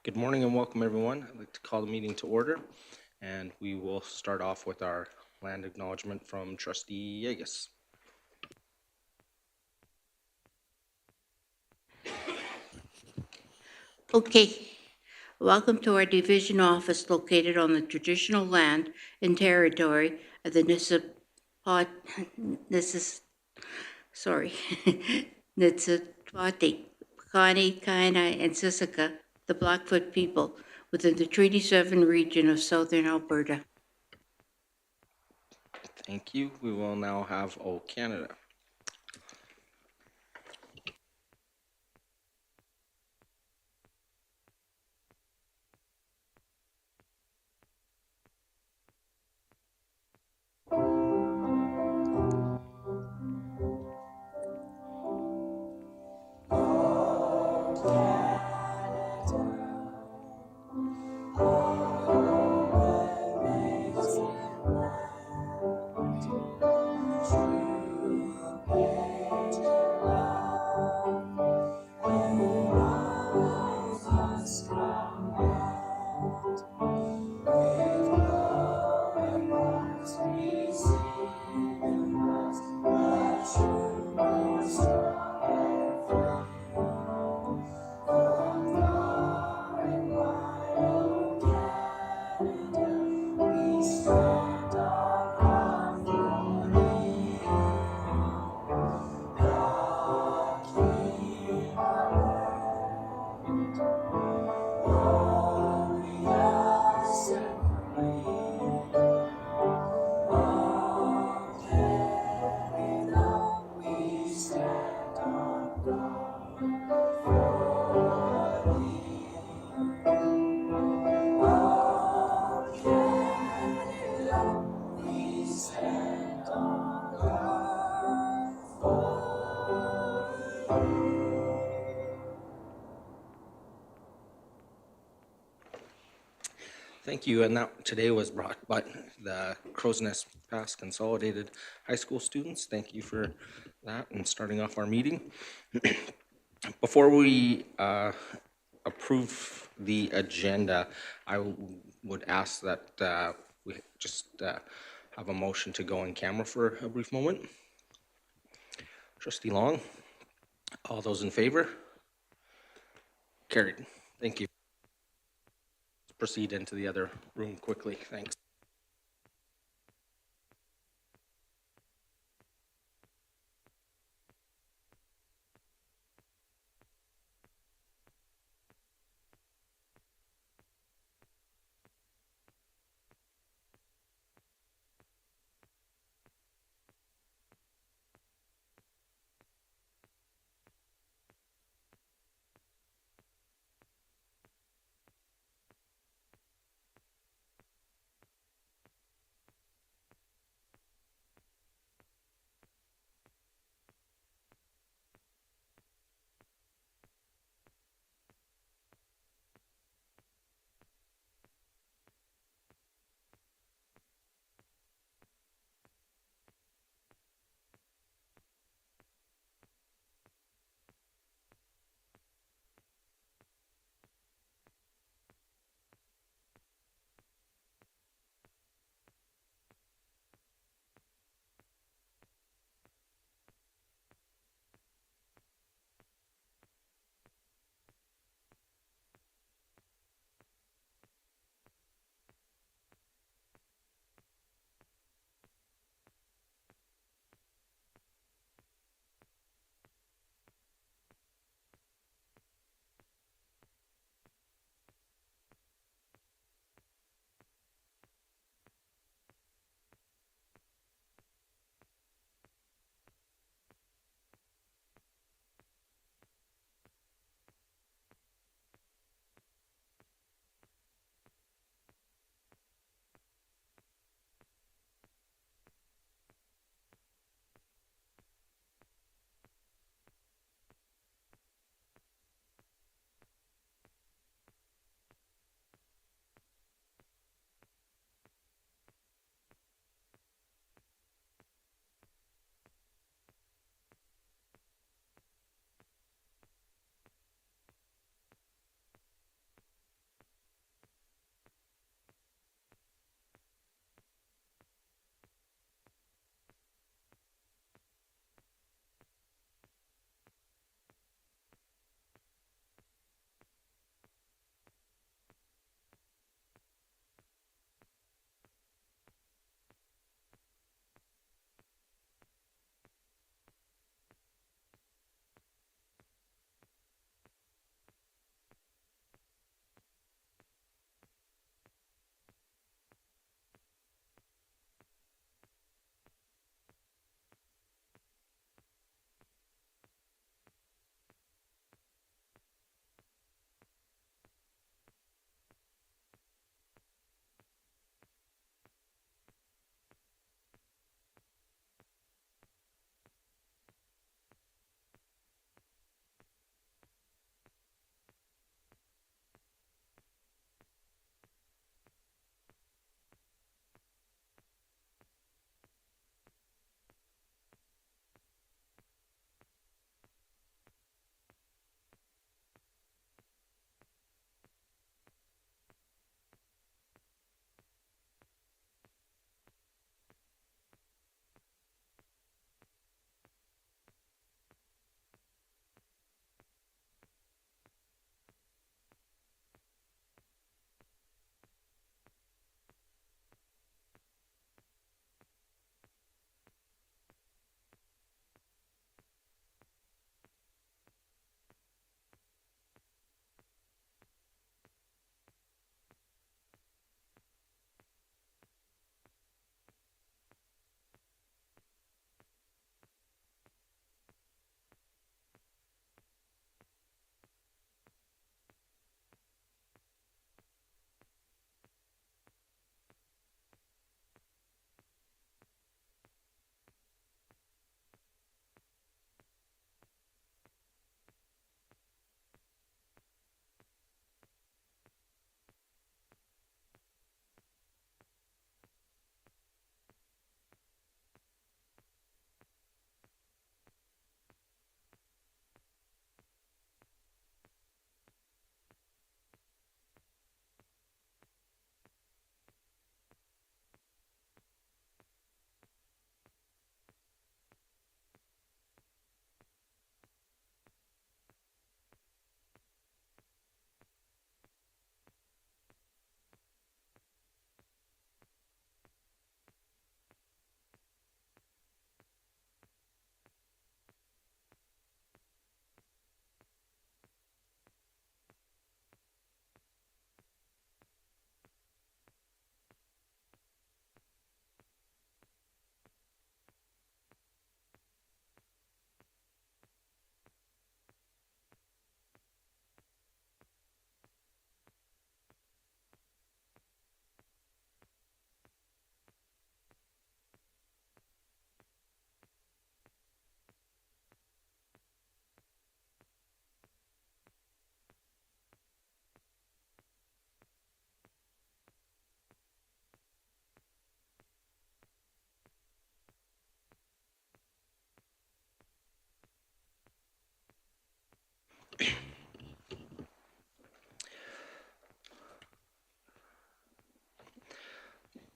Good morning and welcome, everyone. I'd like to call the meeting to order, and we will start off with our land acknowledgement from Trustee Yegas. Okay, welcome to our division office located on the traditional land and territory of the Nitsitwati, Piikani, Kaina, and Siksika, the Blackfoot people, within the Treaty 7 region of southern Alberta. Thank you. We will now have O Canada. Thank you. And that today was brought by the Crow's Nest Pass Consolidated High School students. Thank you for that and starting off our meeting. Before we approve the agenda, I would ask that we just have a motion to go in camera for a brief moment. Trustee Long, all those in favor? Carried. Thank you. Let's proceed into the other room quickly. Thanks.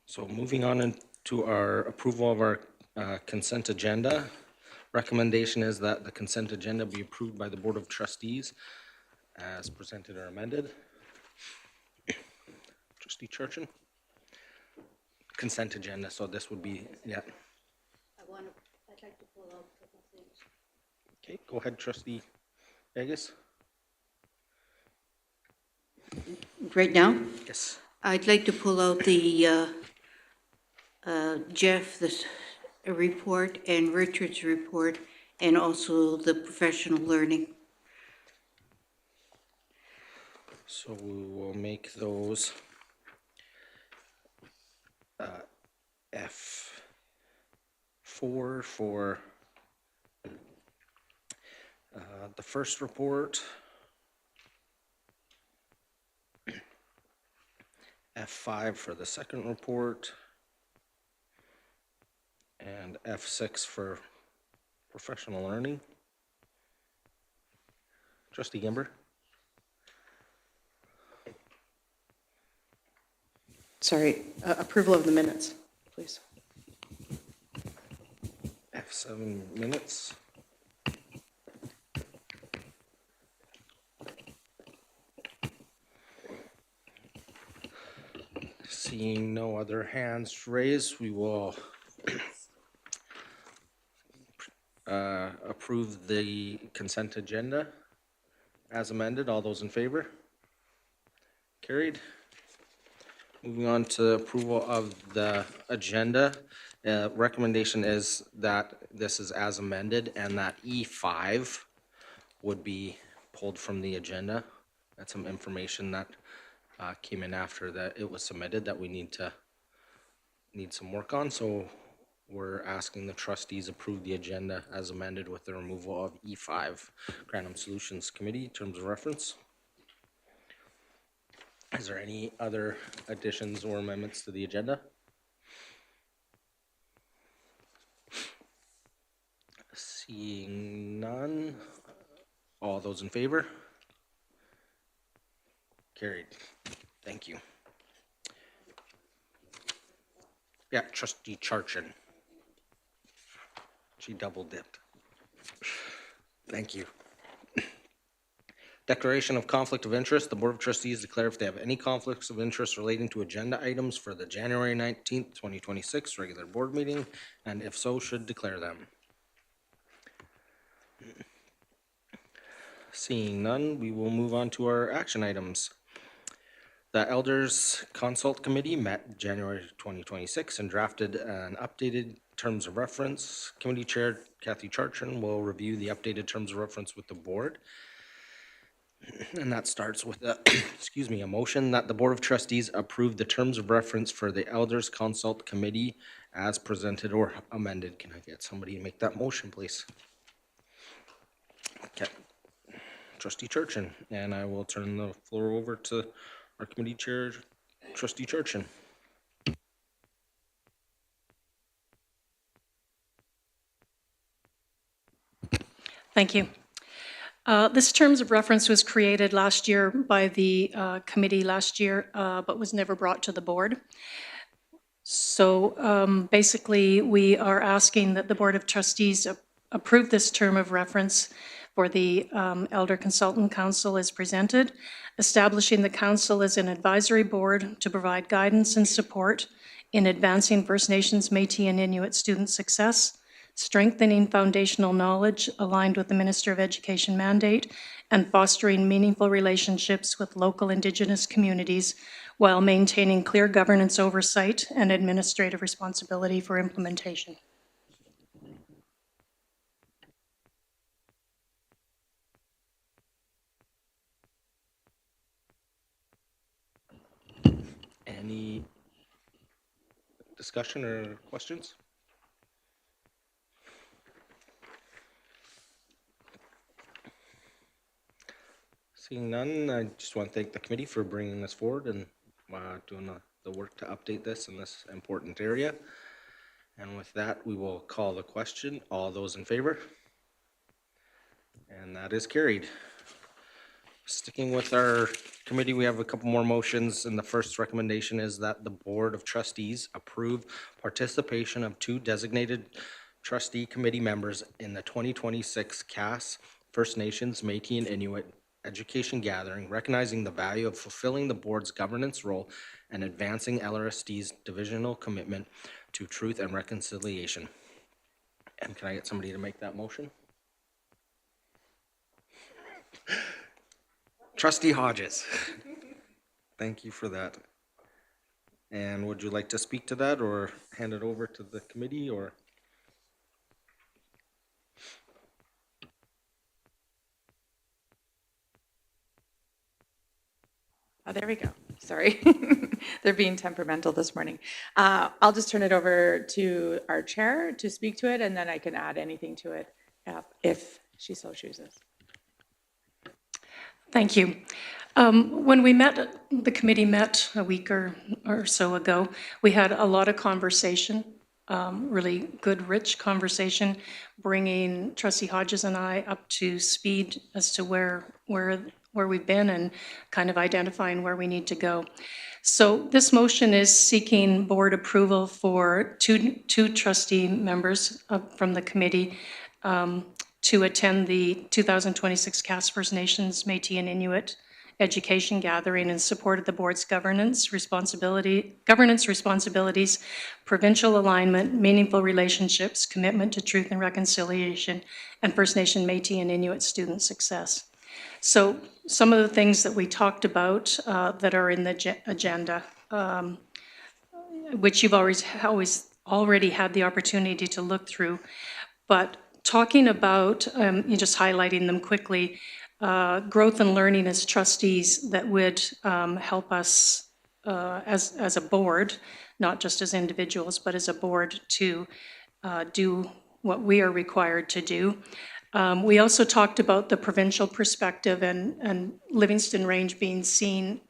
So moving on into our approval of our consent agenda. Recommendation is that the consent agenda be approved by the Board of Trustees as presented or amended. Trustee Churchin? Consent agenda, so this would be, yeah. I'd like to pull out a couple things. Okay, go ahead, Trustee Vegas. Right now, Yes. I'd like to pull out the Jeff, this report, and Richard's report, and also the professional learning. So we will make those F4 for the first report, F5 for the second report, and F6 for professional learning. Trustee Gimber? Sorry, approval of the minutes, please. F7 minutes. Seeing no other hands raised, we will approve the consent agenda as amended. All those in favor? Carried. Moving on to approval of the agenda. Recommendation is that this is as amended and that E5 would be pulled from the agenda. That's some information that came in after that it was submitted that we need some work on. So we're asking the trustees approve the agenda as amended with the removal of E5, Grantham Solutions Committee, terms of reference. Is there any other additions or amendments to the agenda? Seeing none, all those in favor? Carried. Thank you. Yeah, Trustee Charchin. She double dipped. Thank you. Declaration of conflict of interest. The Board of Trustees declare if they have any conflicts of interest relating to agenda items for the January 19th, 2026 regular board meeting, and if so, should declare them. Seeing none, we will move on to our action items. The Elders Consult Committee met January 2026 and drafted an updated terms of reference. Committee Chair Kathy Charchin will review the updated terms of reference with the board. And that starts with a, excuse me, a motion that the Board of Trustees approve the terms of reference for the Elders Consult Committee as presented or amended. Can I get somebody to make that motion, please? Okay. Trustee Churchin, and I will turn the floor over to our committee chair, Trustee Churchin. Thank you. This terms of reference was created last year by the committee last year, but was never brought to the board. So basically, we are asking that the Board of Trustees approve this term of reference for the Elder Consultant Council as presented, establishing the council as an advisory board to provide guidance and support in advancing First Nations, Métis, and Inuit student success, strengthening foundational knowledge aligned with the Minister of Education mandate, and fostering meaningful relationships with local Indigenous communities while maintaining clear governance oversight and administrative responsibility for implementation. Any discussion or questions? Seeing none, I just want to thank the committee for bringing this forward and doing the work to update this in this important area. And with that, we will call the question. All those in favor? And that is carried. Sticking with our committee, we have a couple more motions, and the first recommendation is that the Board of Trustees approve participation of 2 designated trustee committee members in the 2026 CAS First Nations, Métis, and Inuit Education Gathering, recognizing the value of fulfilling the board's governance role and advancing LRSD's divisional commitment to truth and reconciliation. And can I get somebody to make that motion? Trustee Hodges. Thank you for that. And would you like to speak to that or hand it over to the committee or? Oh, there we go. Sorry. They're being temperamental this morning. I'll just turn it over to our chair to speak to it, and then I can add anything to it if she so chooses. Thank you. When we met, the committee met a week or so ago, we had a lot of conversation, really good, rich conversation, bringing Trustee Hodges and I up to speed as to where we've been and kind of identifying where we need to go. So this motion is seeking board approval for two trustee members from the committee to attend the 2026 CAS First Nations, Métis, and Inuit Education Gathering in support of the board's governance responsibilities, provincial alignment, meaningful relationships, commitment to truth and reconciliation, and First Nation, Métis, and Inuit student success. So some of the things that we talked about that are in the agenda, which you've already had the opportunity to look through, but talking about, just highlighting them quickly, growth and learning as trustees that would help us as a board, not just as individuals, but as a board to do what we are required to do. We also talked about the provincial perspective and Livingstone Range being seen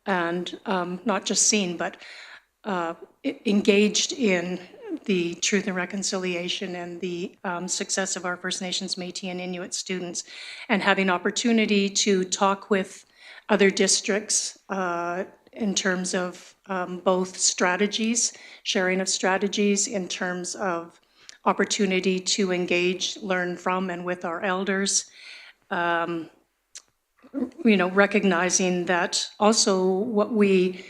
and not just seen, but engaged in the truth and reconciliation and the success of our First Nations, Métis, and Inuit students, and having opportunity to talk with other districts in terms of both strategies, sharing of strategies, in terms of opportunity to engage, learn from and with our elders, recognizing that also what we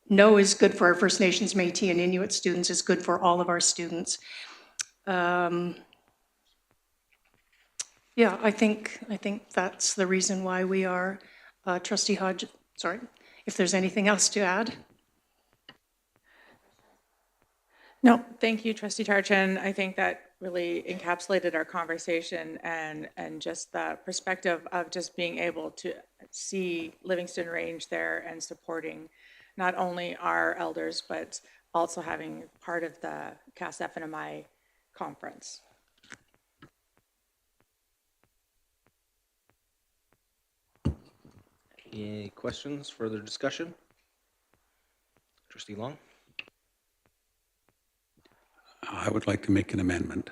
know is good for our First Nations, Métis, and Inuit students is good for all of our students. Yeah, I think that's the reason why we are. Trustee Hodge, sorry, if there's anything else to add. No, thank you, Trustee Tarchin. I think that really encapsulated our conversation and just the perspective of just being able to see Livingstone Range there and supporting not only our elders, but also having part of the CAS FNMI conference. Any questions, further discussion? Trustee Long? I would like to make an amendment.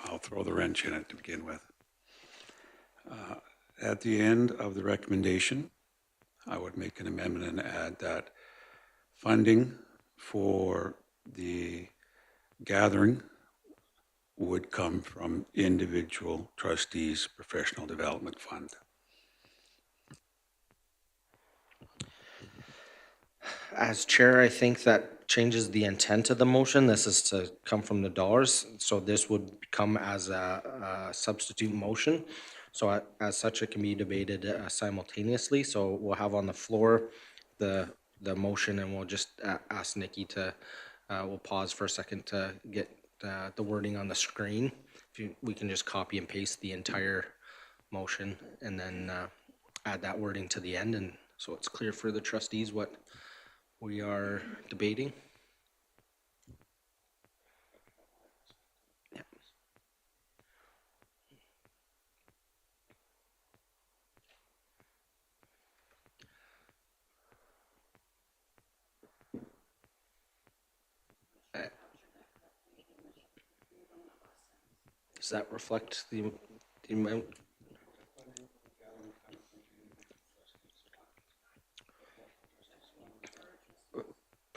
I'll throw the wrench in it to begin with. At the end of the recommendation, I would make an amendment and add that funding for the gathering would come from individual trustees' professional development fund. As chair, I think that changes the intent of the motion. This is to come from the dollars, so this would come as a substitute motion. So as such, it can be debated simultaneously. So we'll have on the floor the motion, and we'll just ask Nikki to, we'll pause for a second to get the wording on the screen. We can just copy and paste the entire motion and then add that wording to the end, and so it's clear for the trustees what we are debating. Yep. Does that reflect the amount?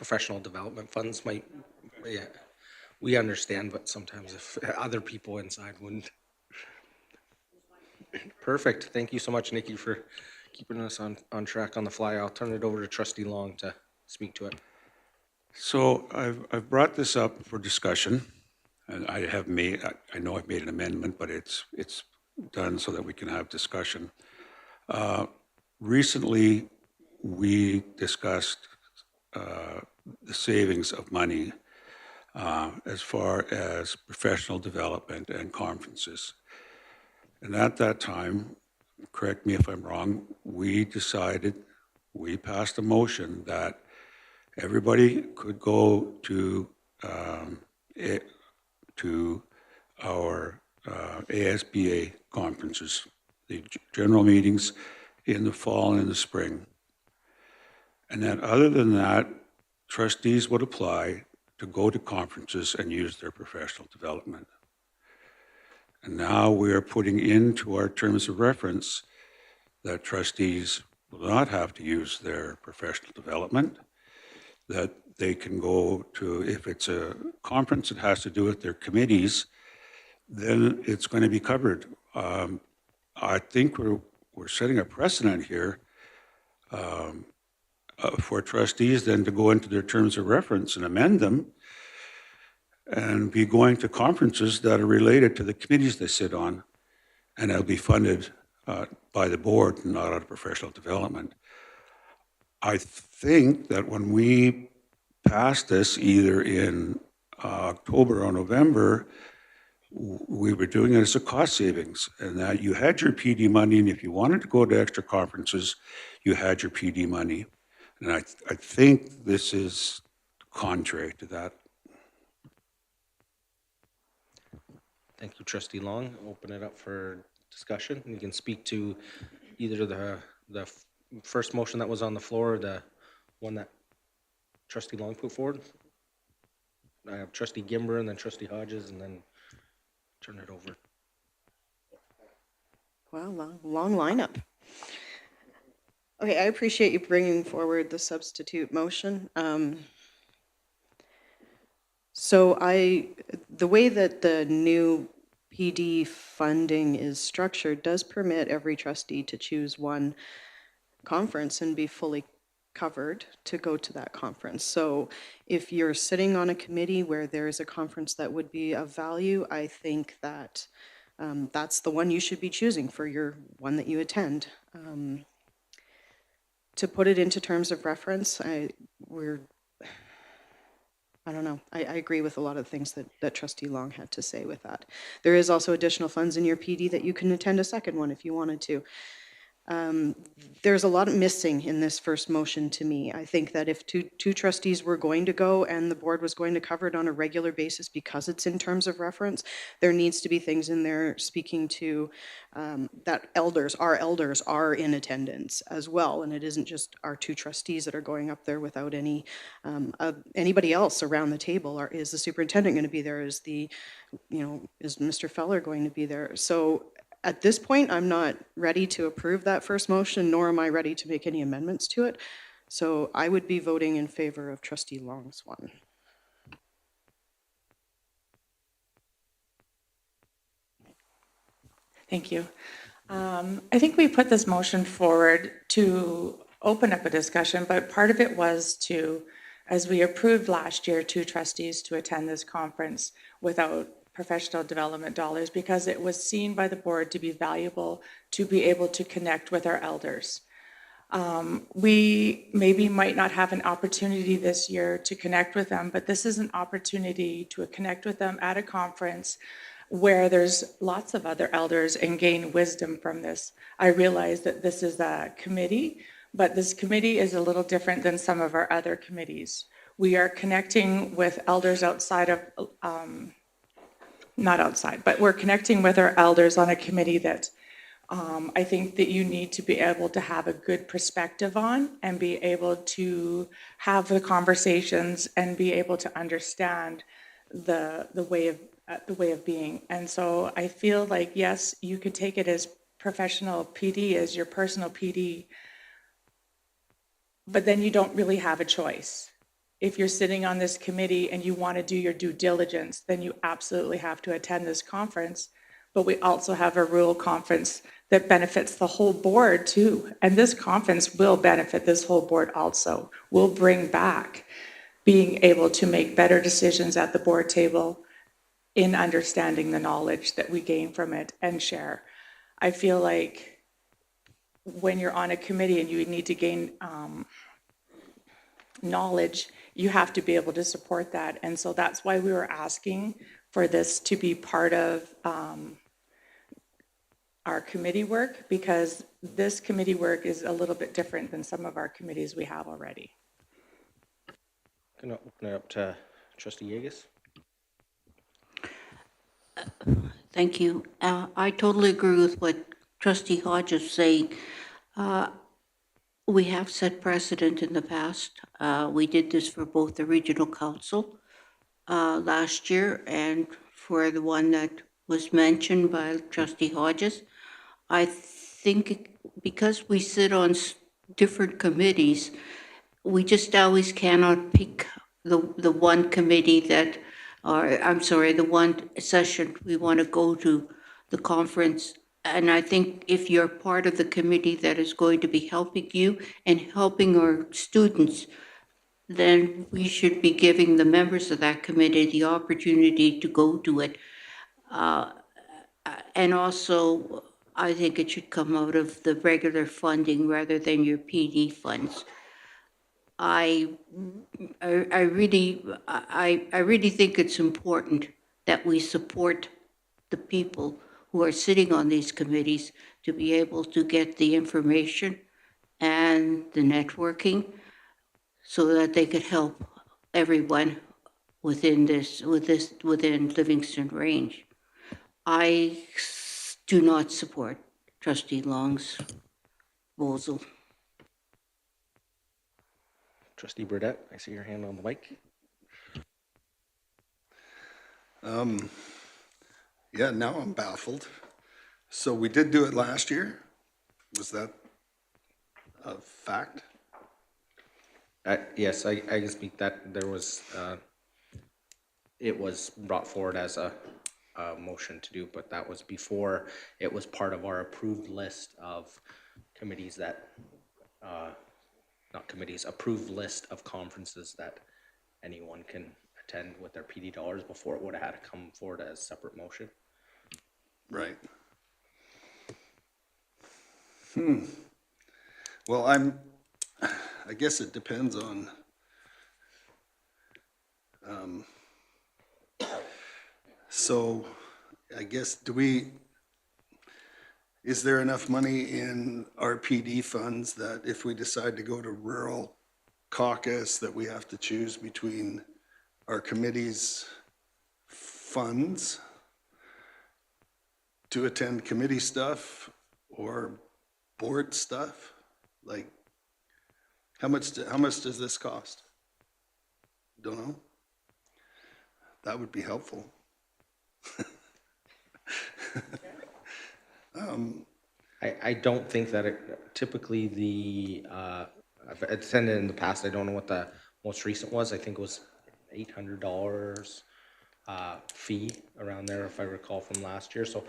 professional development funds might, yeah, we understand, but sometimes if other people inside wouldn't. Perfect. Thank you so much, Nikki, for keeping us on track on the fly. I'll turn it over to Trustee Long to speak to it. So I've brought this up for discussion, and I know I've made an amendment, but it's done so that we can have discussion. Recently, we discussed the savings of money as far as professional development and conferences. And at that time, correct me if I'm wrong, we passed a motion that everybody could go to our ASBA conferences, the general meetings in the fall and in the spring. And then other than that, trustees would apply to go to conferences and use their professional development. And now we are putting into our terms of reference that trustees will not have to use their professional development, that they can go to, if it's a conference that has to do with their committees, then it's going to be covered. I think we're setting a precedent here for trustees then to go into their terms of reference and amend them and be going to conferences that are related to the committees they sit on, and it'll be funded by the board and not out of professional development. I think that when we passed this either in October or November, we were doing it as a cost savings, and that you had your PD money, and if you wanted to go to extra conferences, you had your PD money. And I think this is contrary to that. Thank you, Trustee Long. Open it up for discussion. You can speak to either the first motion that was on the floor or the one that Trustee Long put forward. I have Trustee Gimber and then Trustee Hodges, and then turn it over. Wow, long lineup. Okay, I appreciate you bringing forward the substitute motion. The way that the new PD funding is structured does permit every trustee to choose one conference and be fully covered to go to that conference. So if you're sitting on a committee where there is a conference that would be of value, I think that that's the one you should be choosing for your one that you attend. To put it into terms of reference, I don't know. I agree with a lot of the things that Trustee Long had to say with that. There is also additional funds in your PD that you can attend a second one if you wanted to. There's a lot missing in this first motion to me. I think that if two trustees were going to go and the board was going to cover it on a regular basis because it's in terms of reference, there needs to be things in there speaking to that our elders are in attendance as well. And it isn't just our two trustees that are going up there without anybody else around the table. Is the superintendent going to be there? Is Mr. Feller going to be there? So at this point, I'm not ready to approve that first motion, nor am I ready to make any amendments to it. So I would be voting in favor of Trustee Long's one. Thank you. I think we put this motion forward to open up a discussion, but part of it was as we approved last year, 2 trustees to attend this conference without professional development dollars, because it was seen by the board to be valuable to be able to connect with our elders. We maybe might not have an opportunity this year to connect with them, but this is an opportunity to connect with them at a conference where there's lots of other elders and gain wisdom from this. I realize that this is a committee, but this committee is a little different than some of our other committees. We are connecting with elders outside of, not outside, but we're connecting with our elders on a committee that I think that you need to be able to have a good perspective on and be able to have the conversations and be able to understand the way of being. And so I feel like, yes, you could take it as professional PD, as your personal PD, but then you don't really have a choice. if you're sitting on this committee and you want to do your due diligence, then you absolutely have to attend this conference. But we also have a rural conference that benefits the whole board too. And this conference will benefit this whole board also. We'll bring back being able to make better decisions at the board table in understanding the knowledge that we gain from it and share. I feel like when you're on a committee and you need to gain knowledge, you have to be able to support that. And so that's why we were asking for this to be part of our committee work, because this committee work is a little bit different than some of our committees we have already. Gonna open it up to Trustee Yegus. Thank you. I totally agree with what Trustee Hodges is saying. We have set precedent in the past. We did this for both the regional council last year and for the one that was mentioned by Trustee Hodges. I think because we sit on different committees, we just always cannot pick the one committee that, or I'm sorry, the one session we want to go to, the conference. And I think if you're part of the committee that is going to be helping you and helping our students, then we should be giving the members of that committee the opportunity to go to it. And also, I think it should come out of the regular funding rather than your PD funds. I really think it's important that we support the people who are sitting on these committees to be able to get the information and the networking so that they could help everyone within Livingston Range. I do not support Trustee Long's proposal. Trustee Burdette, I see your hand on the mic. Yeah, now I'm baffled. So we did do it last year? Was that a fact? Yes, I can speak that there was, it was brought forward as a motion to do, but that was before it was part of our approved list of committees that, not committees, approved list of conferences that anyone can attend with their PD dollars. Before it would have had to come forward as separate motion. Right. Well, I guess it depends on, so I guess is there enough money in our PD funds that if we decide to go to rural caucus that we have to choose between our committee's funds to attend committee stuff or board stuff? Like, how much does this cost? Don't know. That would be helpful. I don't think that it, typically I've attended in the past, I don't know what the most recent was, I think it was $800 fee around there, if I recall from last year. So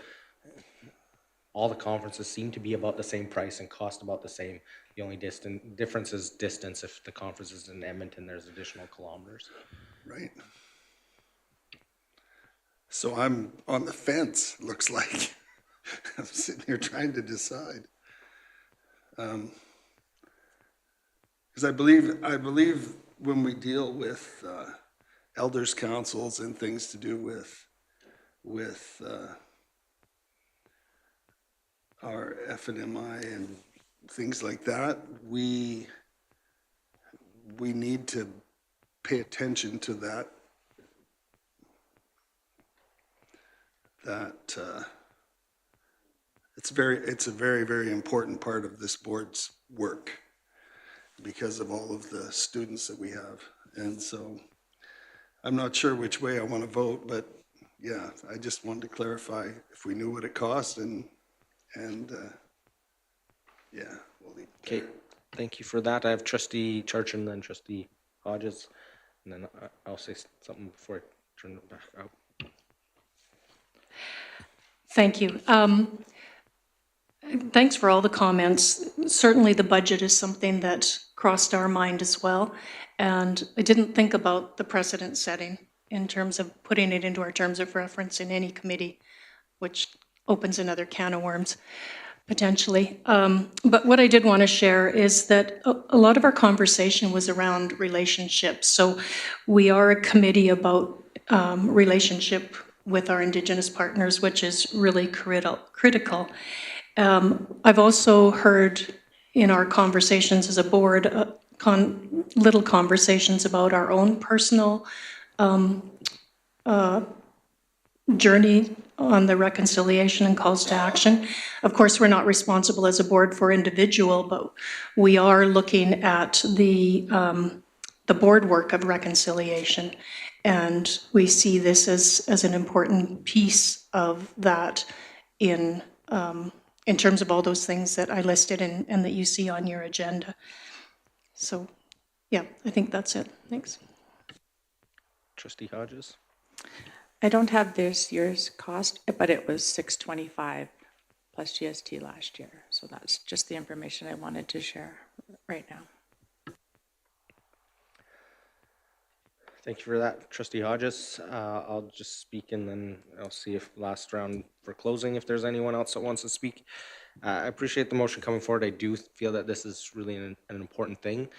all the conferences seem to be about the same price and cost about the same. The only difference is distance. If the conference is in Edmonton, there's additional kilometers. Right. So I'm on the fence, looks like. I'm sitting here trying to decide. Because I believe when we deal with elders councils and things to do with our FNMI and things like that, we need to pay attention to that it's a very, very important part of this board's work because of all of the students that we have. And so I'm not sure which way I want to vote, but yeah, I just wanted to clarify if we knew what it cost and yeah, we'll leave it there. Okay, thank you for that. I have Trustee Charchin and then Trustee Hodges. And then I'll say something before I turn it back out. Thank you. Thanks for all the comments. Certainly the budget is something that crossed our mind as well. And I didn't think about the precedent setting in terms of putting it into our terms of reference in any committee, which opens another can of worms, potentially. But what I did want to share is that a lot of our conversation was around relationships. So we are a committee about relationship with our Indigenous partners, which is really critical. I've also heard in our conversations as a board, little conversations about our own personal journey on the reconciliation and calls to action. Of course, we're not responsible as a board for individual, but we are looking at the board work of reconciliation. And we see this as an important piece of that in terms of all those things that I listed and that you see on your agenda. So, yeah, I think that's it. Thanks. Trustee Hodges? I don't have this year's cost, but it was $625 plus GST last year. So that's just the information I wanted to share right now. Thank you for that, Trustee Hodges. I'll just speak and then I'll see if last round for closing, if there's anyone else that wants to speak. I appreciate the motion coming forward. I do feel that this is really an important thing.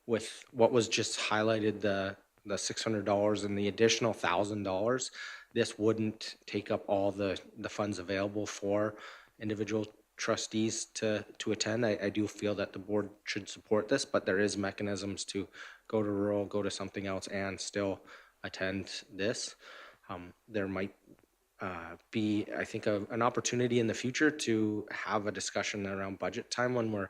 With what was just highlighted, the $600 and the additional $1,000, this wouldn't take up all the funds available for individual trustees to attend. I do feel that the board should support this, but there is mechanisms to go to rural, go to something else, and still attend this. There might be, I think, an opportunity in the future to have a discussion around budget time when we're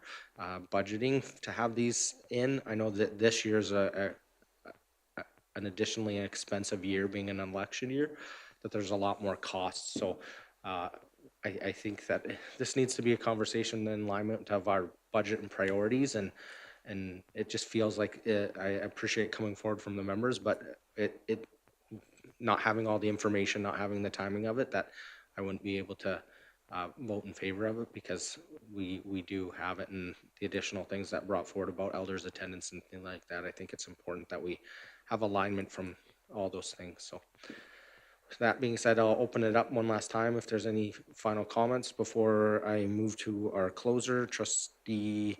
budgeting to have these in. I know that this year's an additionally expensive year, being an election year, that there's a lot more costs. So I think that this needs to be a conversation in alignment of our budget and priorities, and it just feels like I appreciate coming forward from the members, but it not having all the information, not having the timing of it, that I wouldn't be able to vote in favor of it, because we do have it, and the additional things that brought forward about elders attendance and things like that. I think it's important that we have alignment from all those things. So with that being said, I'll open it up one last time if there's any final comments before I move to our closer. Trustee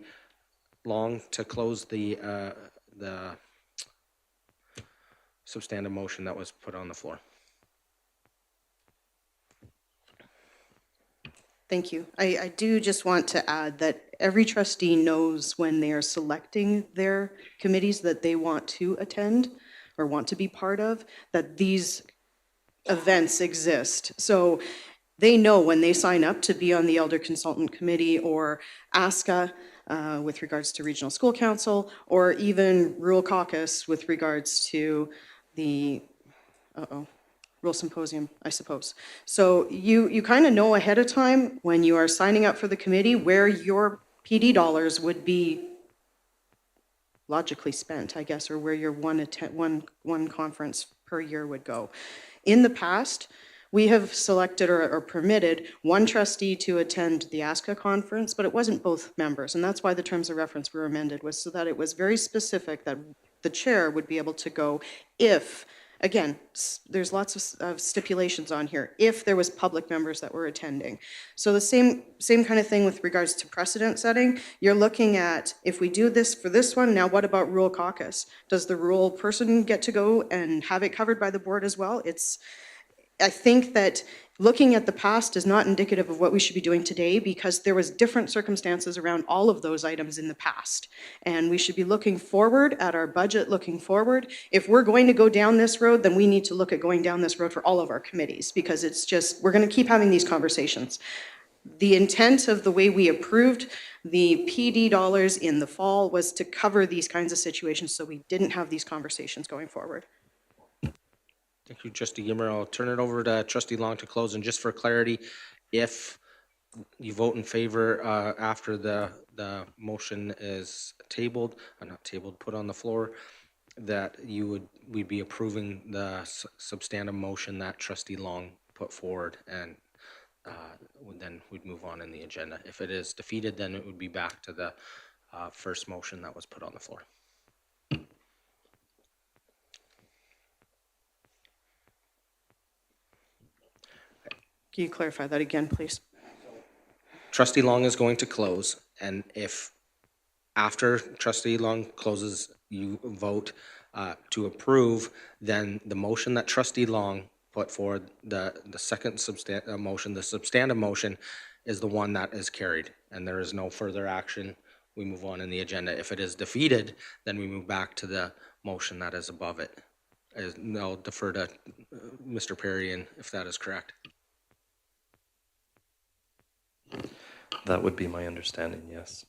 Long to close the substantive motion that was put on the floor. Thank you. I do just want to add that every trustee knows when they are selecting their committees that they want to attend or want to be part of, that these events exist. So they know when they sign up to be on the Elder Consultant Committee or ASCA with regards to Regional School Council, or even Rural Caucus with regards to the, Rural Symposium, I suppose. So you kind of know ahead of time when you are signing up for the committee where your PD dollars would be logically spent, I guess, or where your one conference per year would go. In the past, we have selected or permitted one trustee to attend the ASCA conference, but it wasn't both members. And that's why the terms of reference were amended, was so that it was very specific that the chair would be able to go if, again, there's lots of stipulations on here, if there was public members that were attending. So the same kind of thing with regards to precedent setting. You're looking at, if we do this for this one, now what about rural caucus? Does the rural person get to go and have it covered by the board as well? I think that looking at the past is not indicative of what we should be doing today, because there was different circumstances around all of those items in the past. And we should be looking forward at our budget, looking forward. If we're going to go down this road, then we need to look at going down this road for all of our committees, because it's just, we're going to keep having these conversations. The intent of the way we approved the PD dollars in the fall was to cover these kinds of situations, so we didn't have these conversations going forward. Thank you, Trustee Gimmer. I'll turn it over to Trustee Long to close. And just for clarity, if you vote in favor after the motion is tabled, not tabled, put on the floor, that we'd be approving the substantive motion that trustee Long put forward, and then we'd move on in the agenda. If it is defeated, then it would be back to the first motion that was put on the floor. Can you clarify that again, please? Trustee Long is going to close, and if after trustee Long closes, you vote to approve, then the motion that trustee Long put forward, the second motion, the substantive motion, is the one that is carried, and there is no further action. We move on in the agenda. If it is defeated, then we move back to the motion that is above it. I'll defer to Mr. Perry, and if that is correct. That would be my understanding, yes.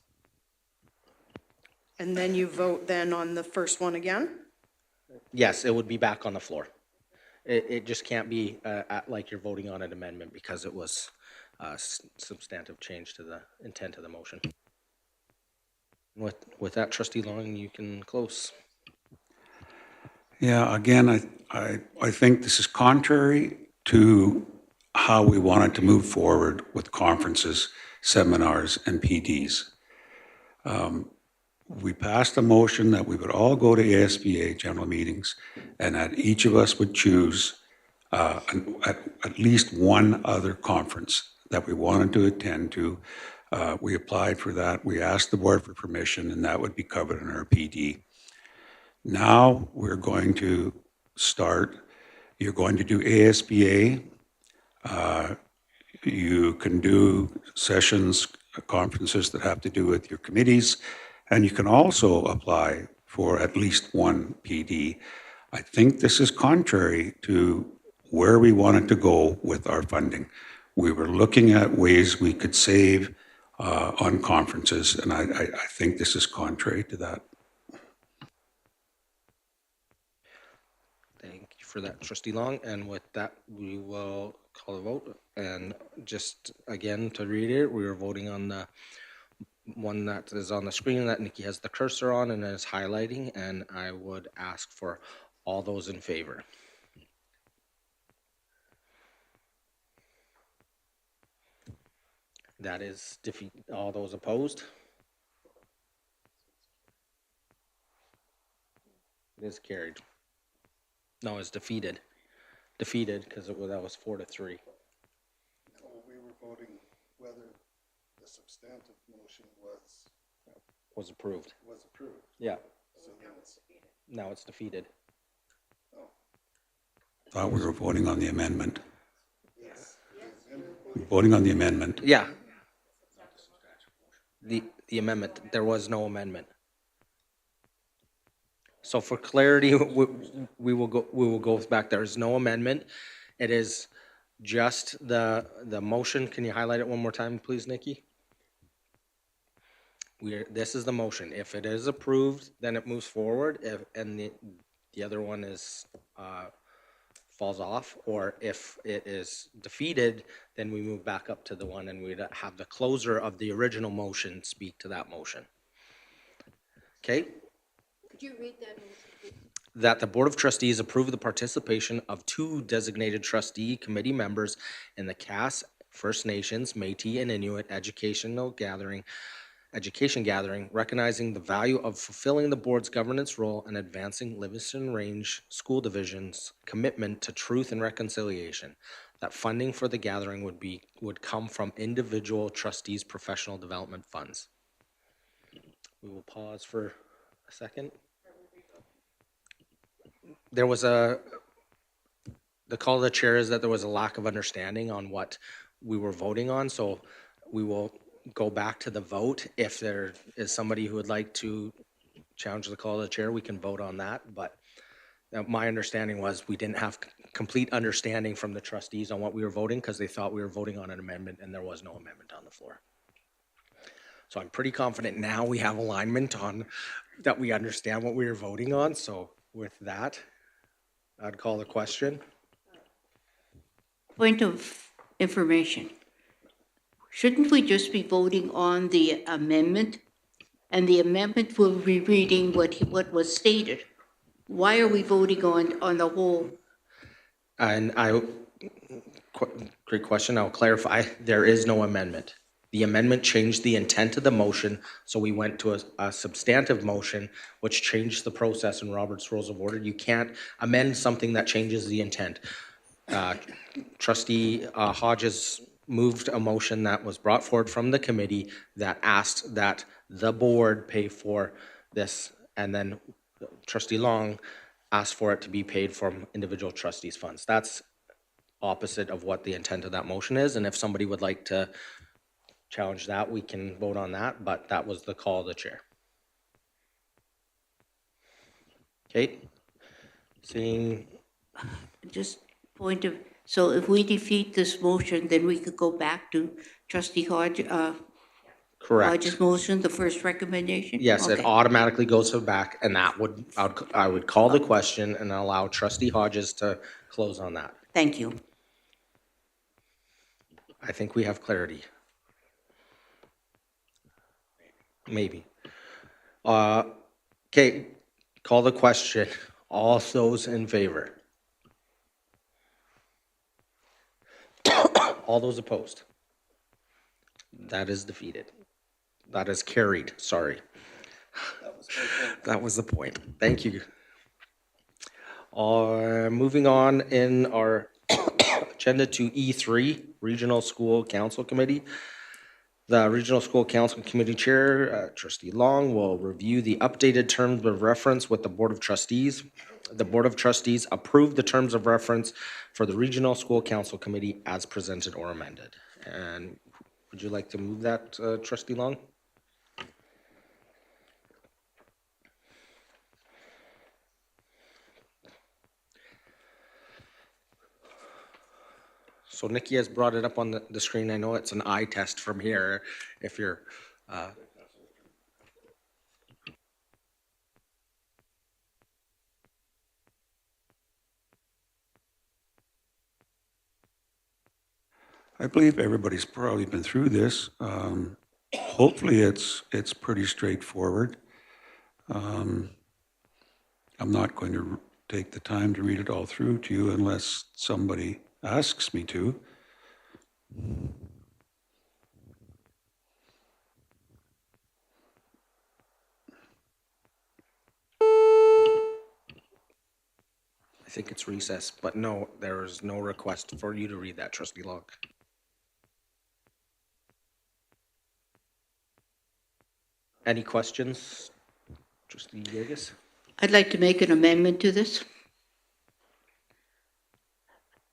And then you vote then on the first one again? Yes, it would be back on the floor. It just can't be like you're voting on an amendment because it was substantive change to the intent of the motion. With that, trustee Long, you can close. Yeah, again, I think this is contrary to how we wanted to move forward with conferences, seminars, and PDs. We passed a motion that we would all go to ASBA general meetings and that each of us would choose at least one other conference that we wanted to attend to. We applied for that. We asked the board for permission, and that would be covered in our PD. Now we're going to start, you're going to do ASBA. You can do sessions, conferences that have to do with your committees, and you can also apply for at least one PD. I think this is contrary to where we wanted to go with our funding. We were looking at ways we could save on conferences, and I think this is contrary to that. Thank you for that, trustee Long. And with that, we will call a vote. And just again, to reiterate, we are voting on the one that is on the screen that Nikki has the cursor on and is highlighting. And I would ask for all those in favor. That is defeat. All those opposed? It is carried. No, it's defeated. Defeated because that was 4-3. No, we were voting whether the substantive motion Was approved. was approved. Yeah. So then it's, Now it's defeated. Thought we were voting on the amendment. Voting on the amendment. Yeah. The amendment. There was no amendment. So for clarity, we will go back. There is no amendment. It is just the motion. Can you highlight it one more time, please, Nikki? This is the motion. If it is approved, then it moves forward. And the other one is falls off, or if it is defeated, then we move back up to the one and we'd have the closer of the original motion speak to that motion. Okay? Could you read that? That the Board of Trustees approve the participation of 2 designated trustee committee members in the Cass First Nations, Métis, and Inuit education gathering, recognizing the value of fulfilling the board's governance role and advancing Livingstone Range School Division's commitment to truth and reconciliation. That funding for the gathering would come from individual trustees' professional development funds. We will pause for a second. There was the call of the chair is that there was a lack of understanding on what we were voting on, so we will go back to the vote. If there is somebody who would like to challenge the call of the chair, we can vote on that. But my understanding was we didn't have complete understanding from the trustees on what we were voting because they thought we were voting on an amendment and there was no amendment on the floor. So I'm pretty confident now we have alignment on that we understand what we were voting on. So with that, I'd call the question. Point of information. Shouldn't we just be voting on the amendment? And the amendment will be reading what was stated. Why are we voting on the whole? And great question, I'll clarify, there is no amendment. The amendment changed the intent of the motion, so we went to a substantive motion, which changed the process in Robert's Rules of Order. You can't amend something that changes the intent. Trustee Hodges moved a motion that was brought forward from the committee that asked that the board pay for this, and then Trustee Long asked for it to be paid from individual trustees' funds. That's opposite of what the intent of that motion is, and if somebody would like to challenge that, we can vote on that, but that was the call of the chair. Okay, seeing, Just point of, so if we defeat this motion, then we could go back to trustee correct. Hodges' motion, the first recommendation? Yes, it Okay. automatically goes to the back, and that would, I would call the question and allow Trustee Hodges to close on that. Thank you. I think we have clarity. Maybe. Okay, call the question. All those in favor? All those opposed? That is defeated. That is carried, sorry. That was the point. Thank you. Moving on in our agenda to E3, Regional School Council Committee. The Regional School Council Committee Chair, Trustee Long, will review the updated terms of reference with the Board of Trustees. The Board of Trustees approved the terms of reference for the Regional School Council Committee as presented or amended. And would you like to move that, Trustee Long? So Nikki has brought it up on the screen. I know it's an eye test from here if you're, I believe everybody's probably been through this. Hopefully it's pretty straightforward. I'm not going to take the time to read it all through to you unless somebody asks me to. I think it's recess, but no, there is no request for you to read that, Trustee Long. Any questions, Trustee Yeagas? I'd like to make an amendment to this.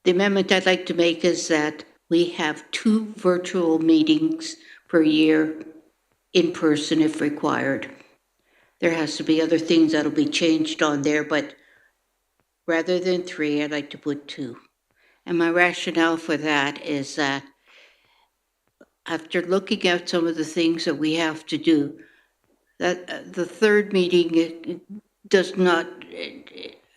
The amendment I'd like to make is that we have 2 virtual meetings per year in person if required. There has to be other things that'll be changed on there, but rather than 3, I'd like to put 2. And my rationale for that is that after looking at some of the things that we have to do, that the third meeting does not,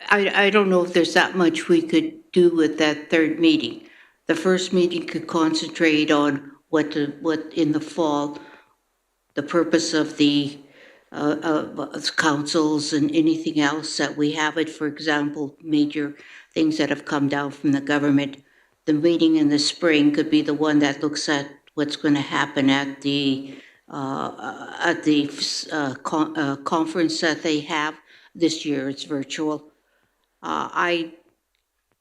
I don't know if there's that much we could do with that third meeting. The first meeting could concentrate on what in the fall, the purpose of the councils and anything else that we have it, for example, major things that have come down from the government. The meeting in the spring could be the one that looks at what's going to happen at the conference that they have this year. It's virtual. I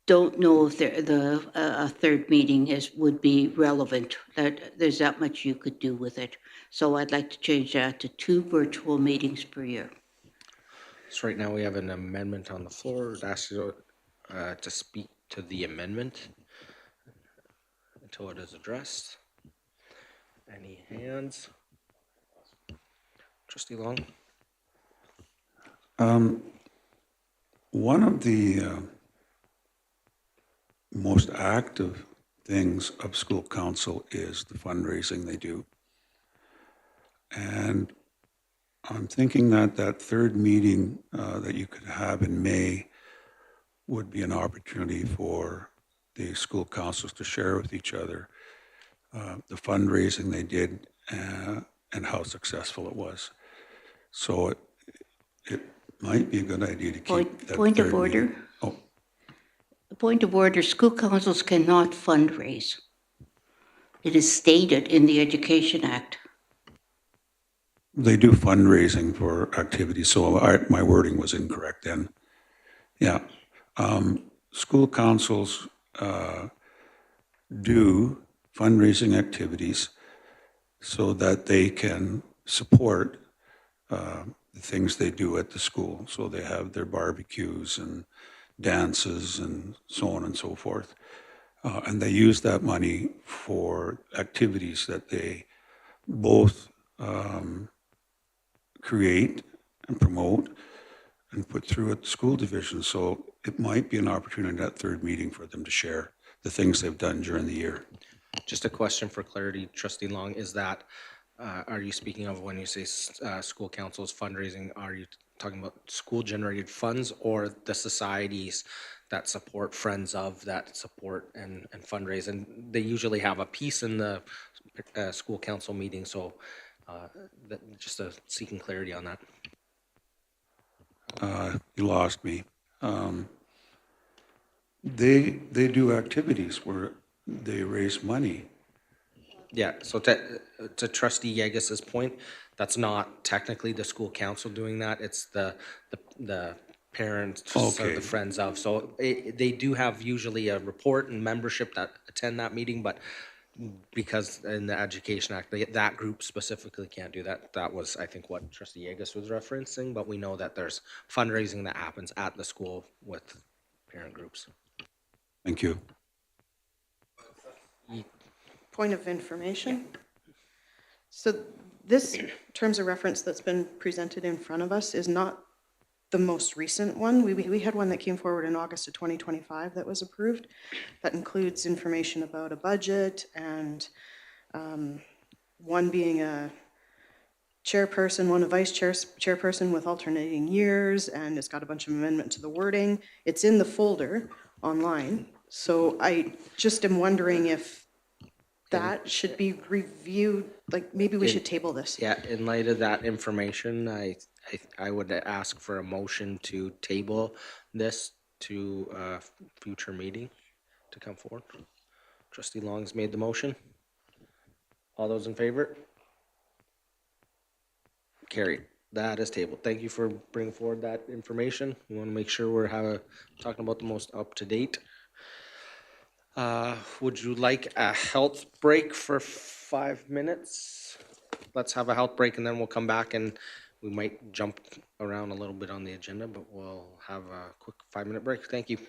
don't know if a third meeting would be relevant. That there's that much you could do with it. So I'd like to change that to 2 virtual meetings per year. So right now we have an amendment on the floor. I'd ask you to speak to the amendment until it is addressed. Any hands? Trustee Long? One of the most active things of school council is the fundraising they do. And I'm thinking that that third meeting that you could have in May would be an opportunity for the school councils to share with each other the fundraising they did and how successful it was. So it Might be a good idea to keep Point, that point of third meeting. order. Oh, Point of order, school councils cannot fundraise. It is stated in the Education Act. they do fundraising for activities, so my wording was incorrect then. Yeah. School councils do fundraising activities so that they can support the things they do at the school. So they have their barbecues and dances and so on and so forth. And they use that money for activities that they both create and promote and put through at the school division. So it might be an opportunity at that third meeting for them to share the things they've done during the year. Just a question for clarity, Trustee Long, is that, are you speaking of when you say school council's fundraising, are you talking about school-generated funds or the societies that support Friends of, that support and fundraise? And they usually have a piece in the school council meeting, so just seeking clarity on that. You lost me. They do activities where they raise money. Yeah, so to Trustee Yegis's point, that's not technically the school council doing that, it's the parents or Okay. the friends of. So they do have usually a report and membership that attend that meeting, but because in the Education Act, that group specifically can't do that. That was, I think, what Trustee Yegis was referencing, but we know that there's fundraising that happens at the school with parent groups. Thank you. Point of information. So this terms of reference that's been presented in front of us is not the most recent one. We had one that came forward in August of 2025 that was approved. That includes information about a budget and one being a chairperson, one a chairperson with alternating years, and it's got a bunch of amendment to the wording. It's in the folder online. So I just am wondering if that should be reviewed, like maybe we should table this. Yeah, in light of that information, I would ask for a motion to table this to a future meeting to come forward. Trustee Long's made the motion. All those in favor? Carried. That is tabled. Thank you for bringing forward that information. We want to make sure we're talking about the most up-to-date. Would you like a health break for 5 minutes? Let's have a health break and then we'll come back and we might jump around a little bit on the agenda, but we'll have a quick 5-minute break. Thank you.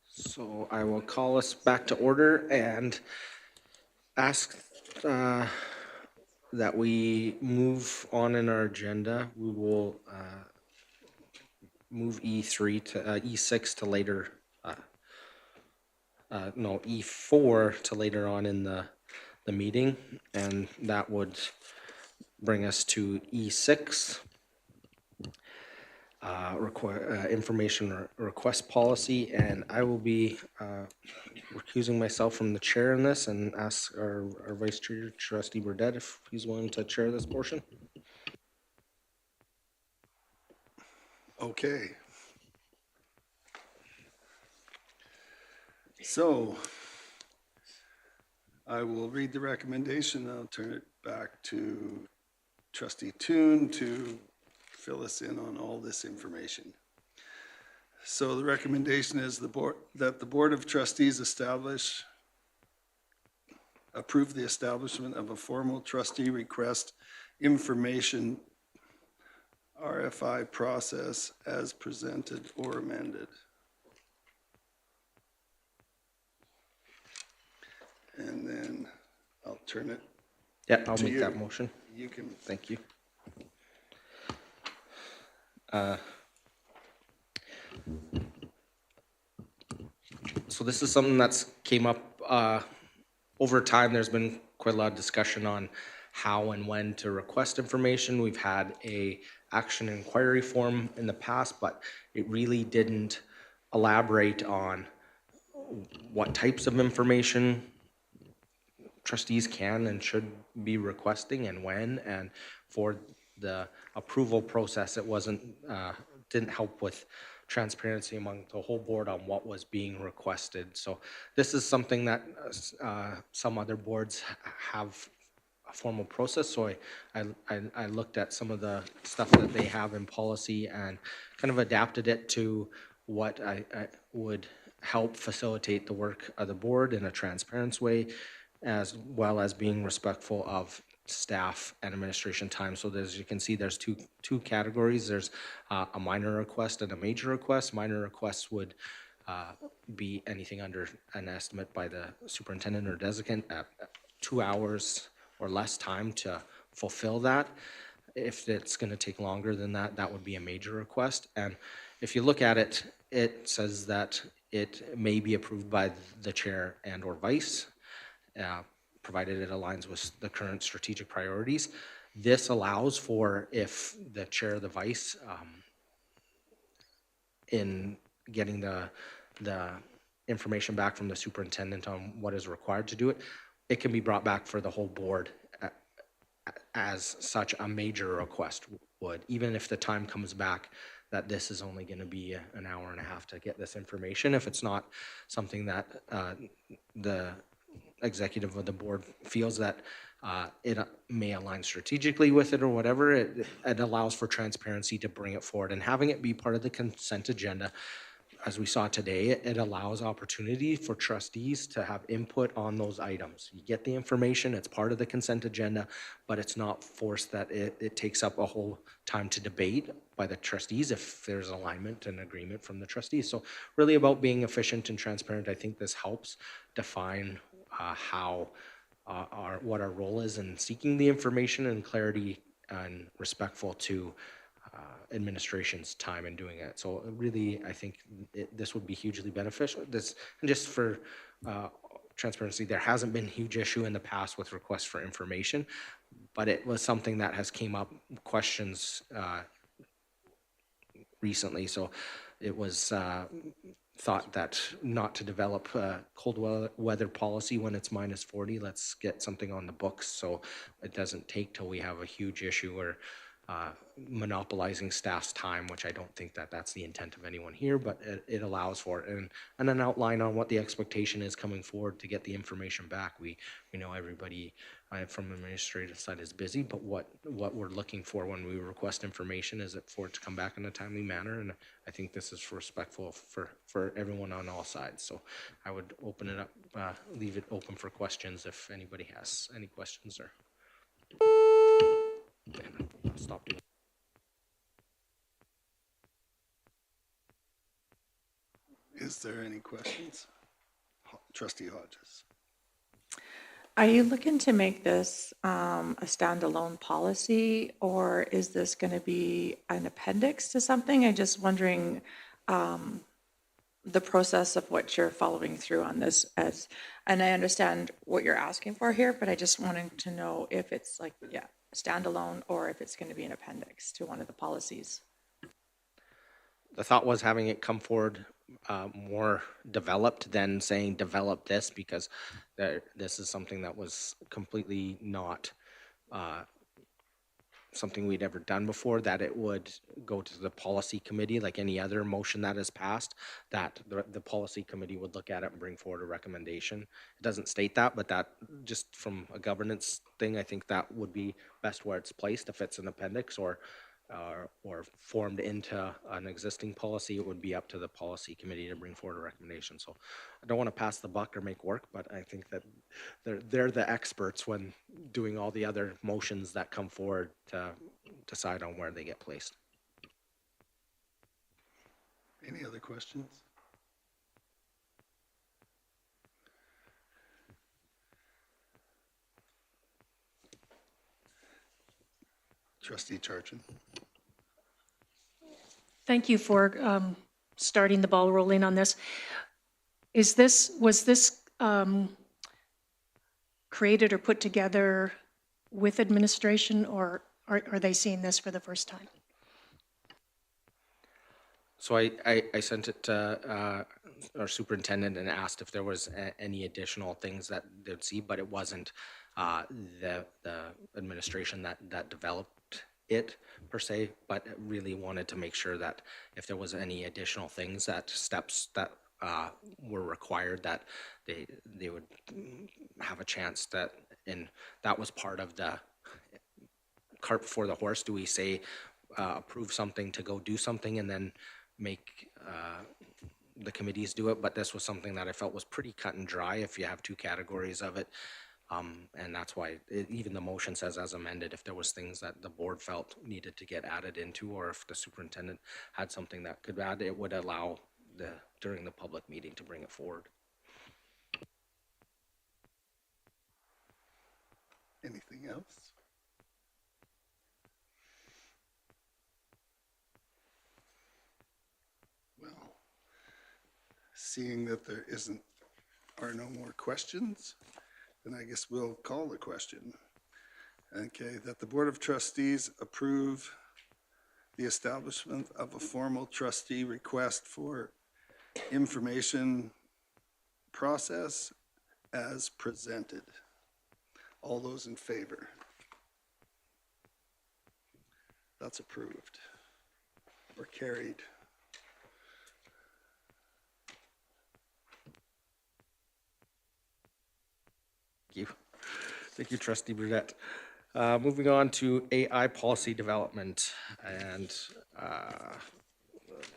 So I will call us back to order and ask that we move on in our agenda. We will move E3 to E6 to later, no, E4 to later on in the meeting, and that would bring us to E6. Information request policy, and I will be recusing myself from the chair in this and ask our vice chair, Trustee Burdette, if he's willing to chair this portion. Okay. So I will read the recommendation. I'll turn it back to Trustee Toon to fill us in on all this information. So the recommendation is that the Board of Trustees approve the establishment of a formal trustee request information RFI process as presented or amended. And then I'll turn it. Yeah, I'll To make you. that motion. You can. Thank you. So this is something that's came up over time. There's been quite a lot of discussion on how and when to request information. We've had a action inquiry form in the past, but it really didn't elaborate on what types of information trustees can and should be requesting and when, and for the approval process, it didn't help with transparency among the whole board on what was being requested. So this is something that some other boards have a formal process. So I looked at some of the stuff that they have in policy and kind of adapted it to what I would help facilitate the work of the board in a transparent way, as well as being respectful of staff and administration time. So as you can see, there's two categories. There's a minor request and a major request. Minor requests would be anything under an estimate by the superintendent or designate at 2 hours or less time to fulfill that. If it's going to take longer than that, that would be a major request. And if you look at it, it says that it may be approved by the chair and or vice, provided it aligns with the current strategic priorities. This allows for, if the chair or the vice, in getting the information back from the superintendent on what is required to do it, it can be brought back for the whole board as such a major request would, even if the time comes back that this is only going to be an hour and a half to get this information. If it's not something that the executive of the board feels that it may align strategically with it or whatever, it allows for transparency to bring it forward. And having it be part of the consent agenda, as we saw today, it allows opportunity for trustees to have input on those items. You get the information, it's part of the consent agenda, but it's not forced that it takes up a whole time to debate by the trustees if there's alignment and agreement from the trustees. So really about being efficient and transparent. I think this helps define what our role is in seeking the information, and clarity and respectful to administration's time in doing it. So really, I think this would be hugely beneficial. This, and just for transparency, there hasn't been a huge issue in the past with requests for information, but it was something that has came up, questions recently. So it was thought that not to develop a cold weather policy when it's minus 40. Let's get something on the books so it doesn't take till we have a huge issue or monopolizing staff's time, which I don't think that that's the intent of anyone here, but it allows for it. And an outline on what the expectation is coming forward to get the information back. We know everybody from the administrative side is busy, but what we're looking for when we request information is for it to come back in a timely manner. And I think this is respectful for everyone on all sides. So I would open it up, leave it open for questions if anybody has any questions or. I'll stop doing. Is there any questions? Trustee Hodges. Are you looking to make this a standalone policy, or is this going to be an appendix to something? I'm just wondering the process of what you're following through on this as, and I understand what you're asking for here, but I just wanted to know if it's like, yeah, standalone, or if it's going to be an appendix to one of the policies. The thought was having it come forward more developed than saying develop this, because this is something that was completely not something we'd ever done before, that it would go to the policy committee like any other motion that is passed, that the policy committee would look at it and bring forward a recommendation. It doesn't state that, but that just from a governance thing, I think that would be best where it's placed. If it's an appendix or formed into an existing policy, it would be up to the policy committee to bring forward a recommendation. So I don't want to pass the buck or make work, but I think that they're the experts when doing all the other motions that come forward to decide on where they get placed. Any other questions? Trustee Charchin. Thank you for starting the ball rolling on this. Was this created or put together with administration, or are they seeing this for the first time? So I sent it to our superintendent and asked if there was any additional things that they'd see, but it wasn't the administration that developed it per se, but really wanted to make sure that if there was any additional things, that steps that were required, that they would have a chance that, and that was part of the cart before the horse. Do we say approve something to go do something and then make the committees do it? But this was something that I felt was pretty cut and dry if you have two categories of it. And that's why even the motion says as amended, if there was things that the board felt needed to get added into, or if the superintendent had something that could add, it would allow during the public meeting to bring it forward. Anything else? Well, seeing that there are no more questions, then I guess we'll call the question. Okay, that the Board of Trustees approve the establishment of a formal trustee request for information process as presented. All those in favor? That's approved or carried. Thank you. Thank you, Trustee Brunette. Moving on to AI policy development and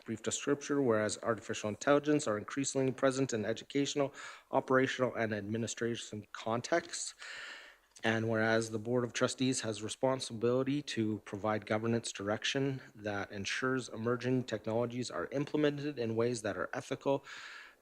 brief description, whereas artificial intelligence are increasingly present in educational, operational, and administration contexts. And whereas the Board of Trustees has responsibility to provide governance direction that ensures emerging technologies are implemented in ways that are ethical,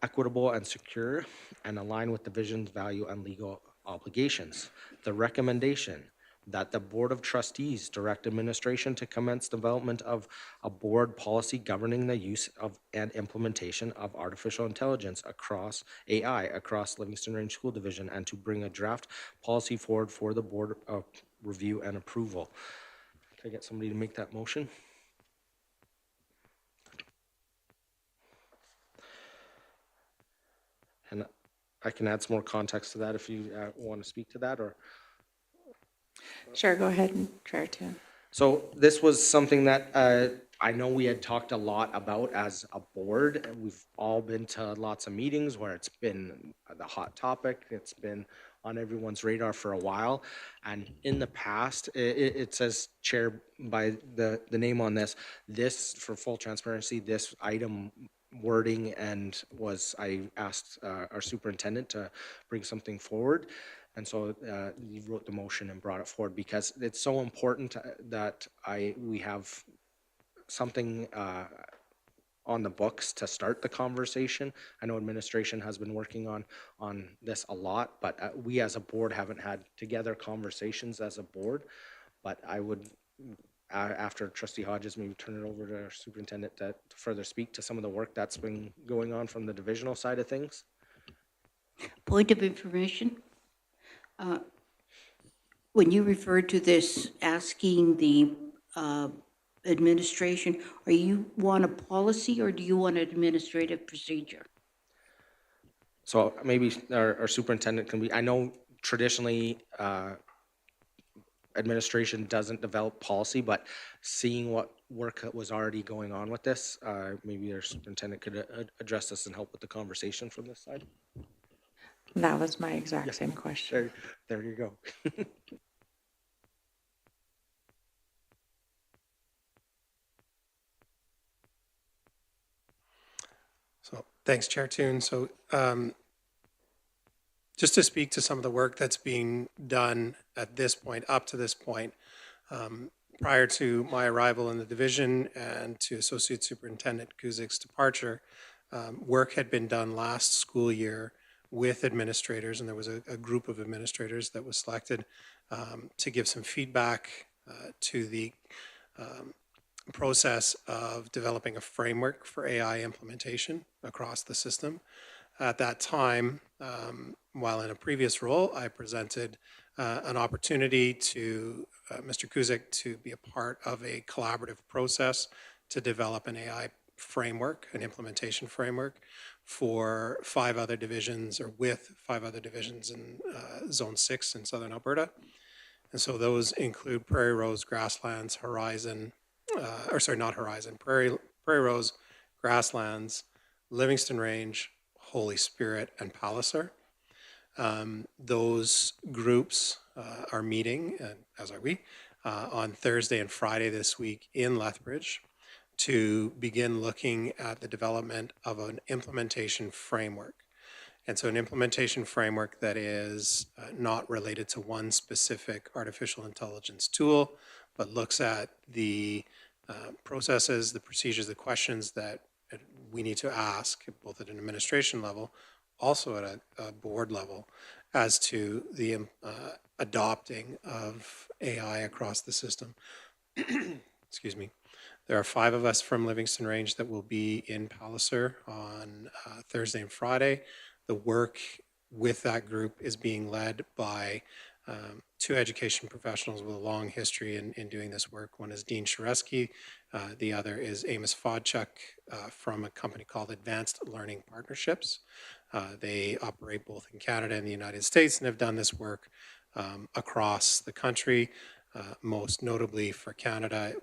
equitable, and secure, and align with the vision's value and legal obligations. The recommendation that the Board of Trustees direct administration to commence development of a board policy governing the use of and implementation of artificial intelligence across AI across Livingstone Range School Division, and to bring a draft policy forward for the board of review and approval. Can I get somebody to make that motion? And I can add some more context to that if you want to speak to that, or. Sure, go ahead and try to. So this was something that I know we had talked a lot about as a board, and we've all been to lots of meetings where it's been the hot topic. It's been on everyone's radar for a while. And in the past, it says chair by the name on this, for full transparency, this item wording I asked our superintendent to bring something forward. And so you wrote the motion and brought it forward because it's so important that we have something on the books to start the conversation. I know administration has been working on this a lot, but we as a board haven't had together conversations as a board. But I would, after Trustee Hodges, maybe turn it over to our superintendent to further speak to some of the work that's been going on from the divisional side of things. Point of information. When you referred to this, asking the administration, are you want a policy or do you want an administrative procedure? So maybe our superintendent can be, I know traditionally administration doesn't develop policy, but seeing what work was already going on with this, maybe our superintendent could address this and help with the conversation from this side. That was my exact same question. There you go. So thanks, Chair Toon. So just to speak to some of the work that's being done at this point, up to this point, prior to my arrival in the division and to Associate Superintendent Guzik's departure, work had been done last school year with administrators, and there was a group of administrators that was selected to give some feedback to the process of developing a framework for AI implementation across the system. At that time, while in a previous role, I presented an opportunity to Mr. Kuzik to be a part of a collaborative process to develop an AI framework, an implementation framework for 5 other divisions, or with 5 other divisions in Zone 6 in Southern Alberta. And so those include Prairie Rose, Grasslands, Horizon, Prairie Rose, Grasslands, Livingstone Range, Holy Spirit, and Palliser. Those groups are meeting, as are we, on Thursday and Friday this week in Lethbridge to begin looking at the development of an implementation framework. And so an implementation framework that is not related to one specific artificial intelligence tool, but looks at the processes, the procedures, the questions that we need to ask, both at an administration level, also at a board level, as to the adopting of AI across the system. Excuse me. There are 5 of us from Livingstone Range that will be in Palliser on Thursday and Friday. The work with that group is being led by 2 education professionals with a long history in doing this work. One is Dean Sharesky. The other is Amos Fodchuk from a company called Advanced Learning Partnerships. They operate both in Canada and the United States and have done this work across the country, most notably for Canada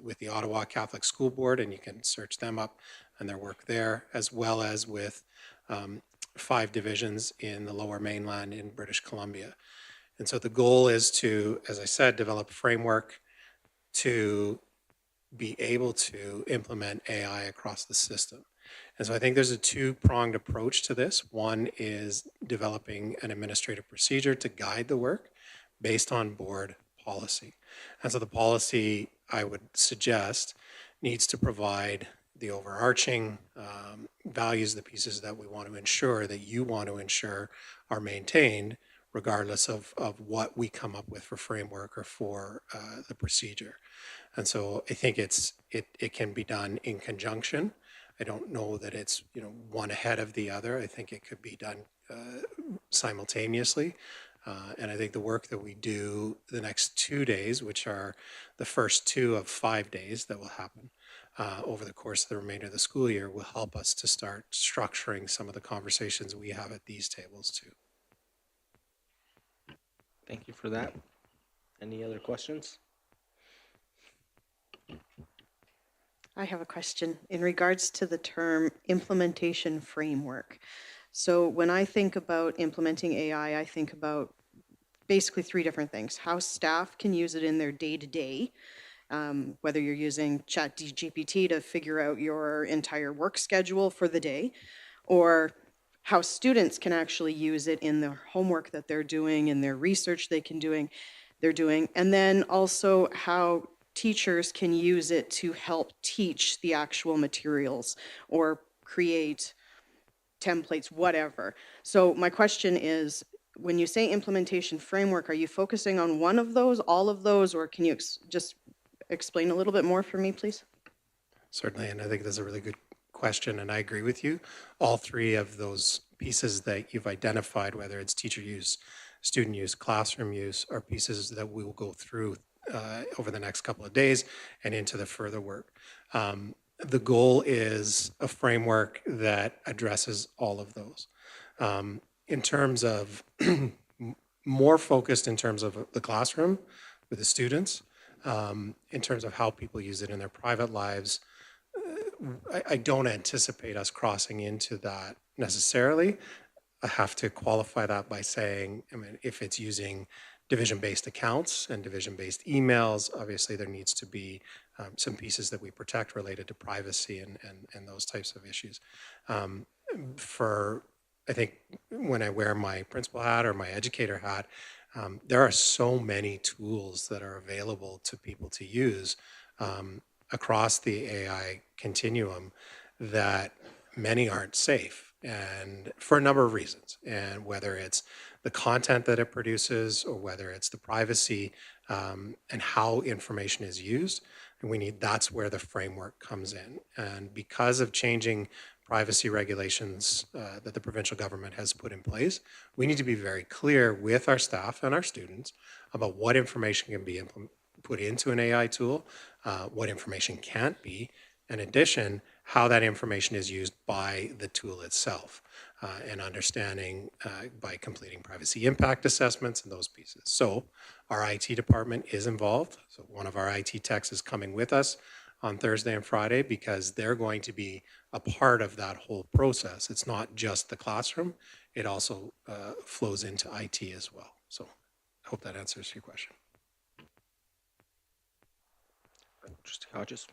with the Ottawa Catholic School Board, and you can search them up and their work there, as well as with 5 divisions in the Lower Mainland in British Columbia. And so the goal is to, as I said, develop a framework to be able to implement AI across the system. And so I think there's a 2-pronged approach to this. One is developing an administrative procedure to guide the work based on board policy. And so the policy, I would suggest, needs to provide the overarching values, the pieces that we want to ensure, that you want to ensure are maintained, regardless of what we come up with for framework or for the procedure. And so I think it can be done in conjunction. I don't know that it's one ahead of the other. I think it could be done simultaneously. And I think the work that we do the next 2 days, which are the first 2 of 5 days that will happen over the course of the remainder of the school year, will help us to start structuring some of the conversations we have at these tables too. Thank you for that. Any other questions? I have a question in regards to the term implementation framework. So when I think about implementing AI, I think about basically 3 different things. How staff can use it in their day-to-day, whether you're using ChatGPT to figure out your entire work schedule for the day, or how students can actually use it in their homework that they're doing, in their research they're doing, and then also how teachers can use it to help teach the actual materials or create templates, whatever. So my question is, when you say implementation framework, are you focusing on one of those, all of those, or can you just explain a little bit more for me, please? Certainly, and I think that's a really good question, and I agree with you. All three of those pieces that you've identified, whether it's teacher use, student use, classroom use, are pieces that we will go through over the next couple of days and into the further work. The goal is a framework that addresses all of those. In terms of more focused in terms of the classroom with the students, in terms of how people use it in their private lives, I don't anticipate us crossing into that necessarily. I have to qualify that by saying, I mean, if it's using division-based accounts and division-based emails, obviously there needs to be some pieces that we protect related to privacy and those types of issues. I think when I wear my principal hat or my educator hat, there are so many tools that are available to people to use across the AI continuum that many aren't safe, and for a number of reasons. And whether it's the content that it produces or whether it's the privacy and how information is used, and that's where the framework comes in. And because of changing privacy regulations that the provincial government has put in place, we need to be very clear with our staff and our students about what information can be put into an AI tool, what information can't be, in addition, how that information is used by the tool itself, and understanding by completing privacy impact assessments and those pieces. So our IT department is involved. So one of our IT techs is coming with us on Thursday and Friday because they're going to be a part of that whole process. It's not just the classroom, it also flows into IT as well. So I hope that answers your question. Trustee Hodges.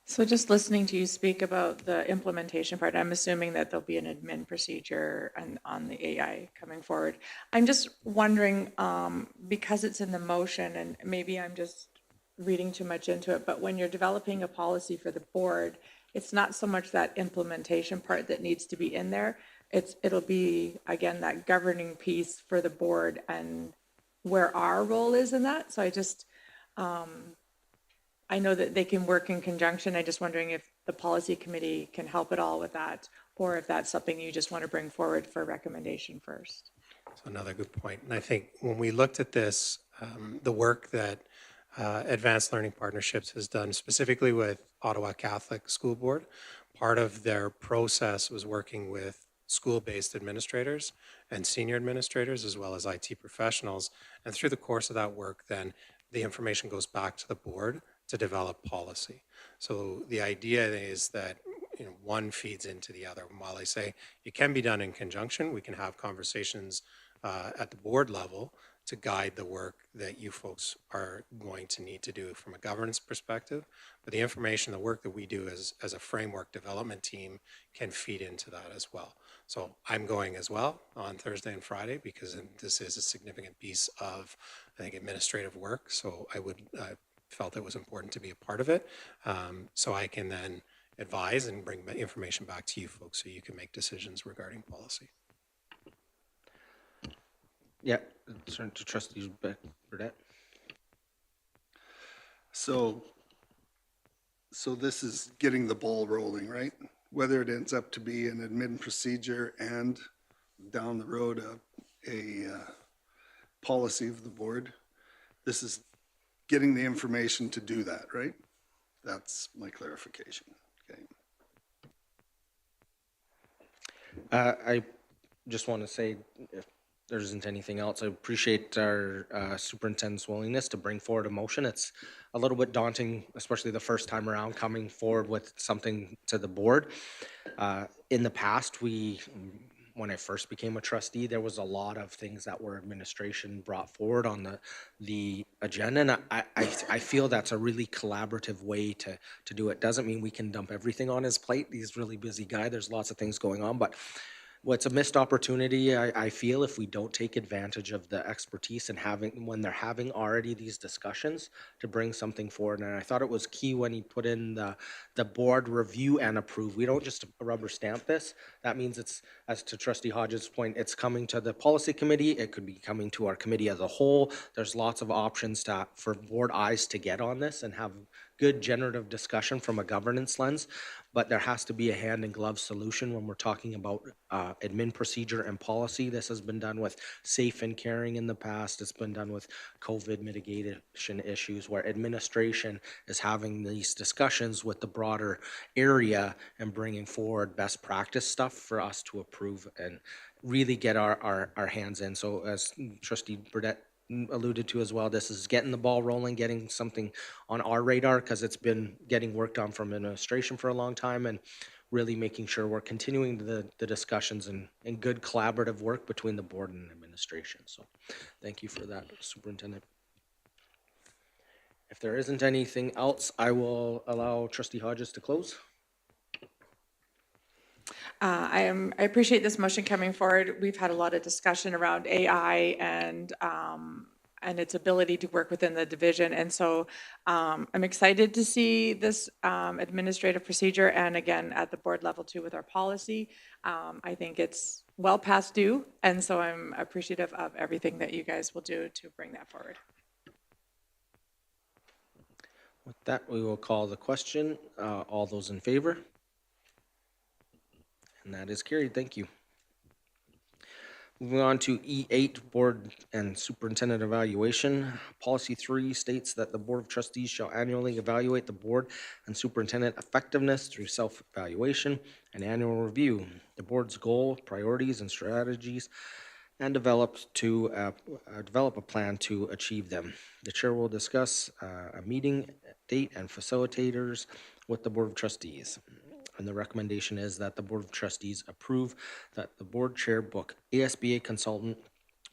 So just listening to you speak about the implementation part, I'm assuming that there'll be an admin procedure on the AI coming forward. I'm just wondering, because it's in the motion, and maybe I'm just reading too much into it, but when you're developing a policy for the board, it's not so much that implementation part that needs to be in there. It'll be, again, that governing piece for the board and where our role is in that. So I know that they can work in conjunction. I'm just wondering if the policy committee can help at all with that, or if that's something you just want to bring forward for recommendation first. That's another good point. And I think when we looked at this, the work that Advanced Learning Partnerships has done specifically with Ottawa Catholic School Board, part of their process was working with school-based administrators and senior administrators as well as IT professionals. And through the course of that work, then the information goes back to the board to develop policy. So the idea is that one feeds into the other. And while I say it can be done in conjunction, we can have conversations at the board level to guide the work that you folks are going to need to do from a governance perspective. But the information, the work that we do as a framework development team can feed into that as well. So I'm going as well on Thursday and Friday because this is a significant piece of, I think, administrative work. So I felt it was important to be a part of it. So I can then advise and bring information back to you folks so you can make decisions regarding policy. Yeah, turn to Trustee Burdette. So this is getting the ball rolling, right? Whether it ends up to be an admin procedure and down the road a policy of the board, this is getting the information to do that, right? That's my clarification. Okay. I just want to say, if there isn't anything else, I appreciate our superintendent's willingness to bring forward a motion. It's a little bit daunting, especially the first time around, coming forward with something to the board. In the past, when I first became a trustee, there was a lot of things that were administration brought forward on the agenda, and I feel that's a really collaborative way to do it. Doesn't mean we can dump everything on his plate. He's a really busy guy. There's lots of things going on, but What's a missed opportunity, I feel, if we don't take advantage of the expertise and when they're having already these discussions to bring something forward. And I thought it was key when he put in the board review and approve. We don't just rubber stamp this. That means it's, as to Trustee Hodges' point, it's coming to the policy committee. It could be coming to our committee as a whole. There's lots of options for board eyes to get on this and have good generative discussion from a governance lens, but there has to be a hand in glove solution when we're talking about admin procedure and policy. This has been done with safe and caring in the past. It's been done with COVID mitigation issues where administration is having these discussions with the broader area and bringing forward best practice stuff for us to approve and really get our hands in. So as Trustee Burdette alluded to as well, this is getting the ball rolling, getting something on our radar, because it's been getting worked on from administration for a long time, and really making sure we're continuing the discussions and good collaborative work between the board and administration. So thank you for that, Superintendent. If there isn't anything else, I will allow Trustee Hodges to close. I appreciate this motion coming forward. We've had a lot of discussion around AI and its ability to work within the division. And so I'm excited to see this administrative procedure, and again, at the board level too with our policy. I think it's well past due, and so I'm appreciative of everything that you guys will do to bring that forward. With that, we will call the question. All those in favor? And that is carried. Thank you. Moving on to E8, Board and Superintendent Evaluation. Policy 3 states that the Board of Trustees shall annually evaluate the board and superintendent effectiveness through self-evaluation and annual review, the board's goal, priorities, and strategies, and develop a plan to achieve them. The chair will discuss a meeting date and facilitators with the Board of Trustees. And the recommendation is that the Board of Trustees approve that the board chair book ASBA consultant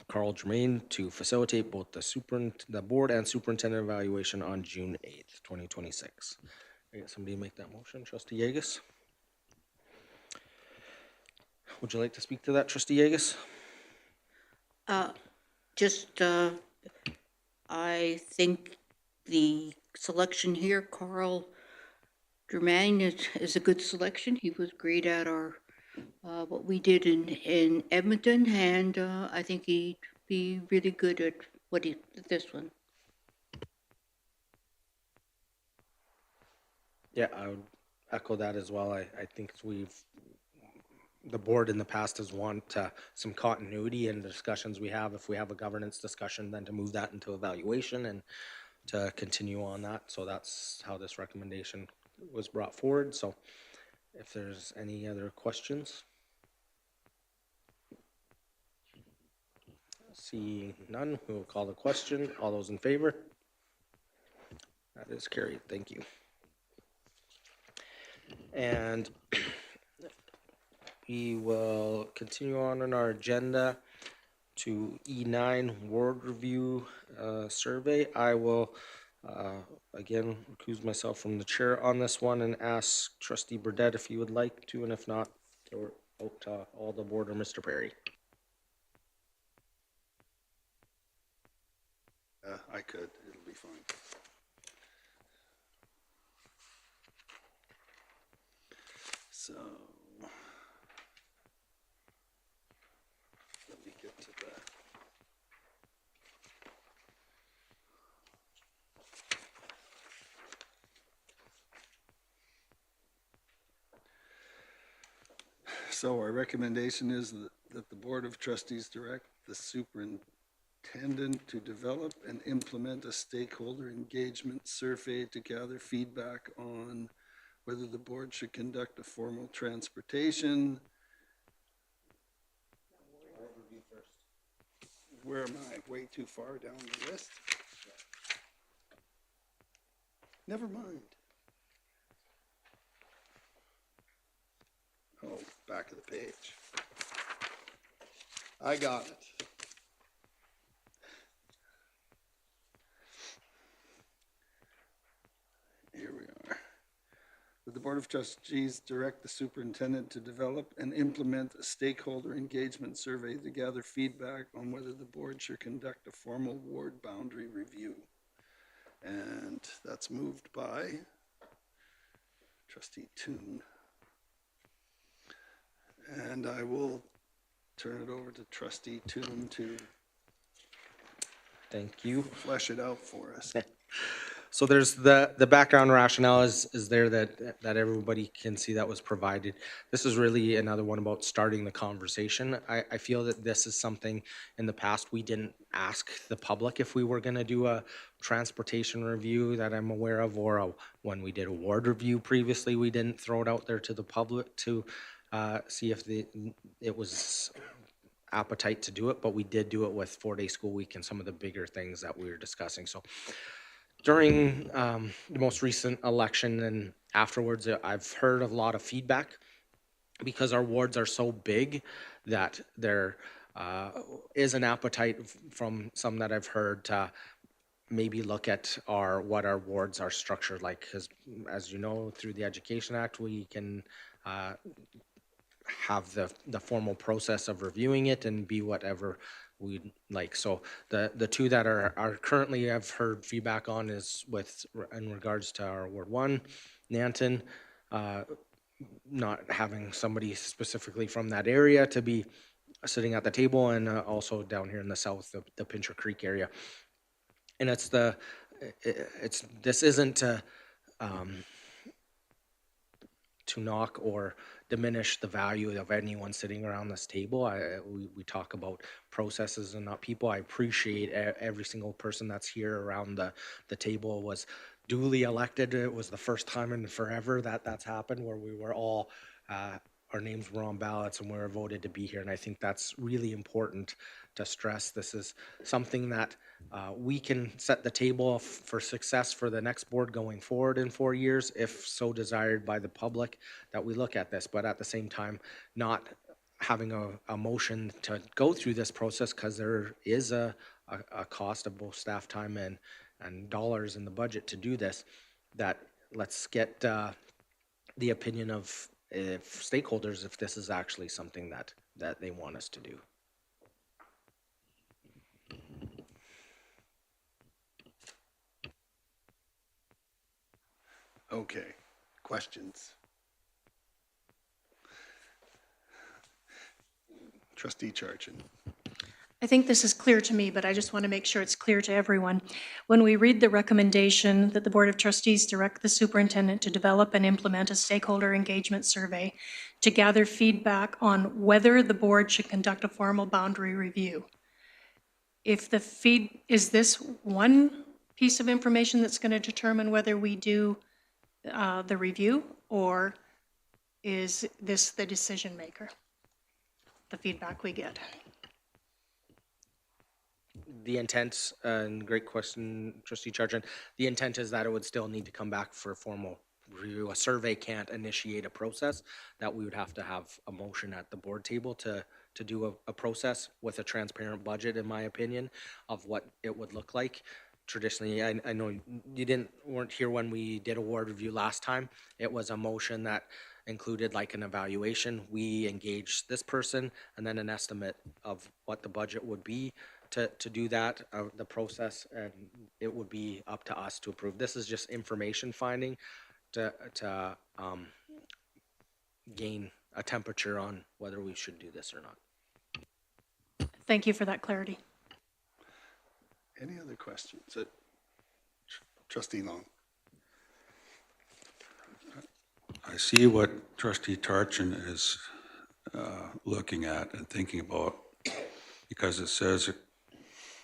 Carl Germain to facilitate both the board and superintendent evaluation on June 8th, 2026. I get somebody to make that motion. Trustee Yegus? Would you like to speak to that, Trustee Yegus? I think the selection here, Carl Germain, is a good selection. He was great at our what we did in Edmonton, and I think he'd be really good at this one. Yeah, I would echo that as well. I think the board in the past has wanted some continuity in the discussions we have. If we have a governance discussion, then to move that into evaluation and to continue on that. So that's how this recommendation was brought forward. So if there's any other questions. Seeing none, we will call the question. All those in favor? That is carried. Thank you. And we will continue on in our agenda to E9 ward review survey. I will again recuse myself from the chair on this one and ask Trustee Burdette if you would like to, and if not, throw it out to all the board or Mr. Perry. I could, it'll be fine. So, let me get to that. So our recommendation is that the Board of Trustees direct the superintendent to develop and implement a stakeholder engagement survey to gather feedback on whether the board should conduct a formal transportation. Where am I? Way too far down the list? Never mind. Oh, back of the page. I got it. Here we are. That the Board of Trustees direct the superintendent to develop and implement a stakeholder engagement survey to gather feedback on whether the board should conduct a formal ward boundary review. And that's moved by Trustee Toon. And I will turn it over to Trustee Toon to Thank you. flesh it out for us. So there's the background rationale is there that everybody can see that was provided. This is really another one about starting the conversation. I feel that this is something in the past we didn't ask the public if we were going to do a transportation review that I'm aware of, or when we did a ward review previously, we didn't throw it out there to the public to see if it was appetite to do it, but we did do it with 4-day school week and some of the bigger things that we were discussing. So during the most recent election and afterwards, I've heard a lot of feedback because our wards are so big that there is an appetite from some that I've heard to maybe look at what our wards are structured like. Because as you know, through the Education Act, we can have the formal process of reviewing it and be whatever we'd like. So the two that are currently I've heard feedback on is in regards to our Ward 1, Nanton, not having somebody specifically from that area to be sitting at the table, and also down here in the south, the Pincher Creek area. And this isn't to knock or diminish the value of anyone sitting around this table. We talk about processes and not people. I appreciate every single person that's here around the table was duly elected. It was the first time in forever that's happened where we were all, our names were on ballots and we were voted to be here. And I think that's really important to stress. This is something that we can set the table for success for the next board going forward in 4 years, if so desired by the public, that we look at this. But at the same time, not having a motion to go through this process, because there is a cost of both staff time and dollars in the budget to do this, that let's get the opinion of stakeholders if this is actually something that they want us to do. Okay, questions? Trustee Charchin. I think this is clear to me, but I just want to make sure it's clear to everyone. When we read the recommendation that the Board of Trustees direct the superintendent to develop and implement a stakeholder engagement survey to gather feedback on whether the board should conduct a formal boundary review. Is this one piece of information that's going to determine whether we do the review, or is this the decision maker, the feedback we get? The intent, and great question, Trustee Charchin, the intent is that it would still need to come back for a formal review. A survey can't initiate a process, that we would have to have a motion at the board table to do a process with a transparent budget, in my opinion, of what it would look like. Traditionally, I know you weren't here when we did a ward review last time. It was a motion that included like an evaluation. We engaged this person and then an estimate of what the budget would be to do that, the process, and it would be up to us to approve. This is just information finding to gain a temperature on whether we should do this or not. Thank you for that clarity. Any other questions? Trustee Long. I see what Trustee Charchin is looking at and thinking about, because it says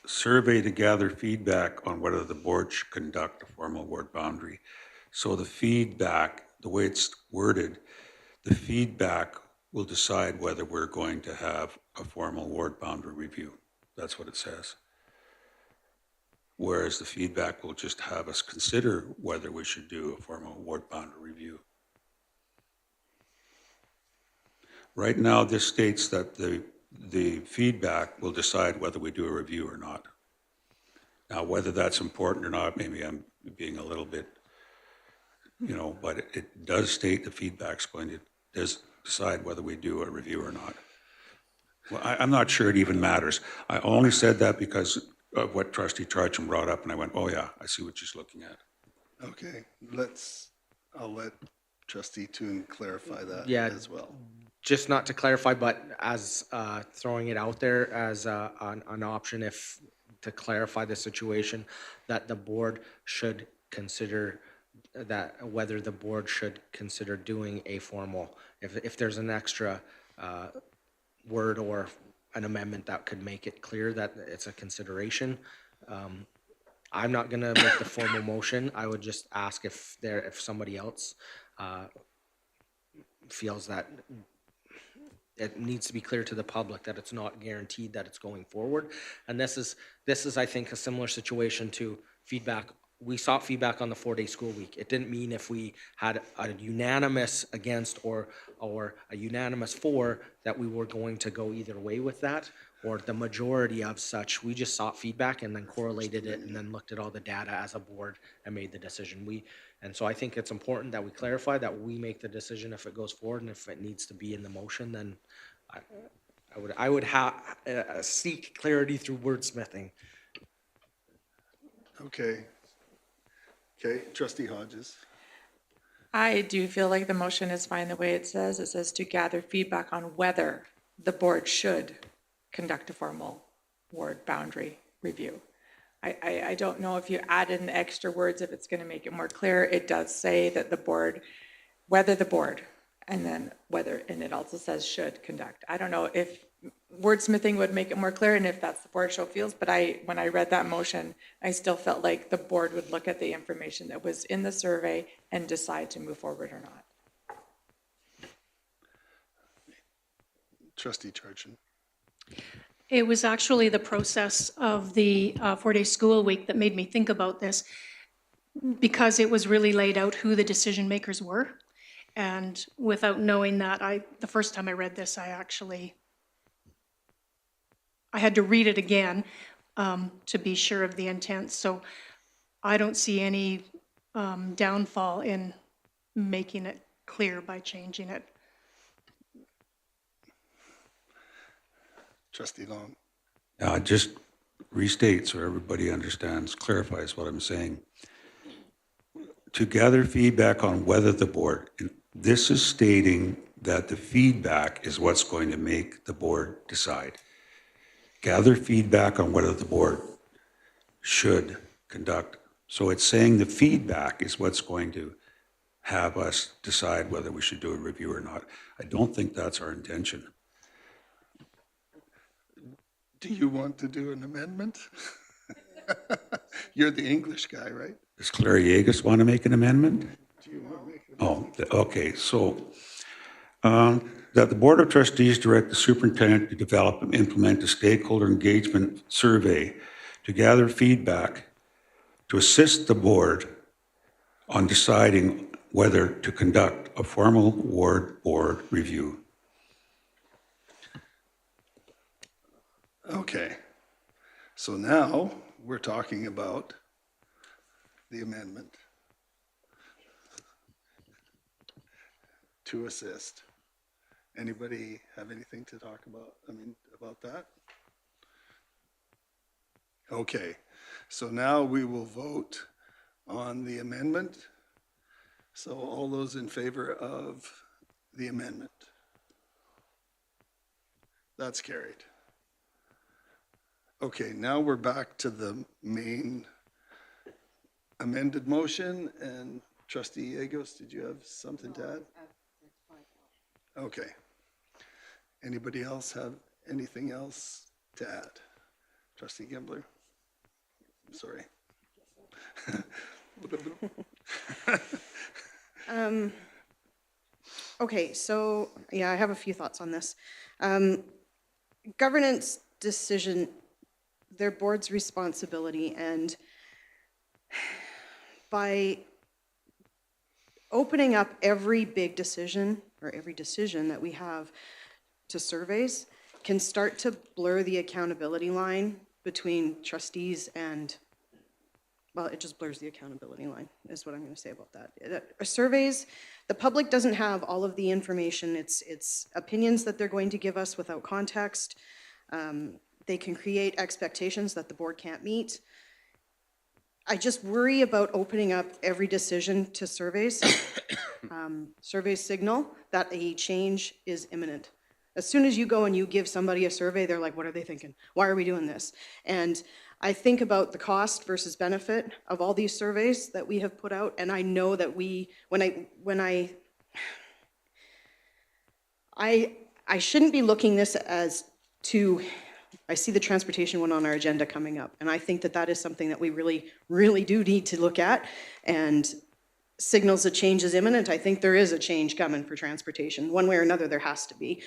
survey to gather feedback on whether the board should conduct a formal ward boundary. So the feedback, the way it's worded, the feedback will decide whether we're going to have a formal ward boundary review. That's what it says. Whereas the feedback will just have us consider whether we should do a formal ward boundary review. Right now, this states that the feedback will decide whether we do a review or not. Now, whether that's important or not, maybe I'm being a little bit you know, but it does state the feedback's going to decide whether we do a review or not. Well, I'm not sure it even matters. I only said that because of what Trustee Charchin brought up, and I went, oh yeah, I see what she's looking at. Okay, I'll let Trustee Toon clarify that Yeah. as well. Just not to clarify, but as throwing it out there as an option, if to clarify the situation, that the board should consider that, whether the board should consider doing a formal, if there's an extra word or an amendment that could make it clear that it's a consideration. I'm not gonna make the formal motion. I would just ask if somebody else feels that it needs to be clear to the public that it's not guaranteed that it's going forward. And this is, I think, a similar situation to feedback. We sought feedback on the 4-day school week. It didn't mean if we had a unanimous against or a unanimous for that we were going to go either way with that, or the majority of such. We just sought feedback and then correlated it and then looked at all the data as a board and made the decision. And so I think it's important that we clarify that we make the decision if it goes forward, and if it needs to be in the motion, then I would seek clarity through wordsmithing. Okay. Okay, Trustee Hodges. I do feel like the motion is fine the way it says. It says to gather feedback on whether the board should conduct a formal ward boundary review. I don't know if you add in extra words, if it's going to make it more clear. It does say that the board, whether the board, and then whether, and it also says should conduct. I don't know if wordsmithing would make it more clear and if that's the board so feels, but when I read that motion, I still felt like the board would look at the information that was in the survey and decide to move forward or not. Trustee Charchin. It was actually the process of the 4-day school week that made me think about this, because it was really laid out who the decision makers were. And without knowing that, the first time I read this, I had to read it again to be sure of the intent. So I don't see any downfall in making it clear by changing it. Trustee Long. Just restate so everybody understands, clarifies what I'm saying. To gather feedback on whether the board, this is stating that the feedback is what's going to make the board decide. Gather feedback on whether the board should conduct. So it's saying the feedback is what's going to have us decide whether we should do a review or not. I don't think that's our intention. Do you want to do an amendment? You're the English guy, right? Does Clariagas want to make an amendment? Do you want to make an Oh, okay. So that the Board of Trustees direct the superintendent to develop and implement a stakeholder engagement survey to gather feedback to assist the board on deciding whether to conduct a formal ward board review. Okay, so now we're talking about the amendment to assist. Anybody have anything to talk about, about that? Okay, so now we will vote on the amendment. So all those in favor of the amendment? That's carried. Okay, now we're back to the main amended motion, and Trustee Agos, did you have something to add? Okay. Anybody else have anything else to add? Trustee Gimbler? Sorry. Okay, so, yeah, I have a few thoughts on this. Governance decision, their board's responsibility, and by opening up every big decision, or every decision that we have to surveys, can start to blur the accountability line between trustees and, well, it just blurs the accountability line, is what I'm going to say about that. Surveys, the public doesn't have all of the information. It's opinions that they're going to give us without context. They can create expectations that the board can't meet. I just worry about opening up every decision to surveys. Surveys signal that a change is imminent. As soon as you go and you give somebody a survey, they're like, what are they thinking? Why are we doing this? And I think about the cost versus benefit of all these surveys that we have put out, and I know that I shouldn't be looking this as to, I see the transportation one on our agenda coming up, and I think that that is something that we really, really do need to look at, and signals a change is imminent. I think there is a change coming for transportation. One way or another, there has to be.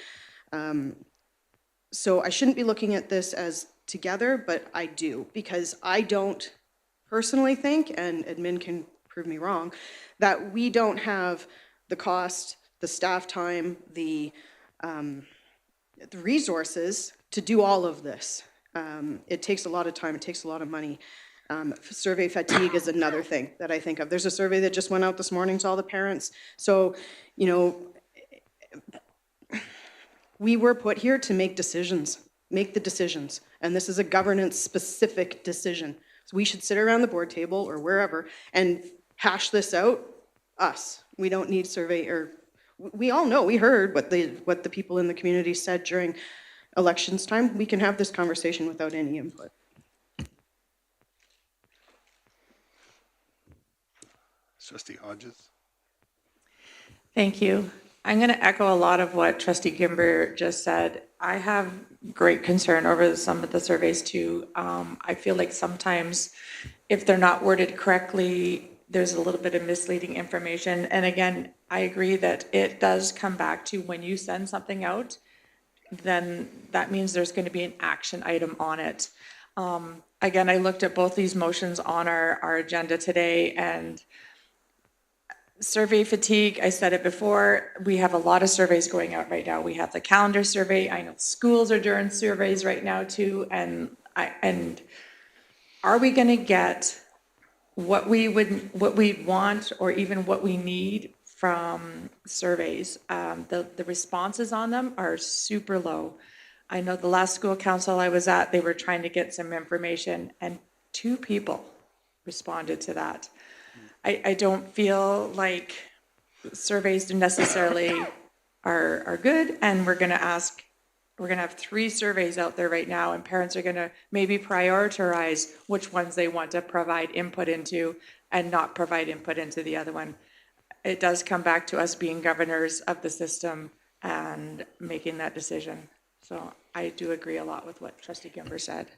So I shouldn't be looking at this as together, but I do, because I don't personally think, and admin can prove me wrong, that we don't have the cost, the staff time, the resources to do all of this. It takes a lot of time, it takes a lot of money. Survey fatigue is another thing that I think of. There's a survey that just went out this morning to all the parents. So, you know, we were put here to make decisions, make the decisions. And this is a governance-specific decision. So we should sit around the board table or wherever and hash this out, us. We don't need survey, or we all know, we heard what the people in the community said during elections time. We can have this conversation without any input. Trustee Hodges? Thank you. I'm going to echo a lot of what Trustee Gimber just said. I have great concern over some of the surveys too. I feel like sometimes if they're not worded correctly, there's a little bit of misleading information. And again, I agree that it does come back to when you send something out, then that means there's going to be an action item on it. Again, I looked at both these motions on our agenda today, and survey fatigue, I said it before, we have a lot of surveys going out right now. We have the calendar survey. I know schools are doing surveys right now too. And are we going to get what we want, or even what we need from surveys? The responses on them are super low. I know the last school council I was at, they were trying to get some information, and 2 people responded to that. I don't feel like surveys necessarily are good, and we're gonna have 3 surveys out there right now, and parents are gonna maybe prioritize which ones they want to provide input into and not provide input into the other one. It does come back to us being governors of the system and making that decision. So I do agree a lot with what Trustee Gimber said.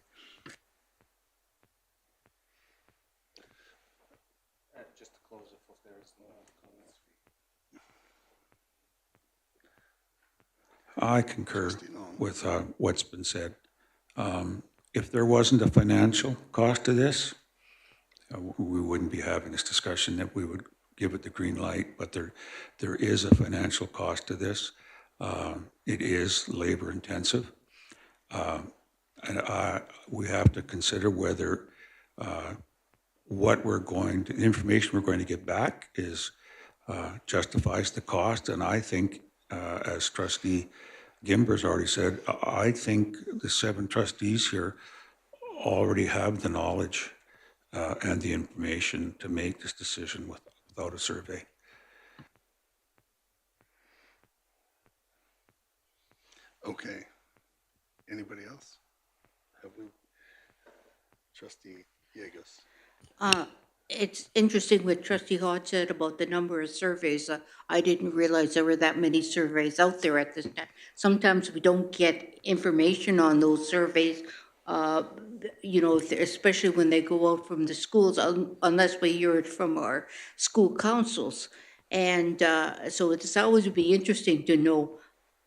Just to close, if there is no comments. I concur with what's been said. If there wasn't a financial cost to this, we wouldn't be having this discussion, that we would give it the green light, but there is a financial cost to this. It is labor intensive. And we have to consider whether the information we're going to get back justifies the cost. And I think, as Trustee Gimber's already said, I think the 7 trustees here already have the knowledge and the information to make this decision without a survey. Okay. Anybody else? Have we? Trustee Yegus. It's interesting what Trustee Hodge said about the number of surveys. I didn't realize there were that many surveys out there at this time. Sometimes we don't get information on those surveys, you know, especially when they go out from the schools, unless we hear it from our school councils. And so it's always be interesting to know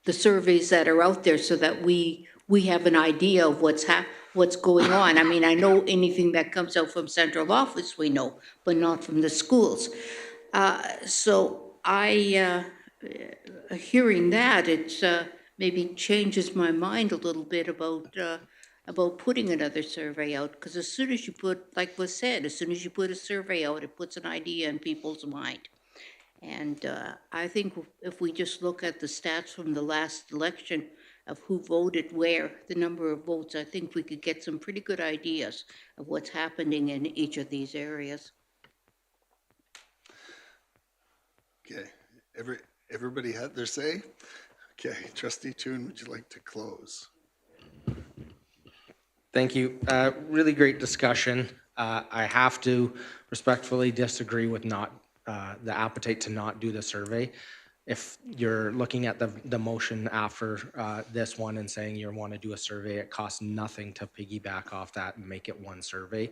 the surveys that are out there, so that we have an idea of what's going on. I mean, I know anything that comes out from central office we know, but not from the schools. So hearing that, it's maybe changes my mind a little bit about about putting another survey out, because as soon as you put, like was said, as soon as you put a survey out, it puts an idea in people's mind. And I think if we just look at the stats from the last election of who voted where, the number of votes, I think we could get some pretty good ideas of what's happening in each of these areas. Okay, everybody had their say? Okay, Trustee Chun, would you like to close? Thank you. Really great discussion. I have to respectfully disagree with the appetite to not do the survey. If you're looking at the motion after this one and saying you want to do a survey, it costs nothing to piggyback off that and make it one survey.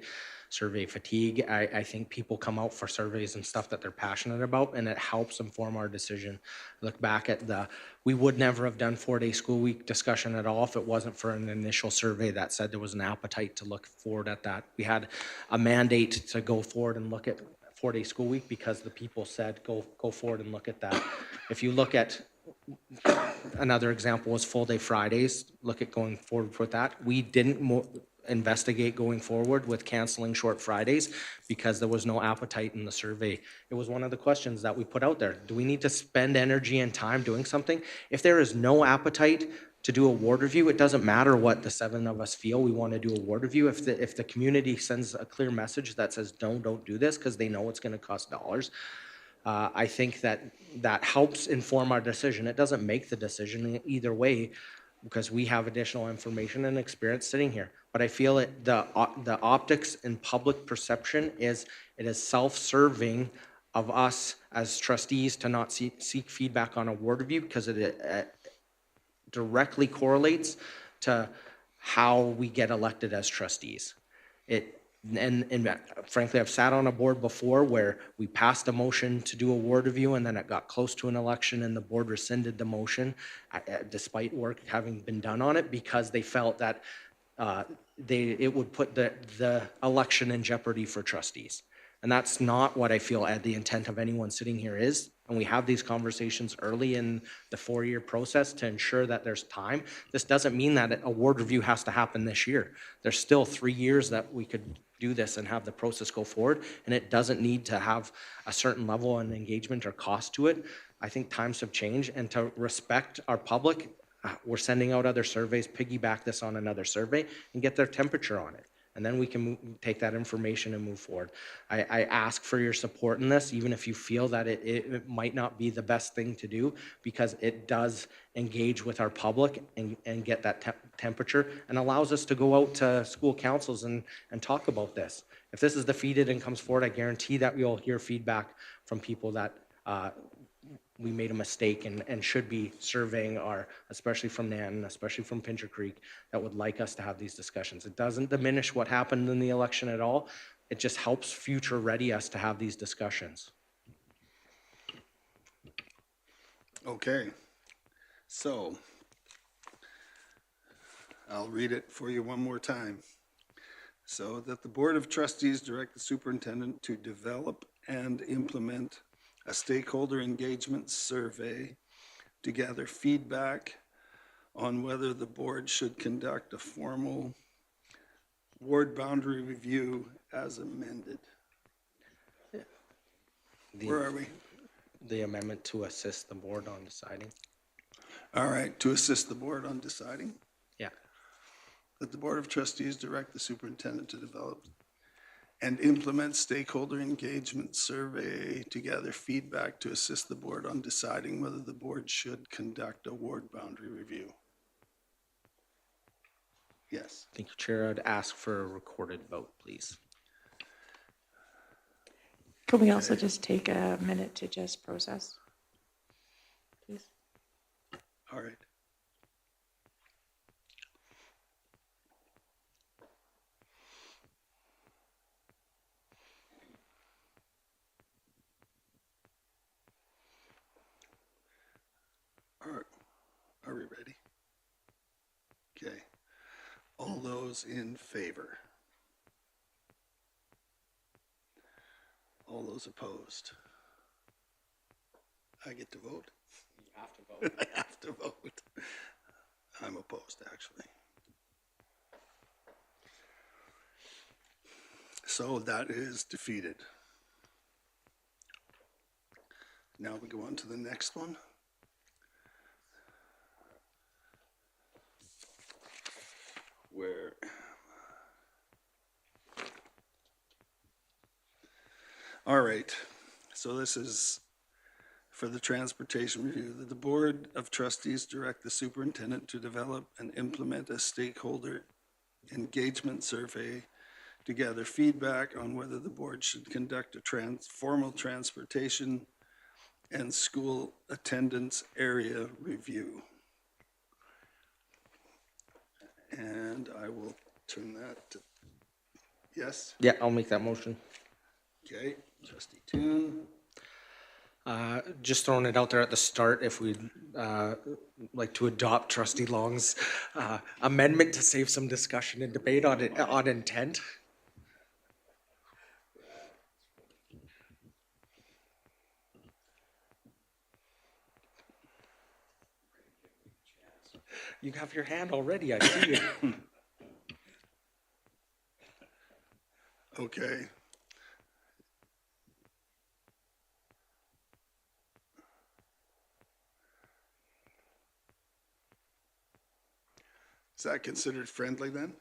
Survey fatigue, I think people come out for surveys and stuff that they're passionate about, and it helps inform our decision. Look back at we would never have done 4-day school week discussion at all if it wasn't for an initial survey that said there was an appetite to look forward at that. We had a mandate to go forward and look at 4-day school week because the people said go forward and look at that. If you look at another example was full day Fridays, look at going forward with that. We didn't investigate going forward with canceling short Fridays because there was no appetite in the survey. It was one of the questions that we put out there. Do we need to spend energy and time doing something? If there is no appetite to do a ward review, it doesn't matter what the 7 of us feel we want to do a ward review. If the community sends a clear message that says don't do this because they know it's going to cost dollars, I think that helps inform our decision. It doesn't make the decision either way because we have additional information and experience sitting here. But I feel the optics and public perception it is self-serving of us as trustees to not seek feedback on a ward review because it directly correlates to how we get elected as trustees. And frankly, I've sat on a board before where we passed a motion to do a ward review and then it got close to an election and the board rescinded the motion despite work having been done on it because they felt that it would put the election in jeopardy for trustees. And that's not what I feel the intent of anyone sitting here is. And we have these conversations early in the 4-year process to ensure that there's time. This doesn't mean that a ward review has to happen this year. There's still 3 years that we could do this and have the process go forward. And it doesn't need to have a certain level of engagement or cost to it. I think times have changed, and to respect our public, we're sending out other surveys, piggyback this on another survey and get their temperature on it. And then we can take that information and move forward. I ask for your support in this, even if you feel that it might not be the best thing to do, because it does engage with our public and get that temperature and allows us to go out to school councils and talk about this. If this is defeated and comes forward, I guarantee that we'll hear feedback from people that we made a mistake and should be surveying especially from Nanton, especially from Pincher Creek, that would like us to have these discussions. It doesn't diminish what happened in the election at all. It just helps future ready us to have these discussions. Okay, so I'll read it for you one more time. So that the Board of Trustees direct the superintendent to develop and implement a stakeholder engagement survey to gather feedback on whether the board should conduct a formal ward boundary review as amended. Where are we? The amendment to assist the board on deciding. All right, to assist the board on deciding. Yeah. That the Board of Trustees direct the superintendent to develop and implement stakeholder engagement survey to gather feedback to assist the board on deciding whether the board should conduct a ward boundary review. Yes. Thank you, Chair. I'd ask for a recorded vote, please. Could we also just take a minute to just process, please? All right. Are we ready? Okay. All those in favor? All those opposed? I get to vote? You have to vote. I have to vote. I'm opposed, actually. So that is defeated. Now we go on to the next one. Where? All right, so this is for the transportation review, that the Board of Trustees direct the superintendent to develop and implement a stakeholder engagement survey to gather feedback on whether the board should conduct a formal transportation and school attendance area review. And I will turn that to, yes? Yeah, I'll make that motion. Okay, Trustee Toon. Just throwing it out there at the start, if we'd like to adopt Trustee Long's amendment to save some discussion and debate on it, on intent. You have your hand already, I see it. Okay. Is that considered friendly then?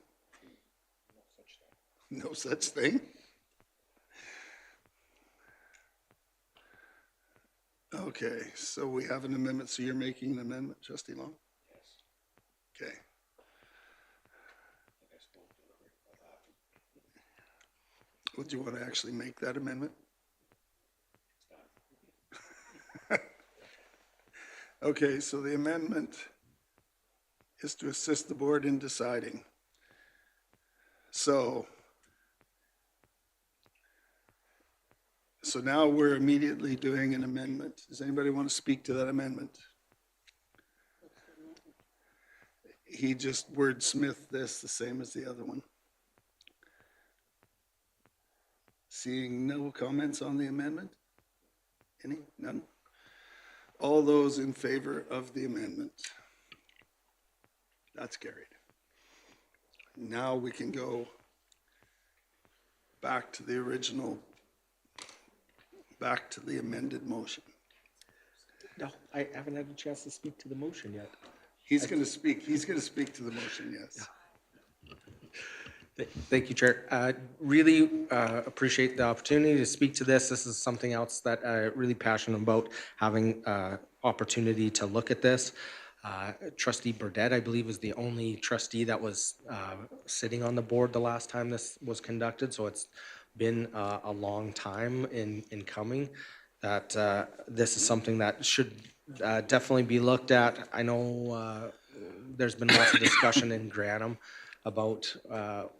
No such thing? Okay, so we have an amendment, so you're making an amendment, Trustee Long? Yes. Okay. Would you want to actually make that amendment? Okay, so the amendment is to assist the board in deciding. So now we're immediately doing an amendment. Does anybody want to speak to that amendment? He just wordsmithed this the same as the other one. Seeing no comments on the amendment? Any? None? All those in favor of the amendment? That's carried. Now we can go back to the original, back to the amended motion. No, I haven't had a chance to speak to the motion yet. He's going to speak to the motion, yes. Thank you, Chair. Really appreciate the opportunity to speak to this. This is something else that I'm really passionate about, having opportunity to look at this. Trustee Burdette, I believe, was the only trustee that was sitting on the board the last time this was conducted, so it's been a long time in coming. That this is something that should definitely be looked at. I know there's been lots of discussion in Grantham about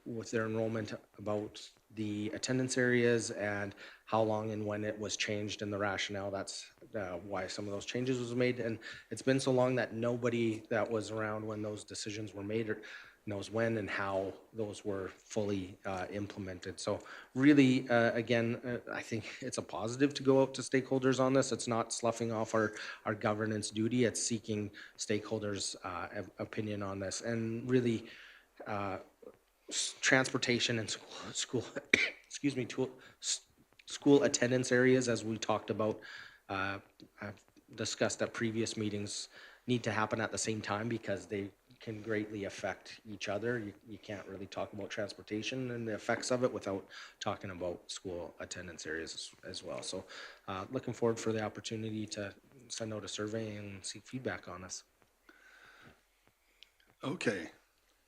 with their enrollment, about the attendance areas and how long and when it was changed and the rationale. That's why some of those changes was made. And it's been so long that nobody that was around when those decisions were made or knows when and how those were fully implemented. So really, again, I think it's a positive to go out to stakeholders on this. It's not sloughing off our governance duty. It's seeking stakeholders' opinion on this. And really, transportation and school excuse me, school attendance areas, as we talked about, I've discussed at previous meetings, need to happen at the same time because they can greatly affect each other. You can't really talk about transportation and the effects of it without talking about school attendance areas as well. So looking forward for the opportunity to send out a survey and seek feedback on this. Okay,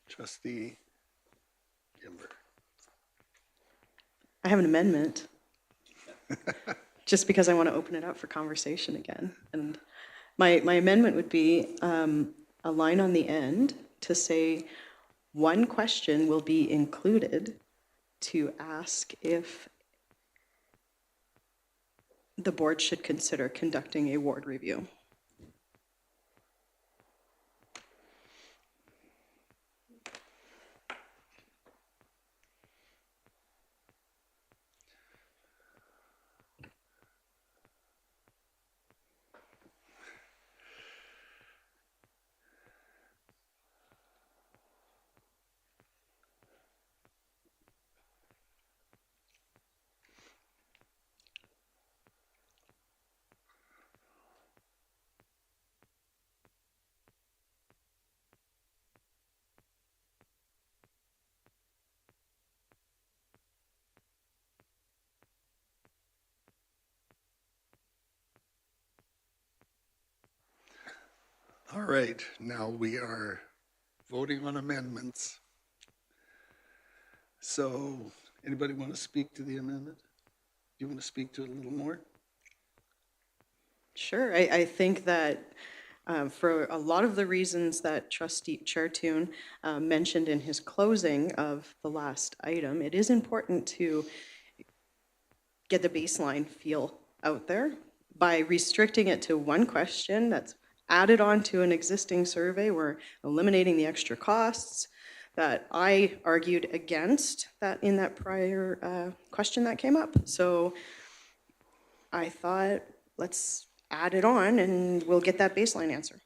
Trustee Gimber. I have an amendment, just because I want to open it up for conversation again. And my amendment would be a line on the end to say, one question will be included to ask if the board should consider conducting a ward review. All right, now we are voting on amendments. So, anybody want to speak to the amendment? Do you want to speak to it a little more? Sure, I think that for a lot of the reasons that Trustee Chartoon mentioned in his closing of the last item, it is important to get the baseline feel out there by restricting it to one question that's added on to an existing survey. We're eliminating the extra costs that I argued against that in that prior question that came up. So I thought, let's add it on and we'll get that baseline answer.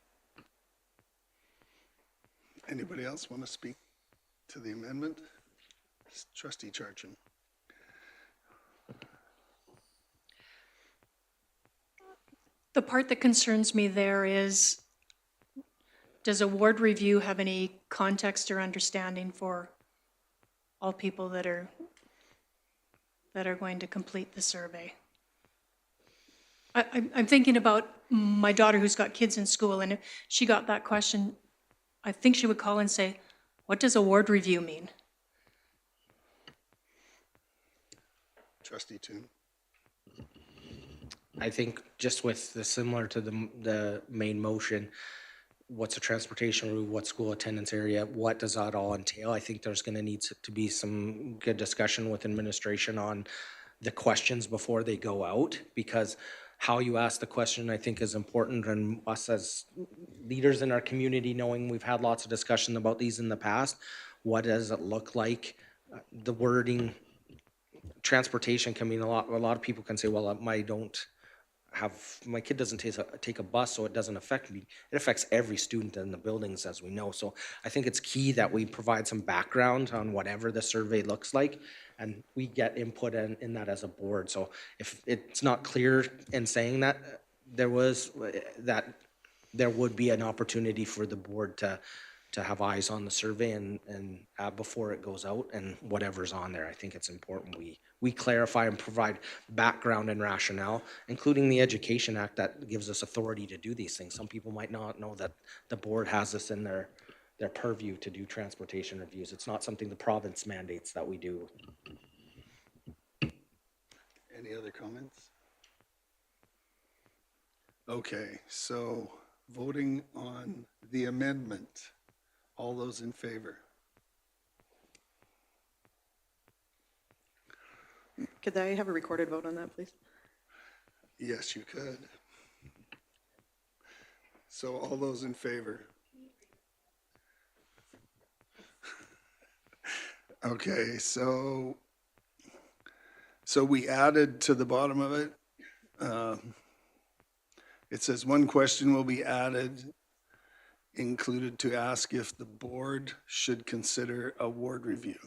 Anybody else want to speak to the amendment? Trustee Charchin. The part that concerns me there is, does a ward review have any context or understanding for all people that are going to complete the survey? I'm thinking about my daughter who's got kids in school, and if she got that question, I think she would call and say, what does a ward review mean? Trustee Toon. I think just with the similar to the main motion, what's a transportation route, what school attendance area, what does that all entail? I think there's gonna need to be some good discussion with administration on the questions before they go out, because how you ask the question, I think, is important, and us as leaders in our community, knowing we've had lots of discussion about these in the past, what does it look like? The wording, transportation can mean a lot of people can say, well, my kid doesn't take a bus, so it doesn't affect me. It affects every student in the buildings, as we know. So I think it's key that we provide some background on whatever the survey looks like, and we get input in that as a board. So if it's not clear in saying that, there would be an opportunity for the board to have eyes on the survey and before it goes out, and whatever's on there. I think it's important we clarify and provide background and rationale, including the Education Act that gives us authority to do these things. Some people might not know that the board has this in their purview to do transportation reviews. It's not something the province mandates that we do. Any other comments? Okay, so voting on the amendment. All those in favor? Could I have a recorded vote on that, please? Yes, you could. So all those in favor? Okay, so we added to the bottom of it, it says one question will be added, included to ask if the board should consider a ward review.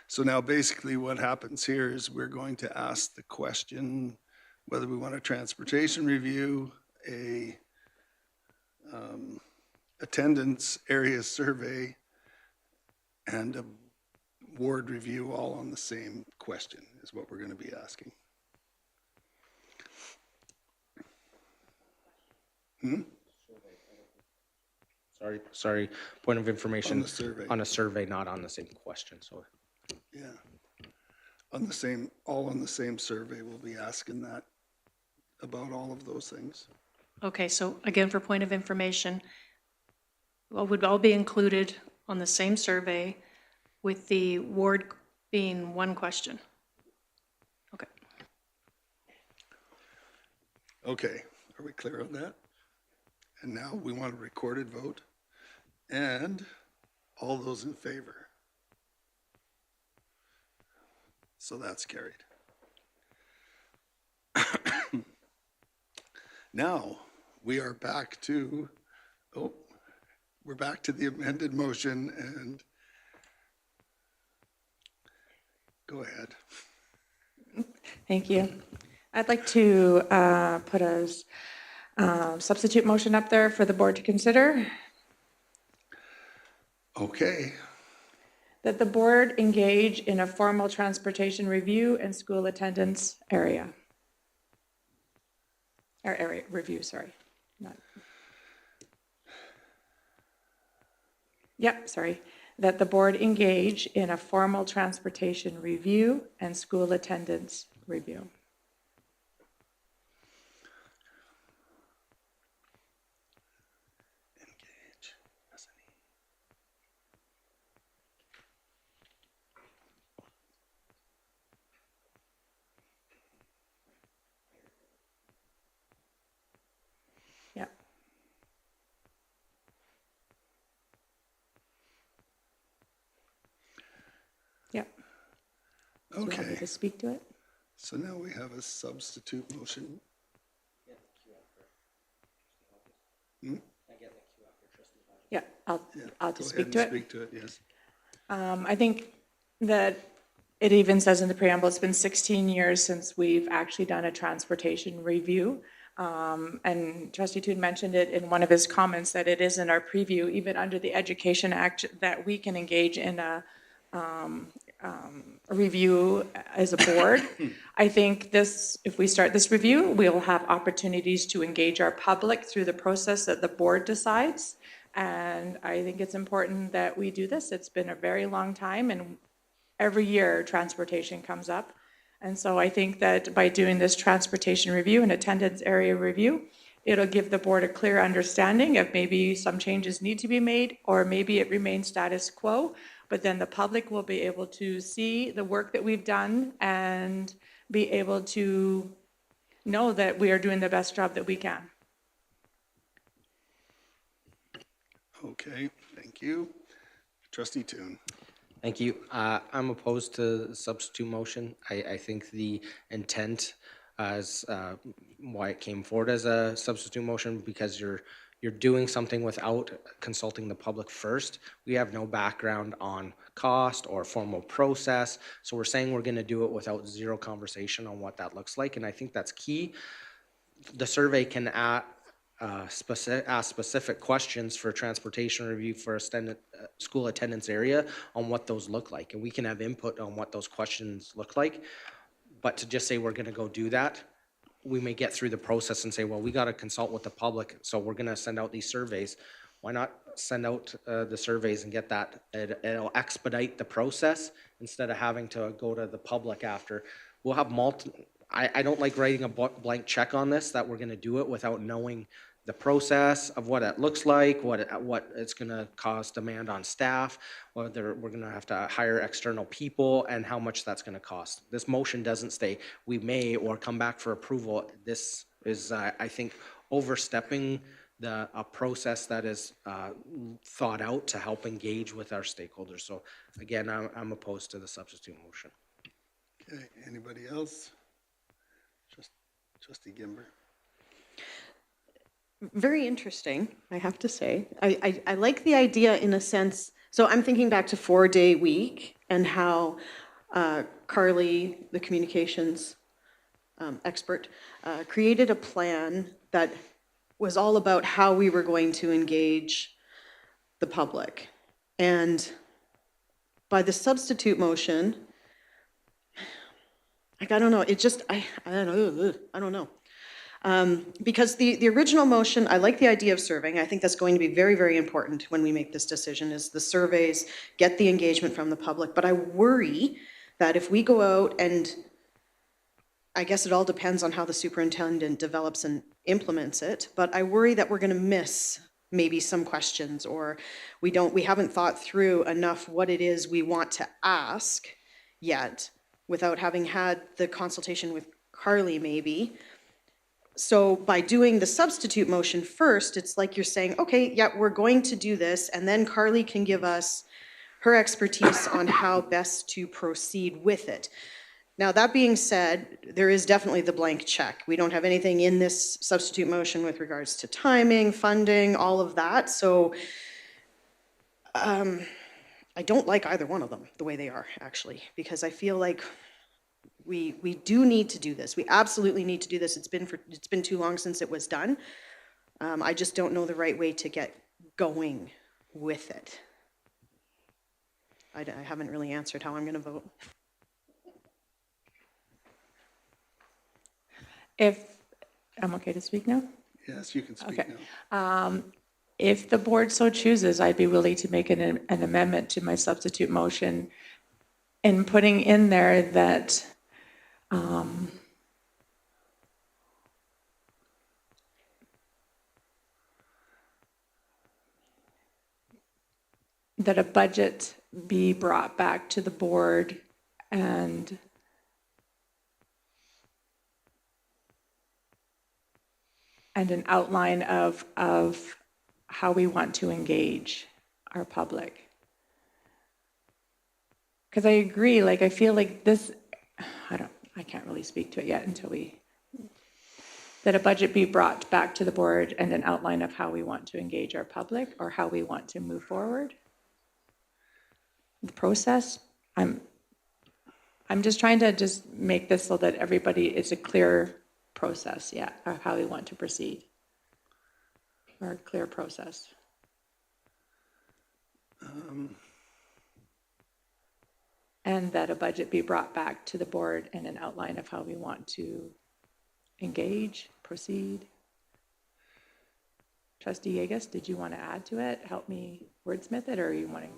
So now basically what happens here is we're going to ask the question whether we want a transportation review, a attendance area survey, and a ward review all on the same question is what we're going to be asking. Sorry, point of information. On the survey. On a survey, not on the same question, so. Yeah. All on the same survey, we'll be asking that about all of those things. Okay, so again, for point of information, what would all be included on the same survey with the ward being one question? Okay. Okay, are we clear on that? And now we want a recorded vote. And all those in favor? So that's carried. Now, we are back to, we're back to the amended motion, and go ahead. Thank you. I'd like to put a substitute motion up there for the board to consider. Okay, That the board engage in a formal transportation review and school attendance area. or area review, sorry. Not. Yep, sorry. That the board engage in a formal transportation review and school attendance review. Engage. Yep. Yep. Do you want me Okay, to speak to it? so now we have a substitute motion. Yeah, I'll Go just ahead speak to and it. speak to it, yes. I think that it even says in the preamble, it's been 16 years since we've actually done a transportation review. And Trustee Toon mentioned it in one of his comments that it is in our preview, even under the Education Act, that we can engage in a review as a board. I think this, if we start this review, we'll have opportunities to engage our public through the process that the board decides. And I think it's important that we do this. It's been a very long time, and every year transportation comes up. And so I think that by doing this transportation review and attendance area review, it'll give the board a clear understanding if maybe some changes need to be made, or maybe it remains status quo. But then the public will be able to see the work that we've done and be able to know that we are doing the best job that we can. Okay, thank you. Trustee Toon. Thank you. I'm opposed to the substitute motion. I think the intent as why it came forward as a substitute motion, because you're doing something without consulting the public first. We have no background on cost or formal process, so we're saying we're going to do it without zero conversation on what that looks like, and I think that's key. The survey can ask specific questions for transportation review for school attendance area on what those look like, and we can have input on what those questions look like. But to just say we're going to go do that, we may get through the process and say, well, we got to consult with the public, so we're going to send out these surveys. Why not send out the surveys and get that? It'll expedite the process instead of having to go to the public after. We'll have I don't like writing a blank check on this, that we're going to do it without knowing the process of what it looks like, what it's going to cause demand on staff, whether we're going to have to hire external people, and how much that's going to cost. This motion doesn't say we may or come back for approval. This is, I think, overstepping a process that is thought out to help engage with our stakeholders. So again, I'm opposed to the substitute motion. Okay, anybody else? Trustee Gimber. Very interesting, I have to say. I like the idea in a sense. So I'm thinking back to 4-day week and how Carly, the communications expert, created a plan that was all about how we were going to engage the public. And by the substitute motion, like, I don't know, it just, I don't know. Because the original motion, I like the idea of surveying. I think that's going to be very, very important when we make this decision, is the surveys, get the engagement from the public. But I worry that if we go out and, I guess it all depends on how the superintendent develops and implements it, but I worry that we're going to miss maybe some questions, or we haven't thought through enough what it is we want to ask yet, without having had the consultation with Carly maybe. So by doing the substitute motion first, it's like you're saying, okay, yeah, we're going to do this, and then Carly can give us her expertise on how best to proceed with it. Now, that being said, there is definitely the blank check. We don't have anything in this substitute motion with regards to timing, funding, all of that. So I don't like either one of them the way they are, actually, because I feel like we do need to do this. We absolutely need to do this. It's been too long since it was done. I just don't know the right way to get going with it. I haven't really answered how I'm going to vote. If I'm okay to speak now? Yes, you can speak Okay. now. If the board so chooses, I'd be willing to make an amendment to my substitute motion in putting in there that that a budget be brought back to the board and an outline of how we want to engage our public. Because I agree, like, I feel like this, I can't really speak to it yet until that a budget be brought back to the board and an outline of how we want to engage our public or how we want to move forward. The process, I'm just trying to just make this so that everybody, it's a clear process, yeah, of how we want to proceed. Or a clear process. And that a budget be brought back to the board and an outline of how we want to engage, proceed. Trustee Yegas, did you want to add to it? Help me wordsmith it, or are you wanting?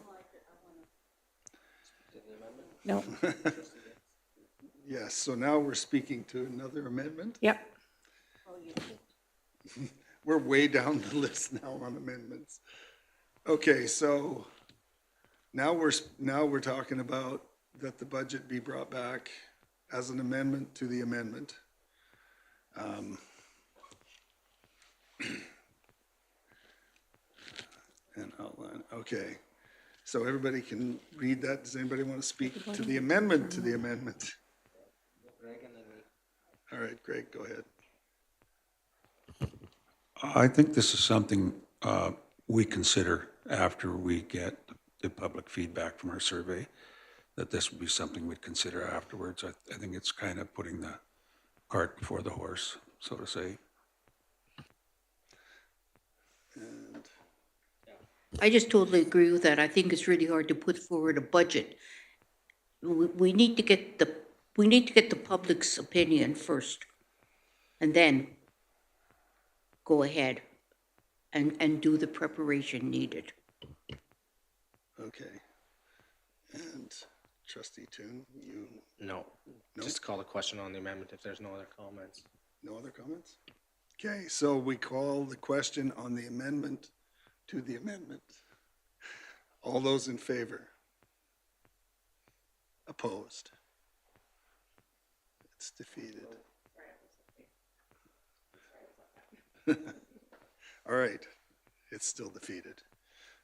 No? Yes, so now we're speaking to another amendment. Yep. We're way down the list now on amendments. Okay, so now we're talking about that the budget be brought back as an amendment to the amendment. And outline, okay. So everybody can read that. Does anybody want to speak to the amendment to the amendment? All right, Greg, go ahead. I think this is something we consider after we get the public feedback from our survey, that this would be something we'd consider afterwards. I think it's kind of putting the cart before the horse, so to say. And I just totally agree with that. I think it's really hard to put forward a budget. We need to get the public's opinion first, and then go ahead and do the preparation needed. okay. And Trustee Toon, you, No, just call the question on the amendment if there's no other comments. no other comments? Okay, so we call the question on the amendment to the amendment. All those in favor? Opposed? It's defeated. All right, it's still defeated.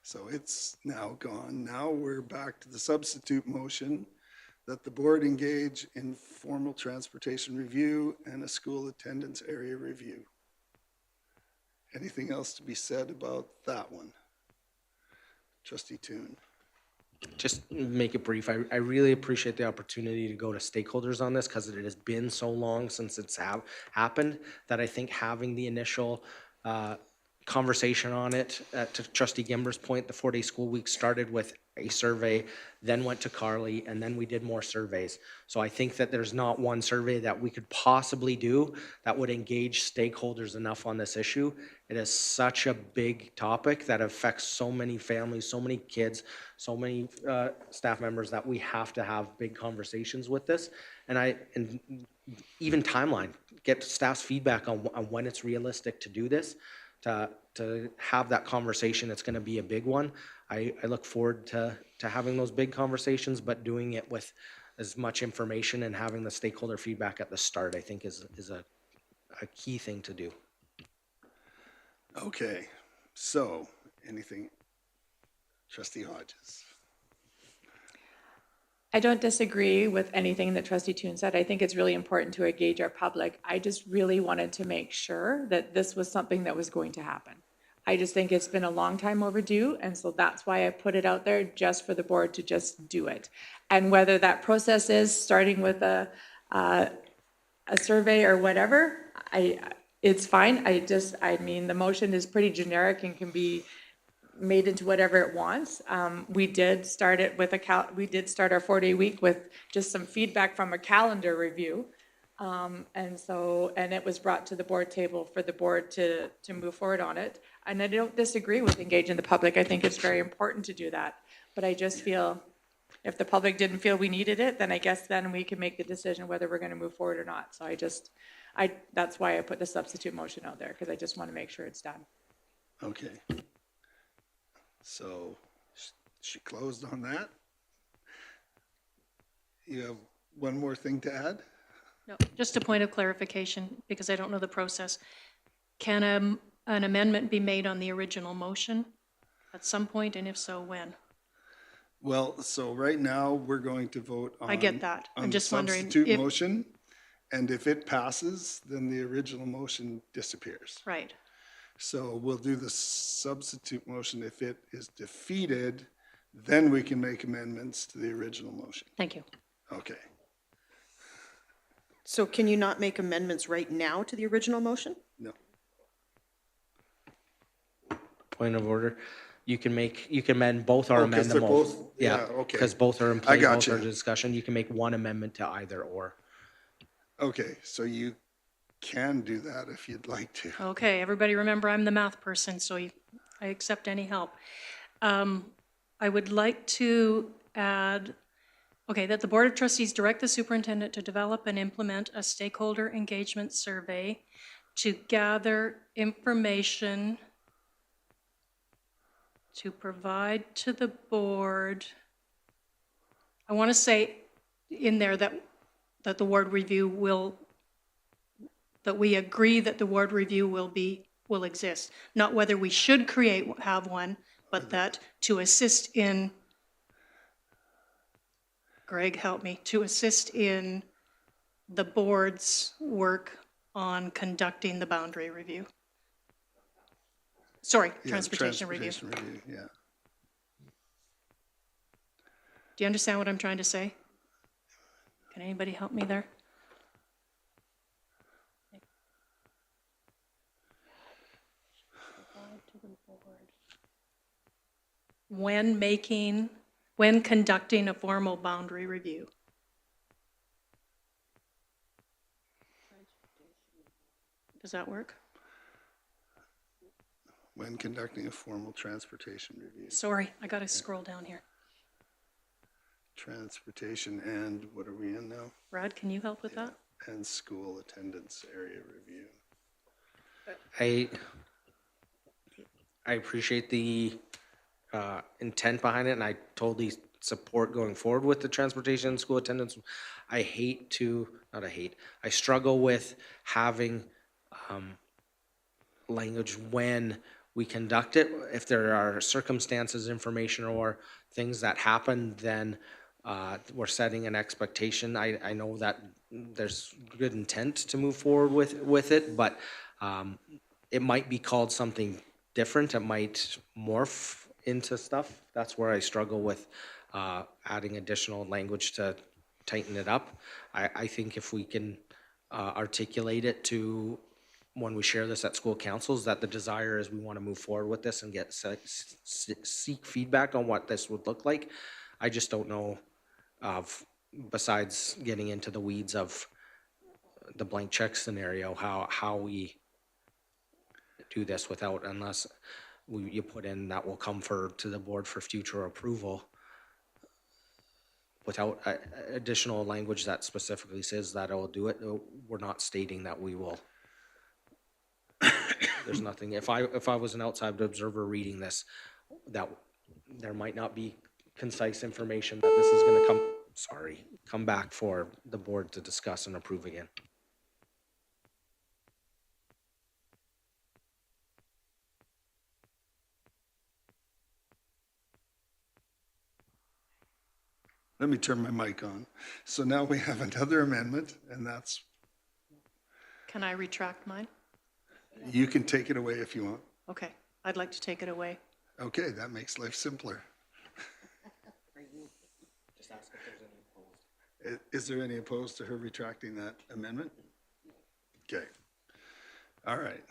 So it's now gone. Now we're back to the substitute motion that the board engage in formal transportation review and a school attendance area review. Anything else to be said about that one? Trustee Toon. Just make it brief. I really appreciate the opportunity to go to stakeholders on this because it has been so long since it's happened that I think having the initial conversation on it, to Trustee Gimber's point, the 4-day school week started with a survey, then went to Carly, and then we did more surveys. So I think that there's not one survey that we could possibly do that would engage stakeholders enough on this issue. It is such a big topic that affects so many families, so many kids, so many staff members that we have to have big conversations with this. And even timeline, get staff's feedback on when it's realistic to do this. To have that conversation, it's going to be a big one. I look forward to having those big conversations, but doing it with as much information and having the stakeholder feedback at the start, I think is a key thing to do. Okay, so anything, Trustee Hodges? I don't disagree with anything that Trustee Toon said. I think it's really important to engage our public. I just really wanted to make sure that this was something that was going to happen. I just think it's been a long time overdue, and so that's why I put it out there, just for the board to just do it. And whether that process is starting with a survey or whatever, it's fine. I mean, the motion is pretty generic and can be made into whatever it wants. We did start it with we did start our 4-day week with just some feedback from a calendar review. And it was brought to the board table for the board to move forward on it. And I don't disagree with engaging the public. I think it's very important to do that. But I just feel if the public didn't feel we needed it, then I guess then we can make the decision whether we're going to move forward or not. So that's why I put the substitute motion out there, because I just want to make sure it's done. Okay. So she closed on that. You have one more thing to add? No, just a point of clarification, because I don't know the process. Can an amendment be made on the original motion at some point, and if so, when? Well, so right now, we're going to vote on. I get that. I'm on the just wondering substitute if- motion, and if it passes, then the original motion disappears. Right. So we'll do the substitute motion. If it is defeated, then we can make amendments to the original motion. Thank you. Okay. So can you not make amendments right now to the original motion? No. Point of order. You can amend both our Oh, 'cause they're amendment. both- yeah, okay. Because both are in I play, got both are you. discussion. You can make one amendment to either or. Okay, so you can do that if you'd like to. Okay, everybody remember I'm the math person, so I accept any help. I would like to add, okay, that the Board of Trustees direct the superintendent to develop and implement a stakeholder engagement survey to gather information to provide to the board. I want to say in there that the ward review will, that we agree that the ward review will exist. Not whether we should have one, but that to assist in, Greg, help me, to assist in the board's work on conducting the boundary review. Sorry, Yeah, transportation review. Transportation review, yeah. Do you understand what I'm trying to say? Can anybody help me there? When conducting a formal boundary review. Does that work? When conducting a formal transportation review. Sorry, I gotta scroll down here. Transportation and, what are we in now? Brad, can you help with that? And school attendance area review. I appreciate the intent behind it, and I totally support going forward with the transportation and school attendance. I struggle with having language when we conduct it. If there are circumstances, information, or things that happen, then we're setting an expectation. I know that there's good intent to move forward with it, but it might be called something different. It might morph into stuff. That's where I struggle with adding additional language to tighten it up. I think if we can articulate it to when we share this at school councils, that the desire is we want to move forward with this and seek feedback on what this would look like. I just don't know besides getting into the weeds of the blank check scenario, how we do this unless you put in that will come to the board for future approval without additional language that specifically says that it will do it. We're not stating that we will. There's nothing, if I was an outside observer reading this, that there might not be concise information that this is gonna come back for the board to discuss and approve again. Let me turn my mic on. So now we have another amendment, and that's, Can I retract mine? you can take it away if you want. Okay, I'd like to take it away. Okay, that makes life simpler. Is there any opposed to her retracting that amendment? Okay. All right.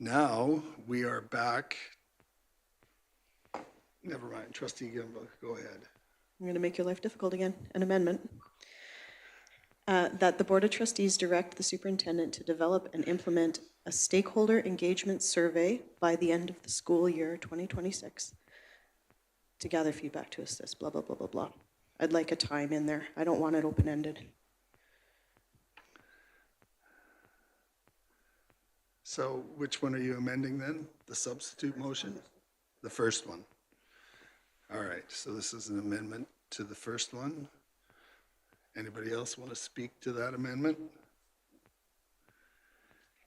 Now we are back. Never mind, Trustee Gimbel, go ahead. I'm going to make your life difficult again. An amendment. That the Board of Trustees direct the superintendent to develop and implement a stakeholder engagement survey by the end of the school year 2026 to gather feedback to assist, blah, blah, blah, blah, blah. I'd like a time in there. I don't want it open-ended. So which one are you amending then? The substitute motion? The first one. All right, so this is an amendment to the first one. Anybody else want to speak to that amendment?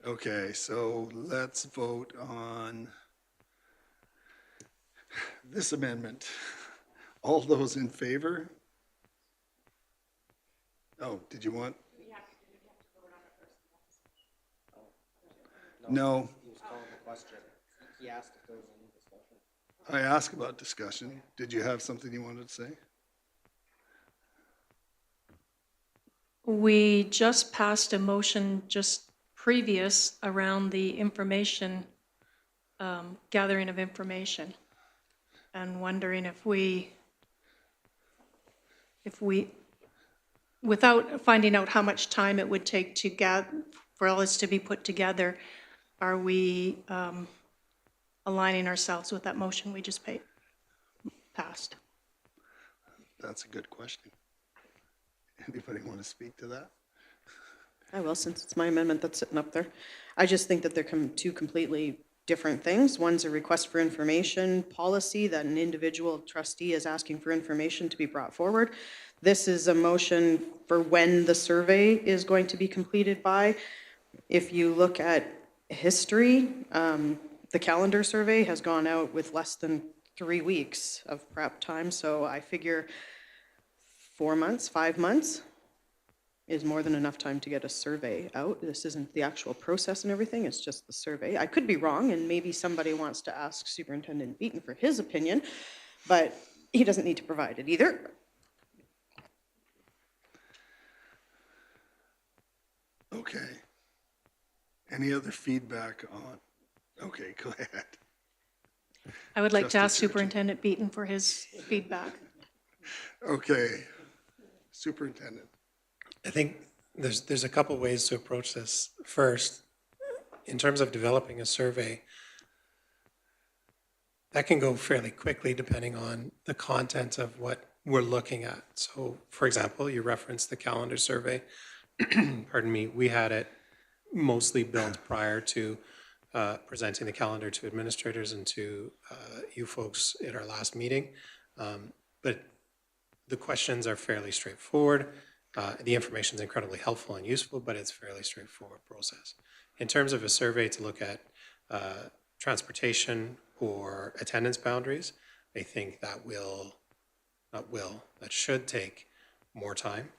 Okay, so let's vote on this amendment. All those in favor? Oh, did you want? No. He was calling the question. He asked if there was any discussion. I asked about discussion. Did you have something you wanted to say? We just passed a motion just previous around the information, gathering of information, and wondering if we, without finding out how much time it would take to for all this to be put together, are we aligning ourselves with that motion we just passed? That's a good question. Anybody want to speak to that? I will, since it's my amendment that's sitting up there. I just think that they're two completely different things. One's a request for information policy that an individual trustee is asking for information to be brought forward. This is a motion for when the survey is going to be completed by. If you look at history, the calendar survey has gone out with less than 3 weeks of prep time, so I figure 4 months, 5 months is more than enough time to get a survey out. This isn't the actual process and everything, it's just the survey. I could be wrong, and maybe somebody wants to ask Superintendent Beaton for his opinion, but he doesn't need to provide it either. Okay. Any other feedback on? Okay, go ahead. I would like to Trustee ask Churchill. Superintendent Beaton for his feedback. Okay. Superintendent. I think there's a couple ways to approach this. First, in terms of developing a survey, that can go fairly quickly depending on the content of what we're looking at. So, for example, you referenced the calendar survey. Pardon me, we had it mostly built prior to presenting the calendar to administrators and to you folks at our last meeting. But the questions are fairly straightforward. The information is incredibly helpful and useful, but it's a fairly straightforward process. In terms of a survey to look at transportation or attendance boundaries, I think that that should take more time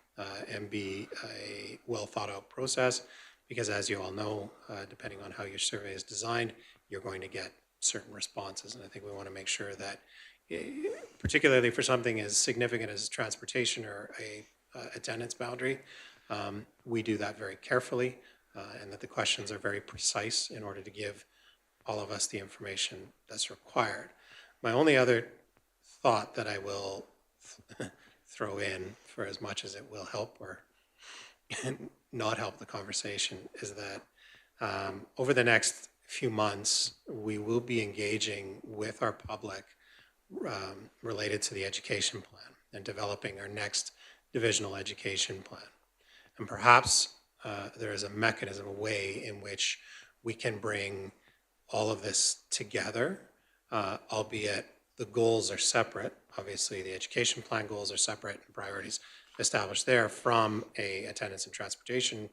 and be a well thought out process, because as you all know, depending on how your survey is designed, you're going to get certain responses. And I think we want to make sure that, particularly for something as significant as transportation or a attendance boundary, we do that very carefully, and that the questions are very precise in order to give all of us the information that's required. My only other thought that I will throw in, for as much as it will help or not help the conversation, is that over the next few months, we will be engaging with our public related to the education plan and developing our next divisional education plan. And perhaps there is a mechanism, a way in which we can bring all of this together, albeit the goals are separate. Obviously, the education plan goals are separate and priorities established there from a attendance and transportation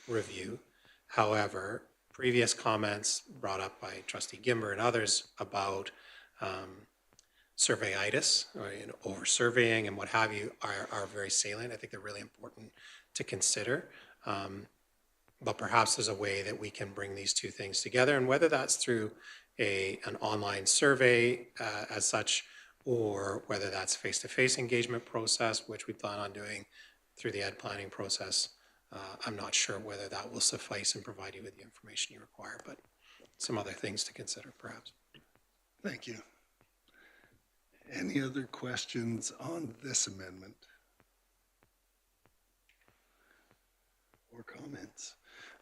review. However, previous comments brought up by Trustee Gimber and others about surveyitis, or over surveying and what have you, are very salient. I think they're really important to consider. But perhaps there's a way that we can bring these two things together, and whether that's through an online survey as such, or whether that's face-to-face engagement process, which we plan on doing through the ed planning process. I'm not sure whether that will suffice and provide you with the information you require, but some other things to consider perhaps. Thank you. Any other questions on this amendment? Or comments?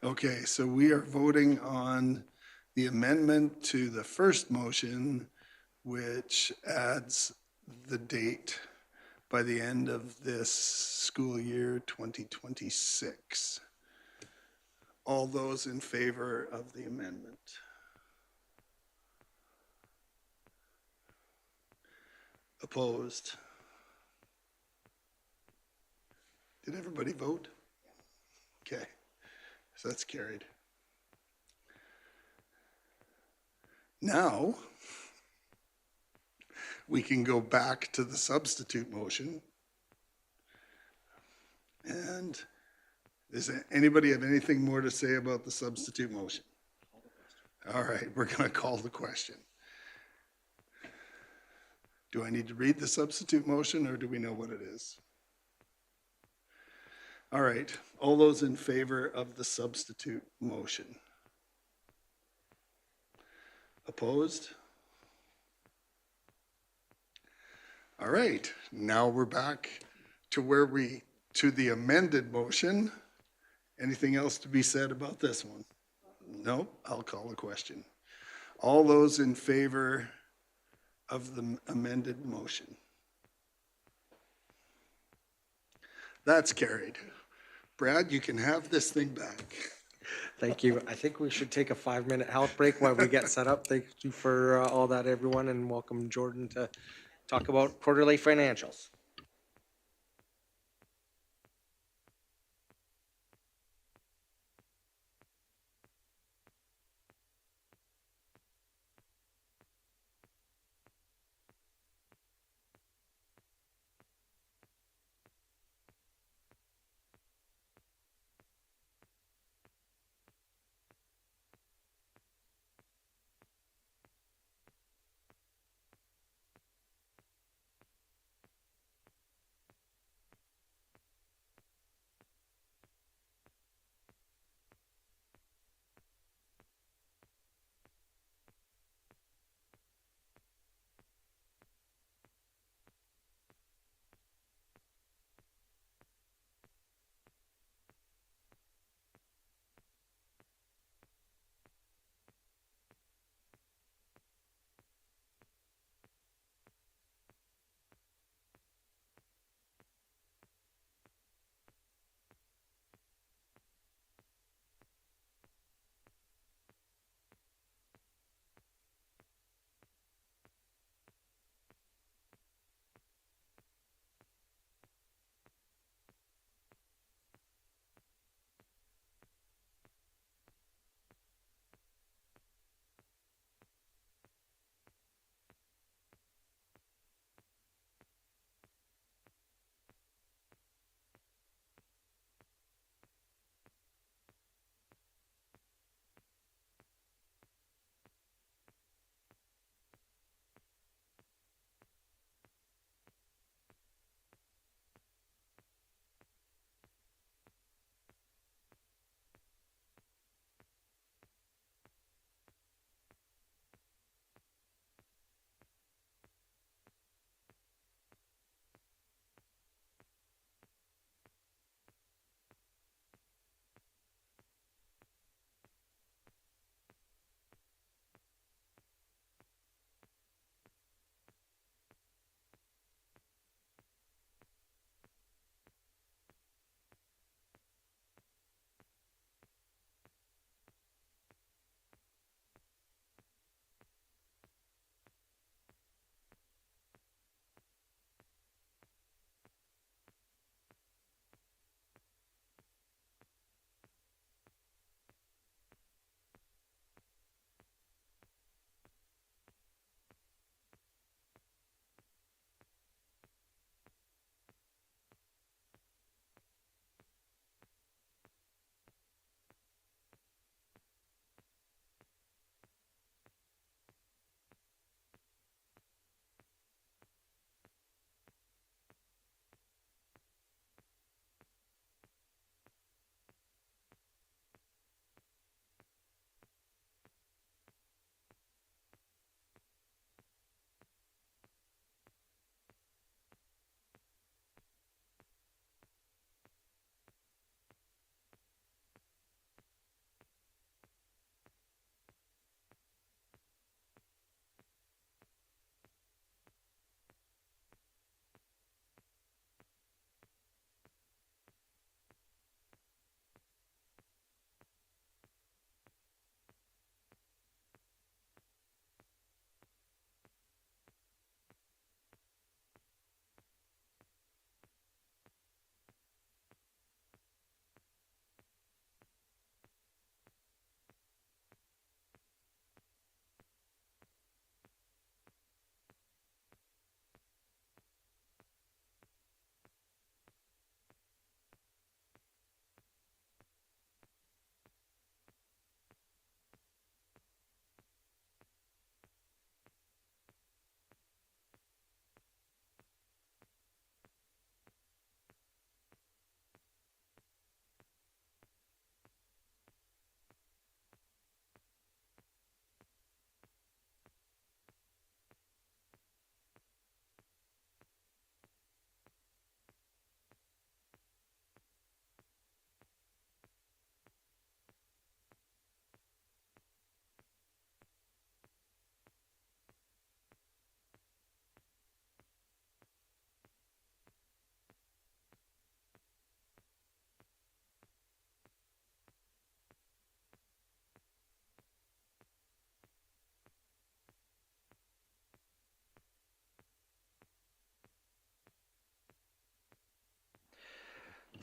Okay, so we are voting on the amendment to the first motion, which adds the date by the end of this school year 2026. All those in favor of the amendment? Opposed? Did everybody vote? Okay, so that's carried. Now, we can go back to the substitute motion. And does anybody have anything more to say about the substitute motion? All right, we're going to call the question. Do I need to read the substitute motion, or do we know what it is? All right, all those in favor of the substitute motion? Opposed? All right, now we're back to the amended motion. Anything else to be said about this one? No, I'll call the question. All those in favor of the amended motion? That's carried. Brad, you can have this thing back. Thank you. I think we should take a 5-minute health break while we get set up. Thank you for all that, everyone, and welcome Jordan to talk about quarterly financials.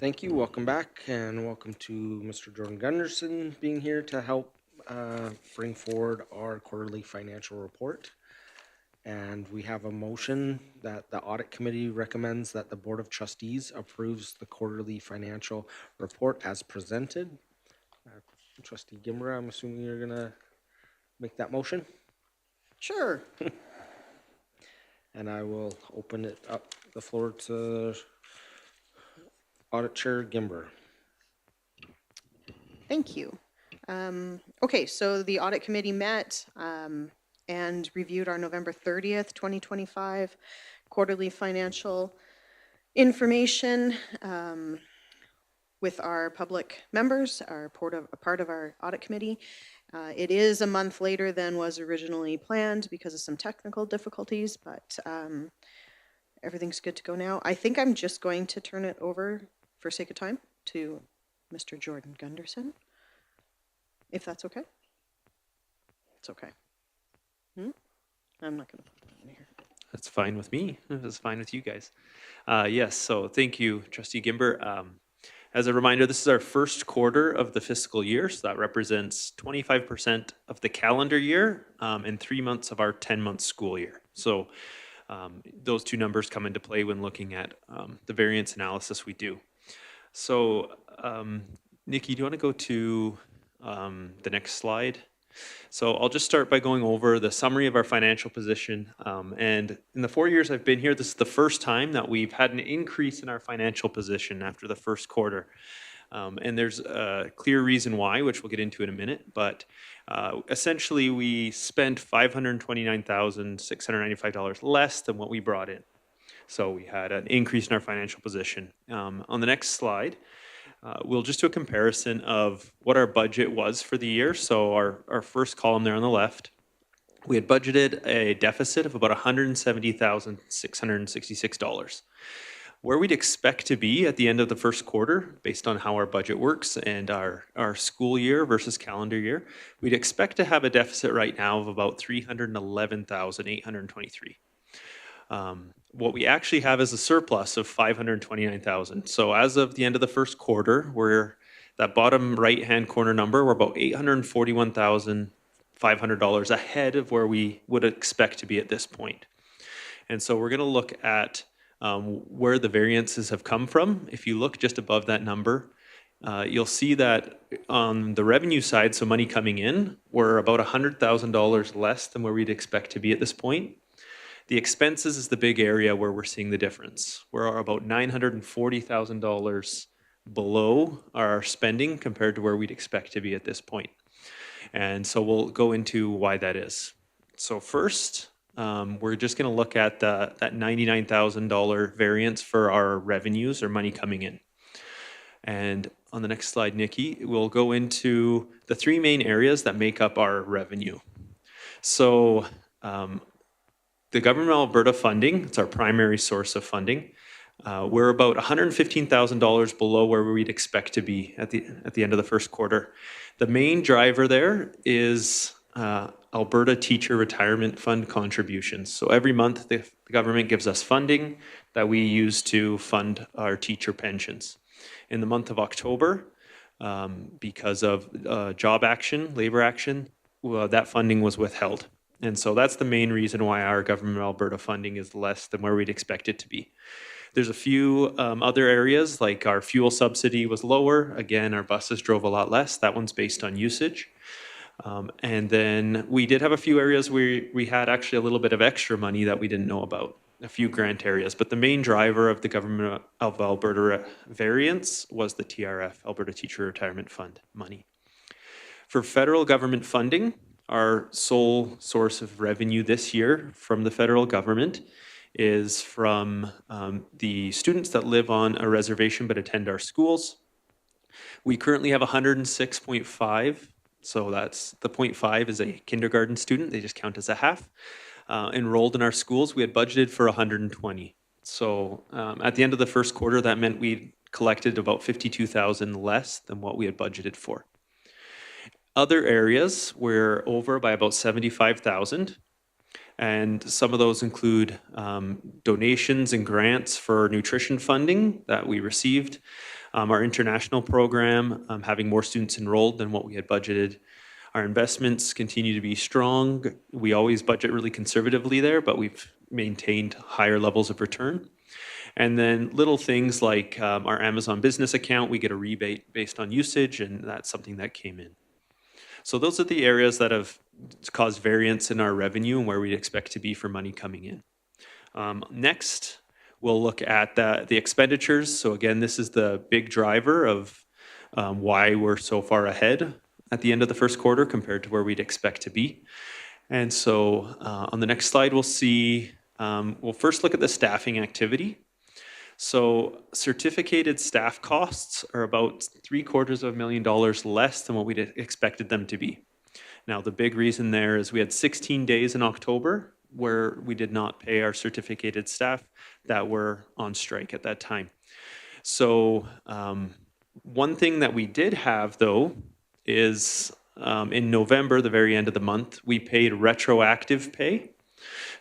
Thank you. Welcome back, and welcome to Mr. Jordan Gunderson being here to help bring forward our quarterly financial report. And we have a motion that the audit committee recommends that the Board of Trustees approves the quarterly financial report as presented. Trustee Gimbra, I'm assuming you're gonna make that motion, Sure. and I will open it up, the floor to Audit Chair Gimber. Thank you. Okay, so the audit committee met and reviewed our November 30th, 2025 quarterly financial information with our public members, a part of our audit committee. It is a month later than was originally planned because of some technical difficulties, but everything's good to go now. I think I'm just going to turn it over, for sake of time, to Mr. Jordan Gunderson, if that's okay. It's okay. I'm not going to put that in here. That's fine with me. That's fine with you guys. Yes, so thank you, Trustee Gimber. As a reminder, this is our first quarter of the fiscal year, so that represents 25% of the calendar year and 3 months of our 10-month school year. So those two numbers come into play when looking at the variance analysis we do. So Nikki, do you want to go to the next slide? So I'll just start by going over the summary of our financial position. And in the 4 years I've been here, this is the first time that we've had an increase in our financial position after the first quarter. And there's a clear reason why, which we'll get into in a minute. But essentially, we spent $529,695 less than what we brought in. So we had an increase in our financial position. On the next slide, we'll just do a comparison of what our budget was for the year. So our first column there on the left, we had budgeted a deficit of about $170,666. Where we'd expect to be at the end of the first quarter, based on how our budget works and our school year versus calendar year, we'd expect to have a deficit right now of about $311,823. What we actually have is a surplus of $529,000. So as of the end of the first quarter, we're that bottom right-hand corner number, we're about $841,500 ahead of where we would expect to be at this point. And so we're going to look at where the variances have come from. If you look just above that number, you'll see that on the revenue side, so money coming in, we're about $100,000 less than where we'd expect to be at this point. The expenses is the big area where we're seeing the difference. We're about $940,000 below our spending compared to where we'd expect to be at this point. And so we'll go into why that is. So first, we're just going to look at that $99,000 variance for our revenues or money coming in. And on the next slide, Nikki, we'll go into the three main areas that make up our revenue. So the Government of Alberta funding, it's our primary source of funding. We're about $115,000 below where we'd expect to be at the end of the first quarter. The main driver there is Alberta Teacher Retirement Fund contributions. So every month the government gives us funding that we use to fund our teacher pensions. In the month of October, because of job action, labor action, that funding was withheld. And so that's the main reason why our Government of Alberta funding is less than where we'd expect it to be. There's a few other areas, like our fuel subsidy was lower. Again, our buses drove a lot less. That one's based on usage. And then we did have a few areas where we had actually a little bit of extra money that we didn't know about, a few grant areas. But the main driver of the Government of Alberta variance was the TRF, Alberta Teacher Retirement Fund money. For federal government funding, our sole source of revenue this year from the federal government is from the students that live on a reservation but attend our schools. We currently have 106.5, so that's the 0.5 is a kindergarten student, they just count as a half, enrolled in our schools. We had budgeted for 120. So at the end of the first quarter, that meant we collected about 52,000 less than what we had budgeted for. Other areas, we're over by about 75,000, and some of those include donations and grants for nutrition funding that we received. Our international program, having more students enrolled than what we had budgeted. Our investments continue to be strong. We always budget really conservatively there, but we've maintained higher levels of return. And then little things like our Amazon business account, we get a rebate based on usage, and that's something that came in. So those are the areas that have caused variance in our revenue and where we expect to be for money coming in. Next, we'll look at the expenditures. So again, this is the big driver of why we're so far ahead at the end of the first quarter compared to where we'd expect to be. And so on the next slide, we'll see, we'll first look at the staffing activity. So certificated staff costs are about $750,000 less than what we'd expected them to be. Now, the big reason there is we had 16 days in October where we did not pay our certificated staff that were on strike at that time. So one thing that we did have, though, is in November, the very end of the month, we paid retroactive pay.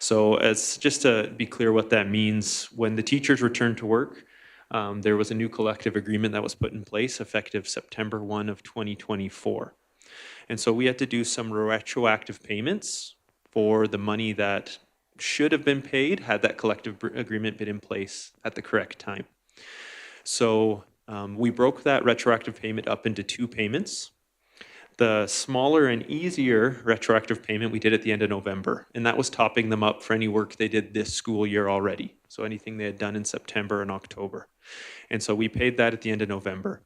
So as just to be clear what that means, when the teachers returned to work, there was a new collective agreement that was put in place effective September 1 of 2024. And so we had to do some retroactive payments for the money that should have been paid had that collective agreement been in place at the correct time. So we broke that retroactive payment up into 2 payments. The smaller and easier retroactive payment we did at the end of November, and that was topping them up for any work they did this school year already. So anything they had done in September and October. And so we paid that at the end of November.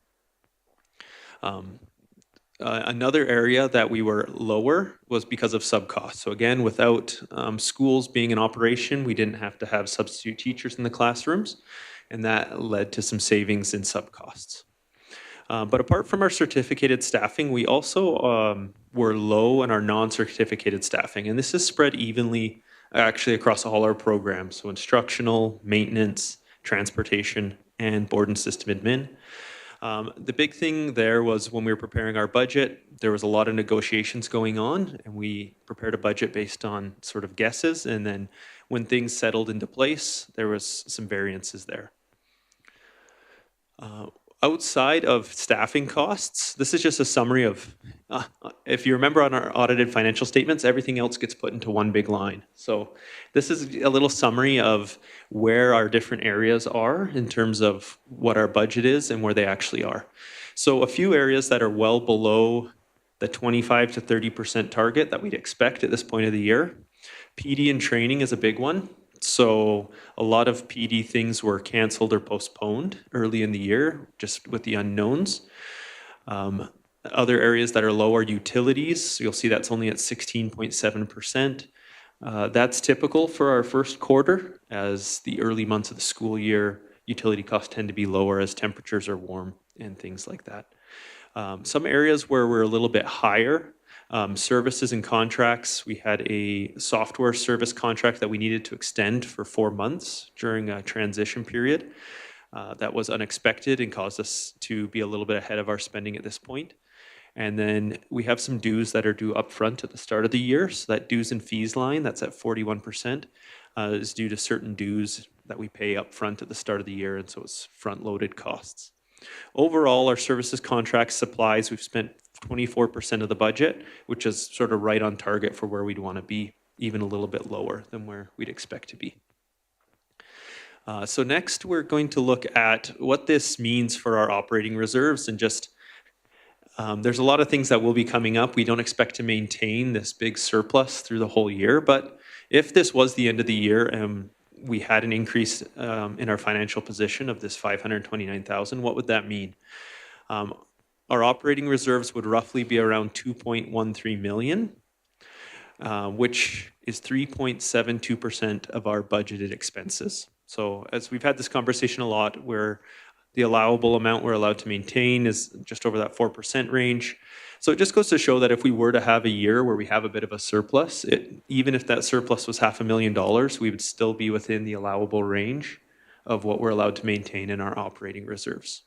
Another area that we were lower was because of sub-costs. So again, without schools being in operation, we didn't have to have substitute teachers in the classrooms, and that led to some savings in sub-costs. But apart from our certificated staffing, we also were low in our non-certificated staffing. And this is spread evenly actually across all our programs. So instructional, maintenance, transportation, and board and system admin. The big thing there was when we were preparing our budget, there was a lot of negotiations going on, and we prepared a budget based on sort of guesses. And then when things settled into place, there was some variances there. Outside of staffing costs, this is just a summary of, if you remember on our audited financial statements, everything else gets put into one big line. So this is a little summary of where our different areas are in terms of what our budget is and where they actually are. So a few areas that are well below the 25 to 30% target that we'd expect at this point of the year. PD and training is a big one. So a lot of PD things were canceled or postponed early in the year, just with the unknowns. Other areas that are low are utilities. You'll see that's only at 16.7%. That's typical for our first quarter, as the early months of the school year, utility costs tend to be lower as temperatures are warm and things like that. Some areas where we're a little bit higher, services and contracts. We had a software service contract that we needed to extend for 4 months during a transition period. That was unexpected and caused us to be a little bit ahead of our spending at this point. And then we have some dues that are due upfront at the start of the year. So that dues and fees line, that's at 41%, is due to certain dues that we pay upfront at the start of the year. And so it's front-loaded costs. Overall, our services, contracts, supplies, we've spent 24% of the budget, which is sort of right on target for where we'd want to be, even a little bit lower than where we'd expect to be. So next, we're going to look at what this means for our operating reserves, and just there's a lot of things that will be coming up. We don't expect to maintain this big surplus through the whole year, but if this was the end of the year and we had an increase in our financial position of this $529,000, what would that mean? Our operating reserves would roughly be around $2.13 million, which is 3.72% of our budgeted expenses. So as we've had this conversation a lot, where the allowable amount we're allowed to maintain is just over that 4% range. So it just goes to show that if we were to have a year where we have a bit of a surplus, even if that surplus was $500,000, we would still be within the allowable range of what we're allowed to maintain in our operating reserves.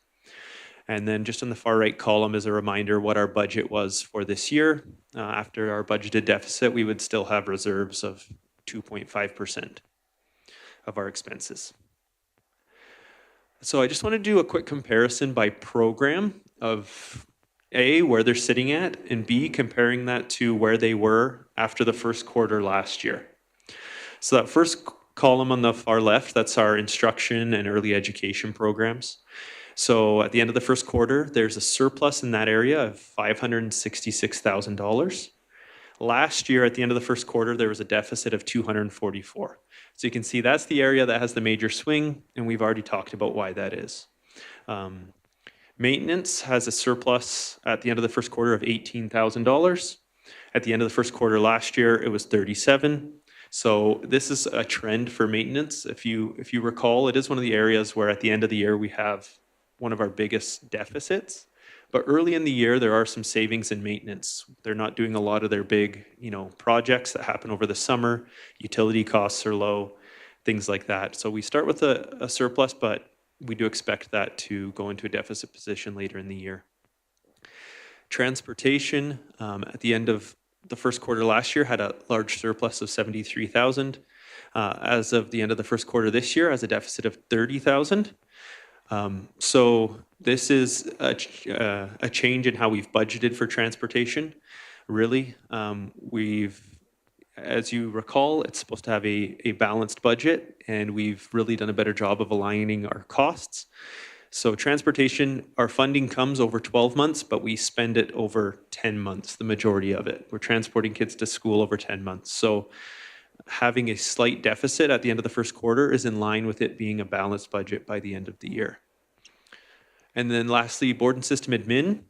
And then just on the far right column is a reminder what our budget was for this year. After our budgeted deficit, we would still have reserves of 2.5% of our expenses. So I just want to do a quick comparison by program of A, where they're sitting at, and B, comparing that to where they were after the first quarter last year. So that first column on the far left, that's our instruction and early education programs. So at the end of the first quarter, there's a surplus in that area of $566,000. Last year, at the end of the first quarter, there was a deficit of 244. So you can see that's the area that has the major swing, and we've already talked about why that is. Maintenance has a surplus at the end of the first quarter of $18,000. At the end of the first quarter last year, it was 37. So this is a trend for maintenance. If you recall, it is one of the areas where at the end of the year we have one of our biggest deficits. But early in the year, there are some savings in maintenance. They're not doing a lot of their big, projects that happen over the summer. Utility costs are low, things like that. So we start with a surplus, but we do expect that to go into a deficit position later in the year. Transportation, at the end of the first quarter last year, had a large surplus of 73,000. As of the end of the first quarter this year, has a deficit of 30,000. So this is a change in how we've budgeted for transportation. Really, as you recall, it's supposed to have a balanced budget, and we've really done a better job of aligning our costs. So transportation, our funding comes over 12 months, but we spend it over 10 months, the majority of it. We're transporting kids to school over 10 months. So having a slight deficit at the end of the first quarter is in line with it being a balanced budget by the end of the year. And then lastly, board and system admin.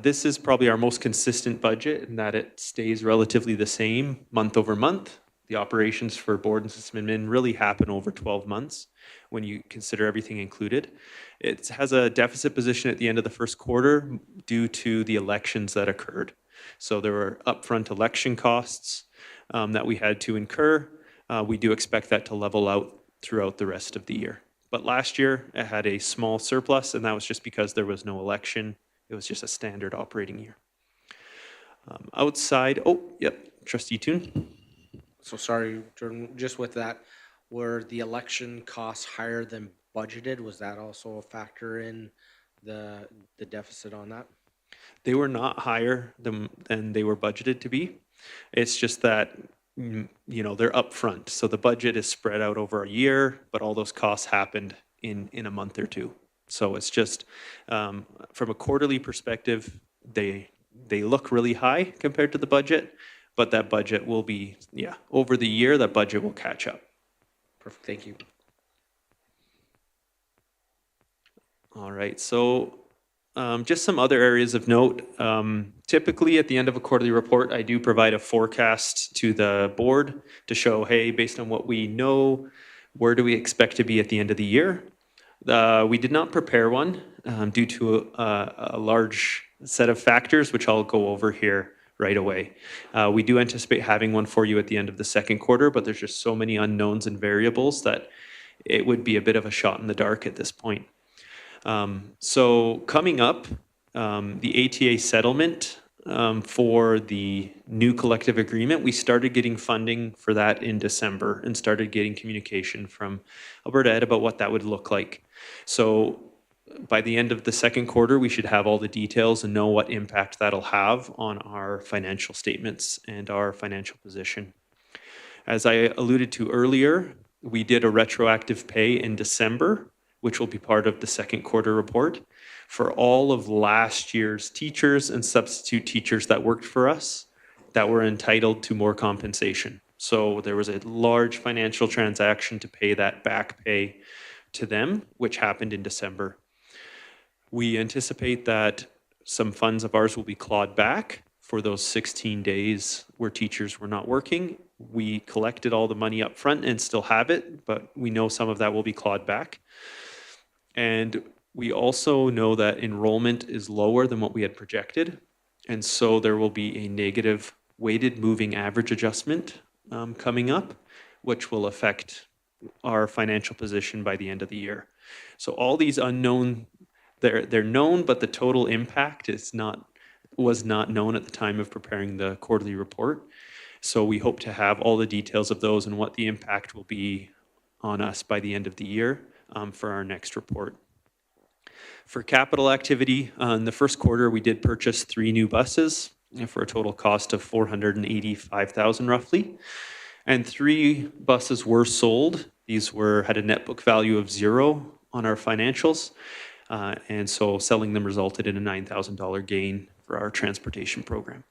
This is probably our most consistent budget in that it stays relatively the same month over month. The operations for board and system admin really happen over 12 months when you consider everything included. It has a deficit position at the end of the first quarter due to the elections that occurred. So there were upfront election costs that we had to incur. We do expect that to level out throughout the rest of the year. But last year, it had a small surplus, and that was just because there was no election. It was just a standard operating year. Trustee Toon. So sorry, Jordan, just with that, were the election costs higher than budgeted? Was that also a factor in the deficit on that? They were not higher than they were budgeted to be. It's just that, they're upfront. So the budget is spread out over a year, but all those costs happened in a month or two. So it's just, from a quarterly perspective, they look really high compared to the budget, but that budget will be, over the year, that budget will catch up. Perfect, thank you. All right, so just some other areas of note. Typically, at the end of a quarterly report, I do provide a forecast to the board to show, hey, based on what we know, where do we expect to be at the end of the year? We did not prepare one due to a large set of factors, which I'll go over here right away. We do anticipate having one for you at the end of the second quarter, but there's just so many unknowns and variables that it would be a bit of a shot in the dark at this point. So coming up, the ATA settlement for the new collective agreement, we started getting funding for that in December and started getting communication from Alberta Ed about what that would look like. So by the end of the second quarter, we should have all the details and know what impact that'll have on our financial statements and our financial position. As I alluded to earlier, we did a retroactive pay in December, which will be part of the second quarter report, for all of last year's teachers and substitute teachers that worked for us that were entitled to more compensation. So there was a large financial transaction to pay that back pay to them, which happened in December. We anticipate that some funds of ours will be clawed back for those 16 days where teachers were not working. We collected all the money up front and still have it, but we know some of that will be clawed back. And we also know that enrollment is lower than what we had projected. And so there will be a negative weighted moving average adjustment coming up, which will affect our financial position by the end of the year. So all these unknown, they're known, but the total impact was not known at the time of preparing the quarterly report. So we hope to have all the details of those and what the impact will be on us by the end of the year for our next report. For capital activity, in the first quarter, we did purchase 3 new buses for a total cost of $485,000 roughly. And 3 buses were sold. These had a net book value of 0 on our financials. And so selling them resulted in a $9,000 gain for our transportation program.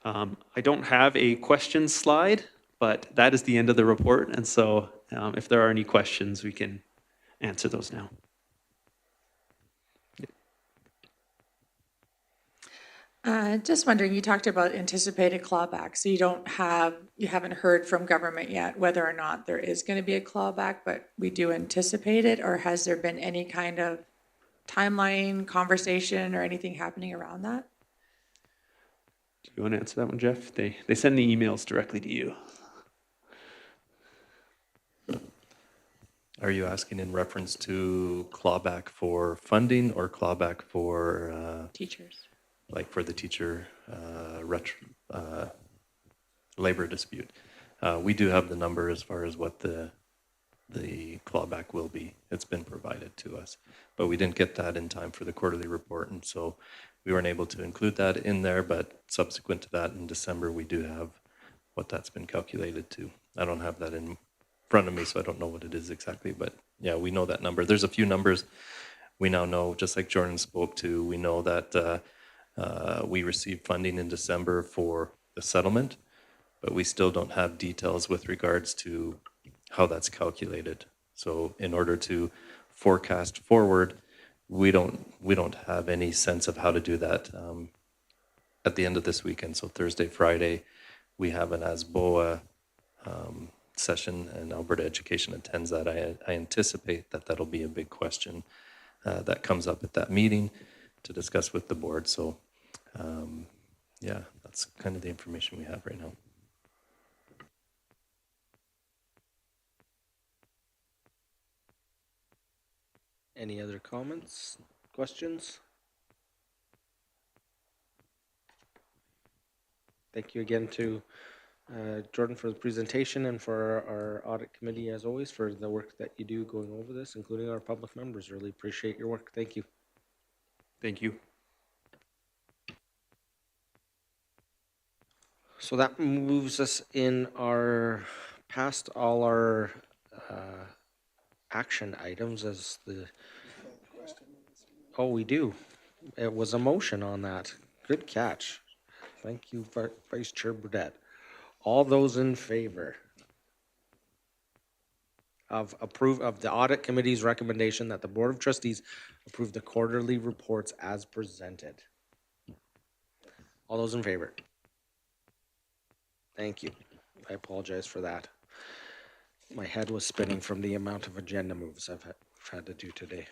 I don't have a questions slide, but that is the end of the report. And so if there are any questions, we can answer those now. Just wondering, you talked about anticipated clawback, so you haven't heard from government yet whether or not there is going to be a clawback, but we do anticipate it, or has there been any kind of timeline, conversation, or anything happening around that? Do you want to answer that one, Jeff? They send the emails directly to you. Are you asking in reference to clawback for funding or clawback for, Teachers. like for the teacher labor dispute? We do have the number as far as what the clawback will be. It's been provided to us, but we didn't get that in time for the quarterly report, and so we weren't able to include that in there, but subsequent to that in December, we do have what that's been calculated to. I don't have that in front of me, so I don't know what it is exactly, but yeah, we know that number. There's a few numbers we now know, just like Jordan spoke to. We know that we received funding in December for the settlement, but we still don't have details with regards to how that's calculated. So in order to forecast forward, we don't have any sense of how to do that. At the end of this weekend, so Thursday, Friday, we have an ASBOA session, and Alberta Education attends that. I anticipate that that'll be a big question that comes up at that meeting to discuss with the board. So yeah, that's kind of the information we have right now. Any other comments, questions? Thank you again to Jordan for the presentation, and for our audit committee, as always, for the work that you do going over this, including our public members. Really appreciate your work. Thank you. Thank you. So that moves us in past all our action items as the. Oh, we do. It was a motion on that. Good catch. Thank you, Vice Chair Burdette. All those in favor of the audit committee's recommendation that the Board of Trustees approve the quarterly reports as presented. All those in favor? Thank you. I apologize for that. My head was spinning from the amount of agenda moves I've had to do today.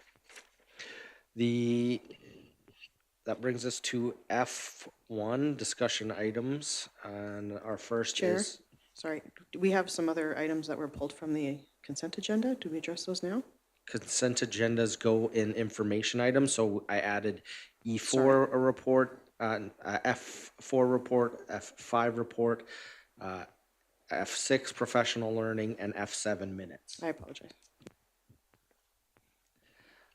That brings us to F1, discussion items, and our first Chair, is... sorry, we have some other items that were pulled from the consent agenda. Do we address those now? Consent agendas go in information items, so I added E4 a report, F4 report, F5 report, F6 professional learning, and F7 minutes. I apologize.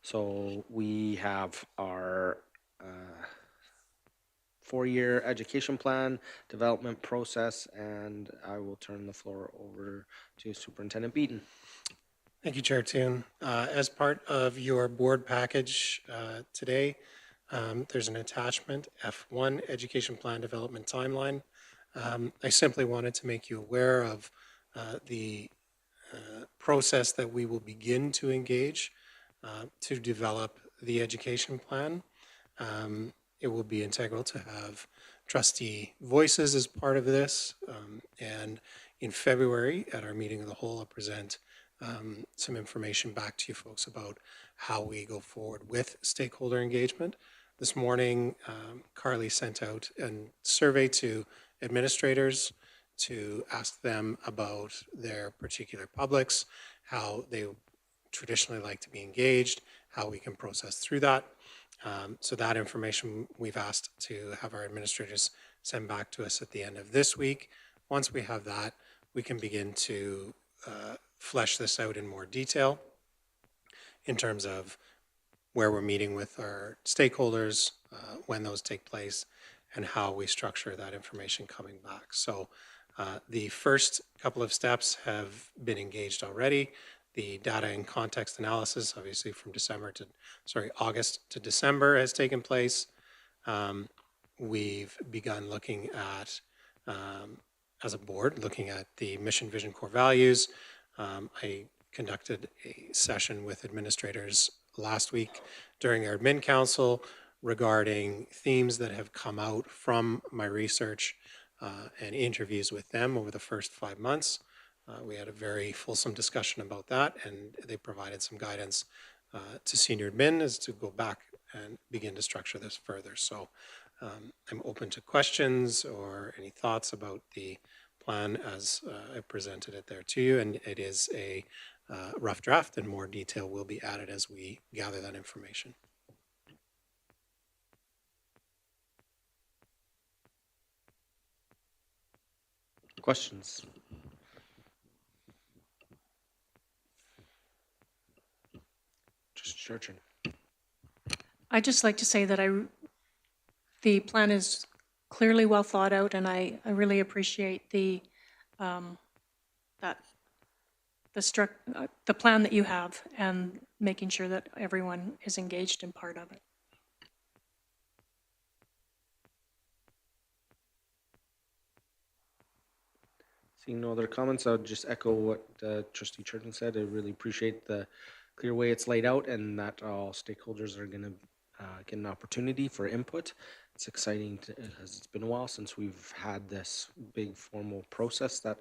So we have our 4-year education plan, development process, and I will turn the floor over to Superintendent Beaton. Thank you, Chair Toon. As part of your board package today, there's an attachment, F1, Education Plan Development Timeline. I simply wanted to make you aware of the process that we will begin to engage to develop the education plan. It will be integral to have trustee voices as part of this. And in February, at our meeting of the whole, I'll present some information back to you folks about how we go forward with stakeholder engagement. This morning, Carly sent out a survey to administrators to ask them about their particular publics, how they traditionally like to be engaged, how we can process through that. So that information we've asked to have our administrators send back to us at the end of this week. Once we have that, we can begin to flesh this out in more detail. in terms of where we're meeting with our stakeholders, when those take place, and how we structure that information coming back. So the first couple of steps have been engaged already. The data and context analysis, obviously from August to December has taken place. We've begun looking at, as a board, looking at the mission, vision, core values. I conducted a session with administrators last week during our admin council regarding themes that have come out from my research and interviews with them over the first 5 months. We had a very fulsome discussion about that, and they provided some guidance to senior admin as to go back and begin to structure this further. So I'm open to questions or any thoughts about the plan as I presented it there to you, and it is a rough draft, and more detail will be added as we gather that information. Questions? Just Churchin. I'd just like to say that the plan is clearly well thought out, and I really appreciate the plan that you have and making sure that everyone is engaged in part of it. Seeing no other comments, I would just echo what Trustee Churchin said. I really appreciate the clear way it's laid out and that all stakeholders are going to get an opportunity for input. It's exciting because it's been a while since we've had this big formal process that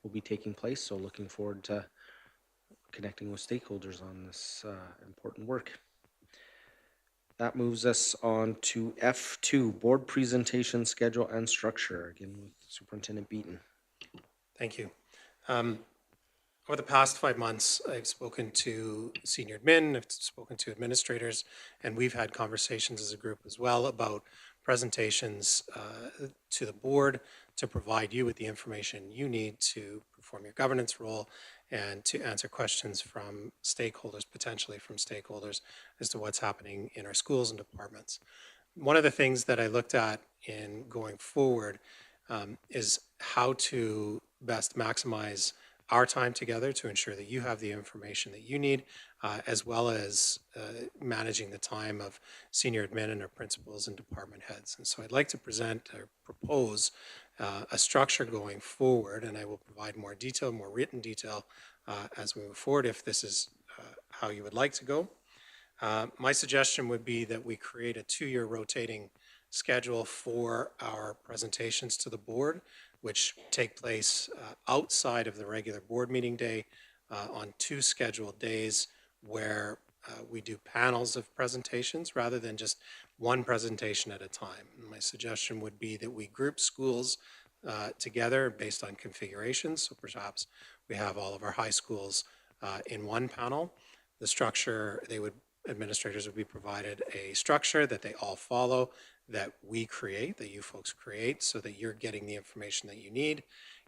will be taking place. So looking forward to connecting with stakeholders on this important work. That moves us on to F2, board presentation schedule and structure, again with Superintendent Beaton. Thank you. Over the past 5 months, I've spoken to senior admin, I've spoken to administrators, and we've had conversations as a group as well about presentations to the board to provide you with the information you need to perform your governance role and to answer questions from stakeholders, potentially from stakeholders, as to what's happening in our schools and departments. One of the things that I looked at in going forward is how to best maximize our time together to ensure that you have the information that you need, as well as managing the time of senior admin and our principals and department heads. And so I'd like to present or propose a structure going forward, and I will provide more detail, more written detail as we move forward if this is how you would like to go. My suggestion would be that we create a 2-year rotating schedule for our presentations to the board, which take place outside of the regular board meeting day on 2 scheduled days where we do panels of presentations rather than just one presentation at a time. My suggestion would be that we group schools together based on configurations. So perhaps we have all of our high schools in one panel. The structure, administrators would be provided a structure that they all follow, that we create, that you folks create, so that you're getting the information that you need.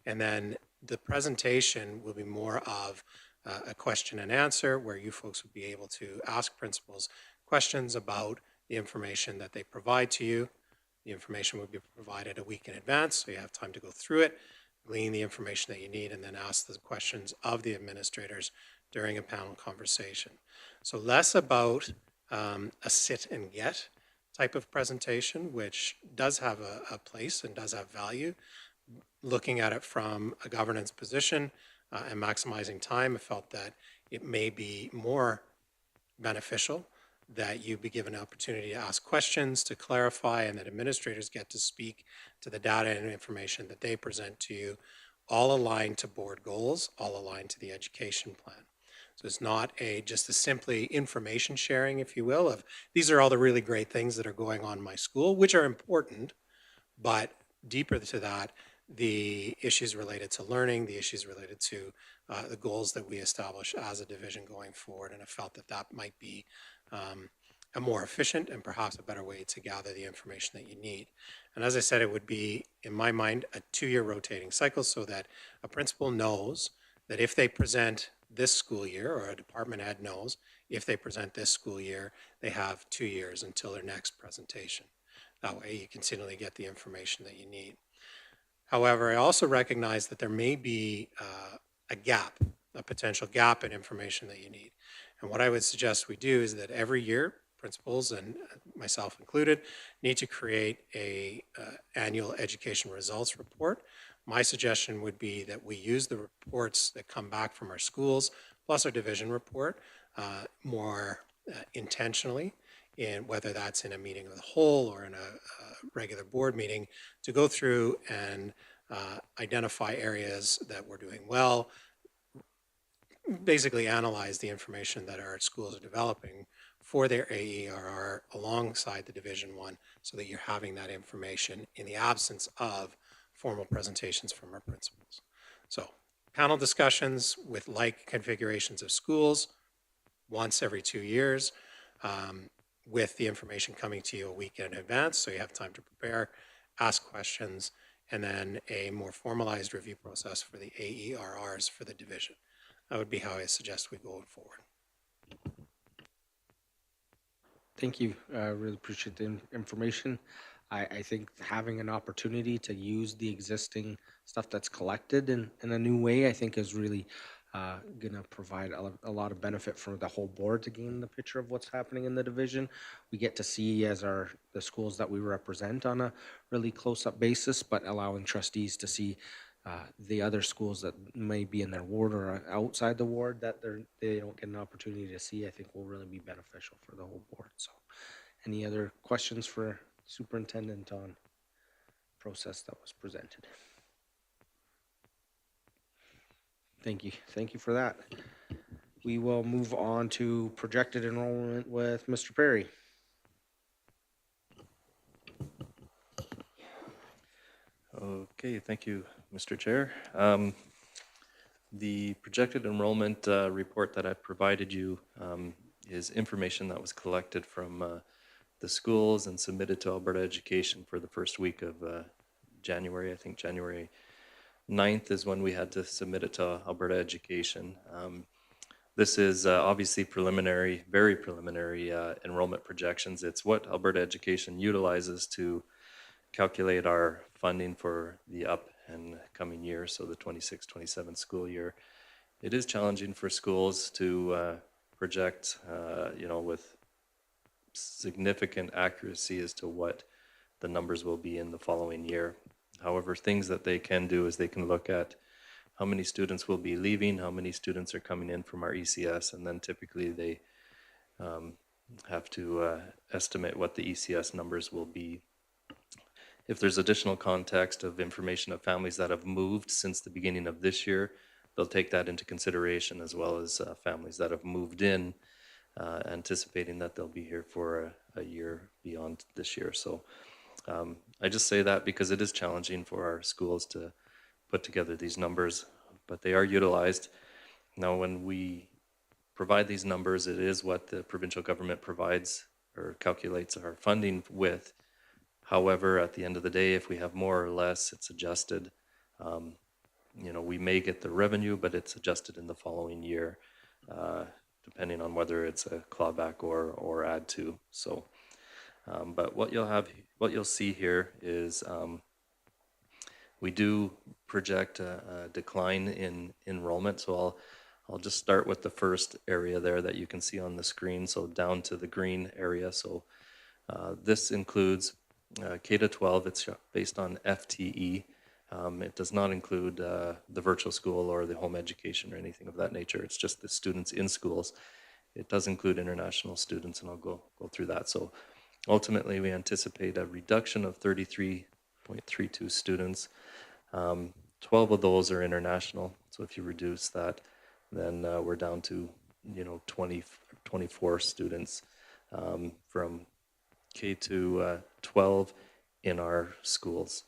And then the presentation will be more of a question and answer where you folks would be able to ask principals questions about the information that they provide to you. The information will be provided a week in advance, so you have time to go through it, glean the information that you need, and then ask the questions of the administrators during a panel conversation. So less about a sit and get type of presentation, which does have a place and does have value. Looking at it from a governance position and maximizing time, I felt that it may be more beneficial that you be given an opportunity to ask questions, to clarify, and that administrators get to speak to the data and information that they present to you, all aligned to board goals, all aligned to the education plan. So it's not just a simply information sharing, if you will, of these are all the really great things that are going on in my school, which are important, but deeper to that, the issues related to learning, the issues related to the goals that we establish as a division going forward. And I felt that that might be a more efficient and perhaps a better way to gather the information that you need. And as I said, it would be, in my mind, a 2-year rotating cycle so that a principal knows that if they present this school year, or a department head knows, if they present this school year, they have 2 years until their next presentation. That way you continually get the information that you need. However, I also recognize that there may be a gap, a potential gap in information that you need. And what I would suggest we do is that every year, principals and myself included, need to create a annual education results report. My suggestion would be that we use the reports that come back from our schools, plus our division report, more intentionally, in whether that's in a meeting of the whole or in a regular board meeting, to go through and identify areas that we're doing well, basically analyze the information that our schools are developing for their AERR alongside the Division 1, so that you're having that information in the absence of formal presentations from our principals. So panel discussions with like configurations of schools once every 2 years, with the information coming to you a week in advance, so you have time to prepare, ask questions, and then a more formalized review process for the AERRs for the division. That would be how I suggest we go forward. Thank you. I really appreciate the information. I think having an opportunity to use the existing stuff that's collected in a new way, I think is really going to provide a lot of benefit for the whole board to gain the picture of what's happening in the division. We get to see as the schools that we represent on a really close-up basis, but allowing trustees to see the other schools that may be in their ward or outside the ward that they don't get an opportunity to see, I think will really be beneficial for the whole board. So any other questions for Superintendent on process that was presented? Thank you. Thank you for that. We will move on to projected enrollment with Mr. Perry. Okay, thank you, Mr. Chair. The projected enrollment report that I provided you is information that was collected from the schools and submitted to Alberta Education for the first week of January. I think January 9th is when we had to submit it to Alberta Education. This is obviously preliminary, very preliminary enrollment projections. It's what Alberta Education utilizes to calculate our funding for the up and coming year, so the 26-27 school year. It is challenging for schools to project, with significant accuracy as to what the numbers will be in the following year. However, things that they can do is they can look at how many students will be leaving, how many students are coming in from our ECS, and then typically they have to estimate what the ECS numbers will be. If there's additional context of information of families that have moved since the beginning of this year, they'll take that into consideration, as well as families that have moved in, anticipating that they'll be here for a year beyond this year. So I just say that because it is challenging for our schools to put together these numbers, but they are utilized. Now, when we provide these numbers, it is what the provincial government provides or calculates our funding with. However, at the end of the day, if we have more or less, it's adjusted. We may get the revenue, but it's adjusted in the following year, depending on whether it's a clawback or add to. So, but what you'll see here is we do project a decline in enrollment. So I'll just start with the first area there that you can see on the screen. So down to the green area. So this includes K-12, it's based on FTE. It does not include the virtual school or the home education or anything of that nature. It's just the students in schools. It does include international students, and I'll go through that. So ultimately, we anticipate a reduction of 33.32 students. 12 of those are international. So if you reduce that, then we're down to 24 students from K to 12 in our schools.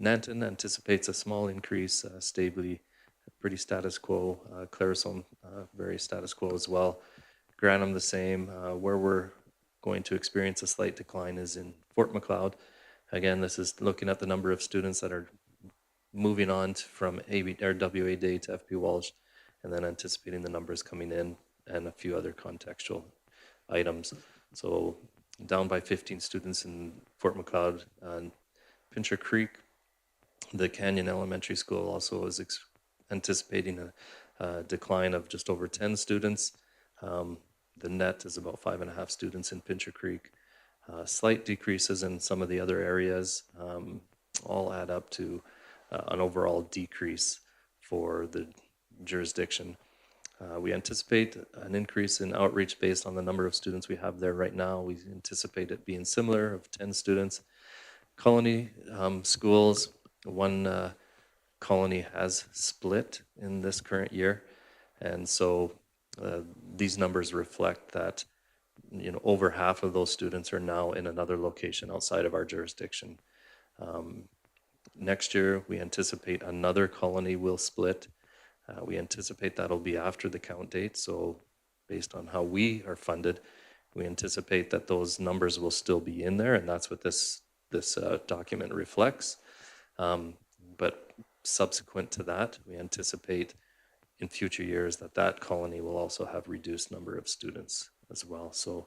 Nanton anticipates a small increase, stably, pretty status quo. Clarisholm, very status quo as well. Grantham the same. Where we're going to experience a slight decline is in Fort Macleod. Again, this is looking at the number of students that are moving on from WA Day to FP Walsh and then anticipating the numbers coming in and a few other contextual items. So down by 15 students in Fort McLeod and Pincher Creek. The Canyon Elementary School also is anticipating a decline of just over 10 students. The net is about 5.5 students in Pincher Creek. Slight decreases in some of the other areas all add up to an overall decrease for the jurisdiction. We anticipate an increase in outreach based on the number of students we have there right now. We anticipate it being similar of 10 students. Colony schools, one colony has split in this current year. And so these numbers reflect that, you know, over half of those students are now in another location outside of our jurisdiction. Next year, we anticipate another colony will split. We anticipate that'll be after the count date. So based on how we are funded, we anticipate that those numbers will still be in there, and that's what this document reflects. But subsequent to that, we anticipate in future years that colony will also have reduced number of students as well. So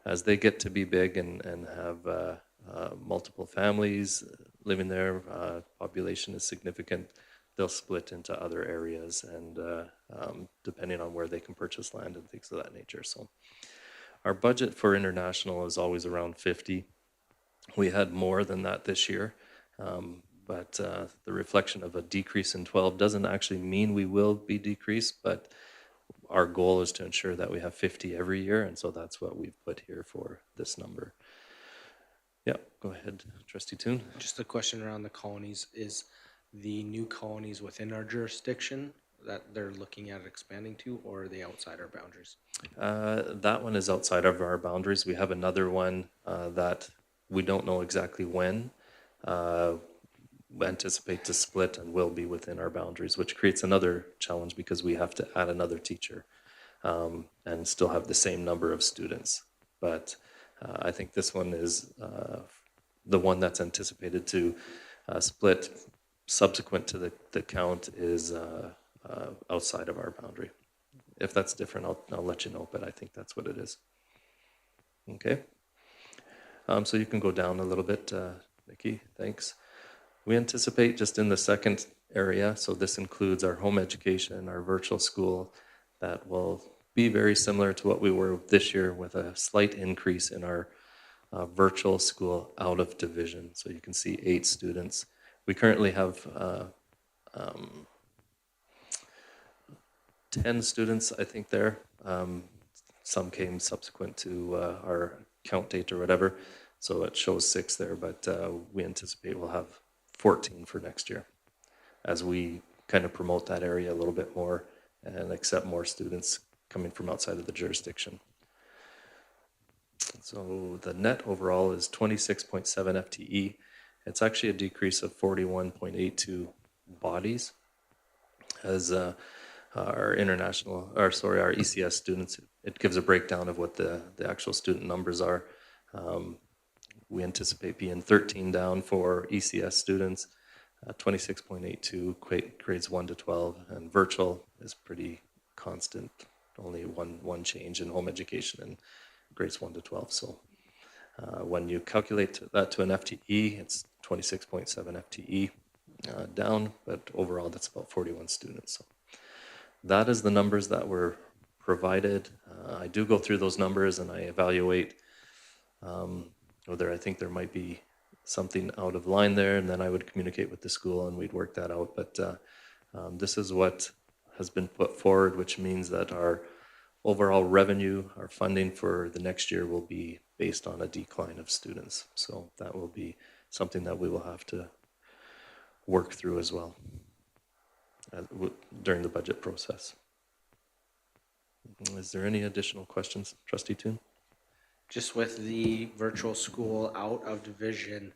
as they get to be big and have multiple families living there, population is significant, they'll split into other areas and depending on where they can purchase land and things of that nature. So our budget for international is always around 50. We had more than that this year, but the reflection of a decrease in 12 doesn't actually mean we will be decreased, but our goal is to ensure that we have 50 every year, and so that's what we've put here for this number. Yeah, go ahead, Trustee Toon. Just a question around the colonies. Is the new colonies within our jurisdiction that they're looking at expanding to, or are they outside our boundaries? That one is outside of our boundaries. We have another one that we don't know exactly when. We anticipate to split and will be within our boundaries, which creates another challenge because we have to add another teacher and still have the same number of students. But I think this one is the one that's anticipated to split subsequent to the count is outside of our boundary. If that's different, I'll let you know, but I think that's what it is. Okay. So you can go down a little bit, Nikki, thanks. We anticipate just in the second area, so this includes our home education, our virtual school, that will be very similar to what we were this year with a slight increase in our virtual school out of division. So you can see 8 students. We currently have 10 students, I think, there. Some came subsequent to our count date or whatever, so it shows 6 there, but we anticipate we'll have 14 for next year as we kind of promote that area a little bit more and accept more students coming from outside of the jurisdiction. So the net overall is 26.7 FTE. It's actually a decrease of 41.82 bodies as our ECS students, it gives a breakdown of what the actual student numbers are. We anticipate being 13 down for ECS students, 26.82 grades 1 to 12, and virtual is pretty constant, only one change in home education and grades 1 to 12. So when you calculate that to an FTE, it's 26.7 FTE down, but overall that's about 41 students. So that is the numbers that were provided. I do go through those numbers and I evaluate whether I think there might be something out of line there, and then I would communicate with the school and we'd work that out. But this is what has been put forward, which means that our overall revenue, our funding for the next year will be based on a decline of students. So that will be something that we will have to work through as well during the budget process. Is there any additional questions, Trustee Toon? Just with the virtual school out of division,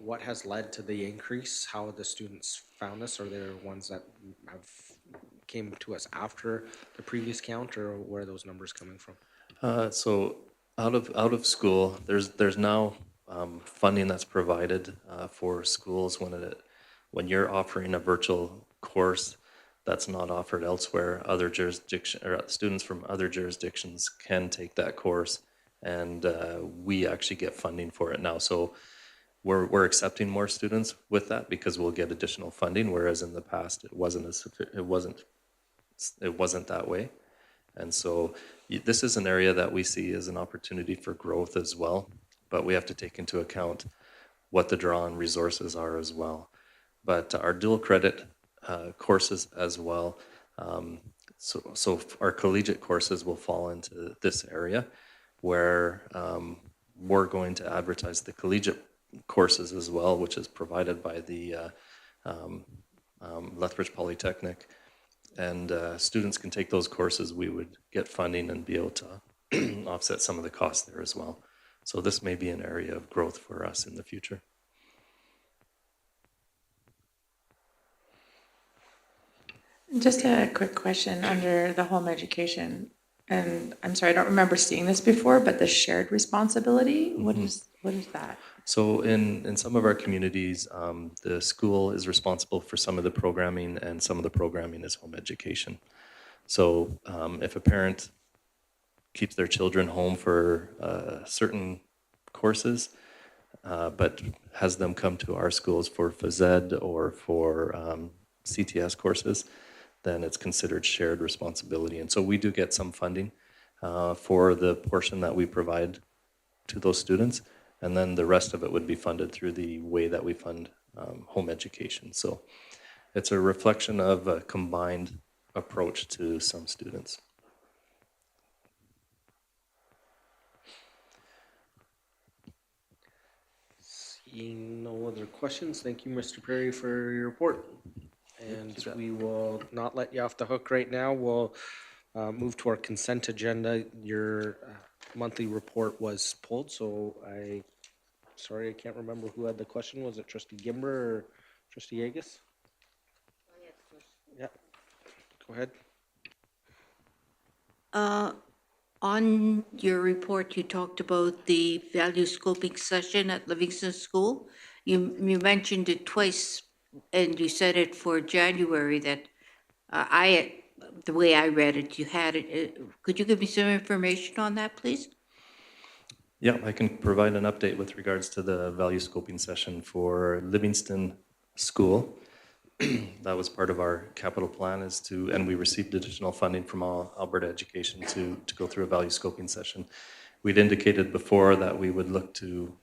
what has led to the increase? How have the students found this? Are there ones that have came to us after the previous count, or where are those numbers coming from? So out of school, there's now funding that's provided for schools when you're offering a virtual course. that's not offered elsewhere. Other jurisdiction, or students from other jurisdictions can take that course, and we actually get funding for it now. So we're accepting more students with that because we'll get additional funding, whereas in the past it wasn't that way. And so this is an area that we see as an opportunity for growth as well, but we have to take into account what the draw on resources are as well. But our dual credit courses as well, so our collegiate courses will fall into this area where we're going to advertise the collegiate courses as well, which is provided by the Lethbridge Polytechnic. And students can take those courses. We would get funding and be able to offset some of the costs there as well. So this may be an area of growth for us in the future. Just a quick question under the home education, and I'm sorry, I don't remember seeing this before, but the shared responsibility, what is that? So in some of our communities, the school is responsible for some of the programming, and some of the programming is home education. So if a parent keeps their children home for certain courses, but has them come to our schools for phys ed or for CTS courses, then it's considered shared responsibility. And so we do get some funding for the portion that we provide to those students, and then the rest of it would be funded through the way that we fund home education. So it's a reflection of a combined approach to some students. Seeing no other questions, thank you, Mr. Perry, for your report. And we will not let you off the hook right now. We'll move to our consent agenda. Your monthly report was pulled, so sorry, I can't remember who had the question. Was it Trustee Gimber or Trustee Yeagus? Yeah, go ahead. On your report, you talked about the value scoping session at Livingstone School. You mentioned it twice, and you said it for January that the way I read it, you had it. Could you give me some information on that, please? Yeah, I can provide an update with regards to the value scoping session for Livingstone School. That was part of our capital plan and we received additional funding from Alberta Education to go through a value scoping session. We'd indicated before that we would look to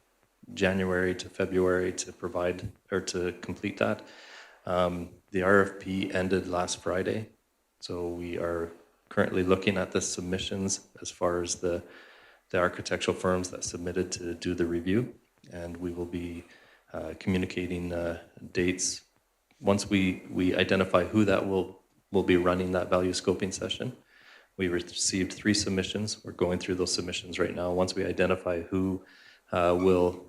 January to February to provide or to complete that. The RFP ended last Friday, so we are currently looking at the submissions as far as the architectural firms that submitted to do the review, and we will be communicating dates once we identify who that will be running that value scoping session. We received 3 submissions. We're going through those submissions right now. Once we identify who will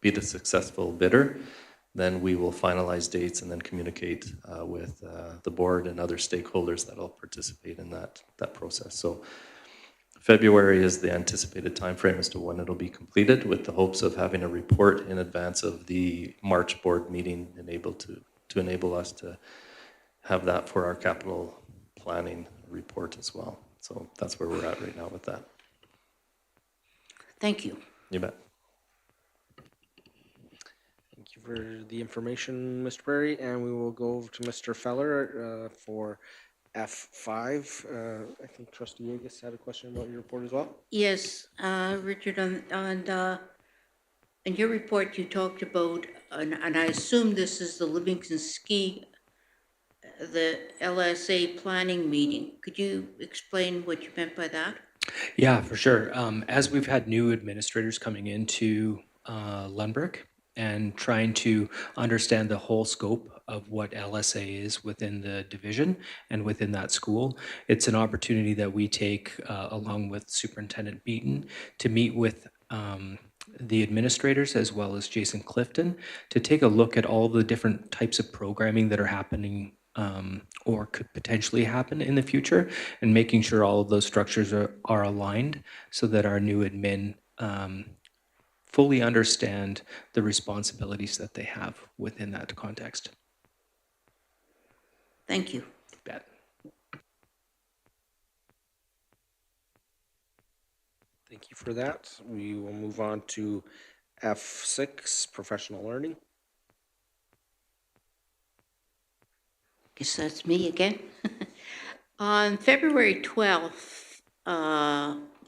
be the successful bidder, then we will finalize dates and then communicate with the board and other stakeholders that will participate in that process. So February is the anticipated timeframe as to when it'll be completed, with the hopes of having a report in advance of the March board meeting and able to enable us to have that for our capital planning report as well. So that's where we're at right now with that. Thank you. You bet. Thank you for the information, Mr. Perry, and we will go over to Mr. Feller for F5. I think Trustee Yeagus had a question about your report as well. Yes, Richard, in your report, you talked about, and I assume this is the Livingston Ski, the LSA planning meeting. Could you explain what you meant by that? Yeah, for sure. As we've had new administrators coming into Lundberg and trying to understand the whole scope of what LSA is within the division and within that school, it's an opportunity that we take along with Superintendent Beaton to meet with the administrators as well as Jason Clifton to take a look at all the different types of programming that are happening or could potentially happen in the future, and making sure all of those structures are aligned so that our new admin fully understand the responsibilities that they have within that context. Thank you. bet. Thank you for that. We will move on to F6, professional learning. Guess that's me again. On February 12th,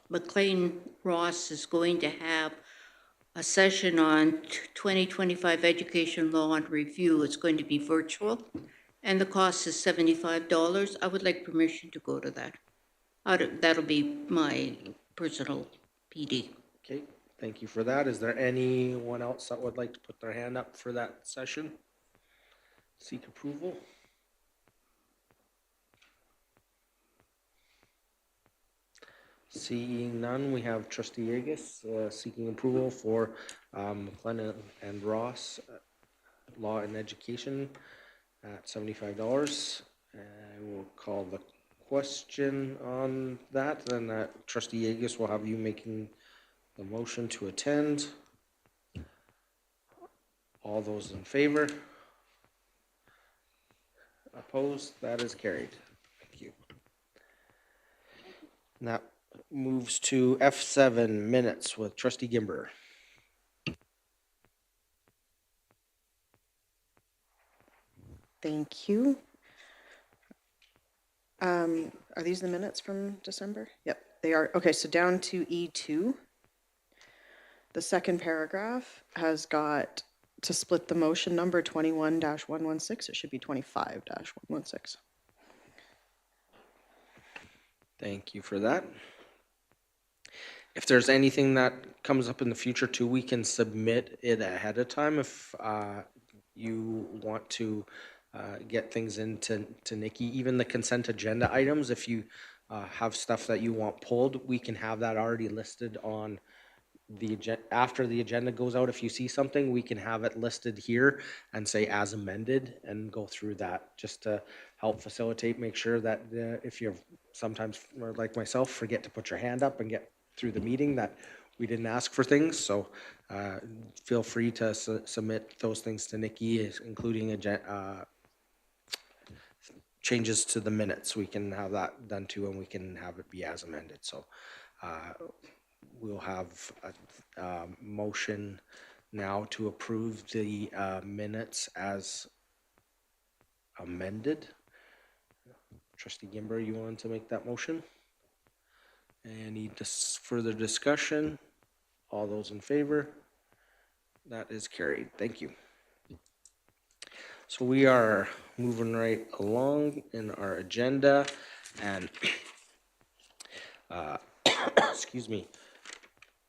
McLean Ross is going to have a session on 2025 education law and review. It's going to be virtual, and the cost is $75. I would like permission to go to that. That'll be my personal PD. Okay, thank you for that. Is there anyone else that would like to put their hand up for that session? Seek approval? Seeing none, we have trustee Yegus seeking approval for McLennan and Ross Law and Education at $75. And we'll call the question on that, and that trustee Yegus will have you making the motion to attend. All those in favor? Opposed? That is carried. Thank you. And that moves to F7, minutes with trustee Gimber. Thank you. Are these the minutes from December? Yep, they are. Okay, so down to E2. The second paragraph has got to split the motion number 21-116. It should be 25-116. Thank you for that. If there's anything that comes up in the future too, we can submit it ahead of time if you want to get things into Nikki. Even the consent agenda items, if you have stuff that you want pulled, we can have that already listed on the agenda. After the agenda goes out, if you see something, we can have it listed here and say as amended and go through that just to help facilitate, make sure that if you're sometimes, or like myself, forget to put your hand up and get through the meeting, that we didn't ask for things. So feel free to submit those things to Nikki, including changes to the minutes. We can have that done too, and we can have it be as amended. So we'll have a motion now to approve the minutes as amended. Trustee Gimber, you want to make that motion? Any further discussion? All those in favor? That is carried. Thank you. So we are moving right along in our agenda, and excuse me.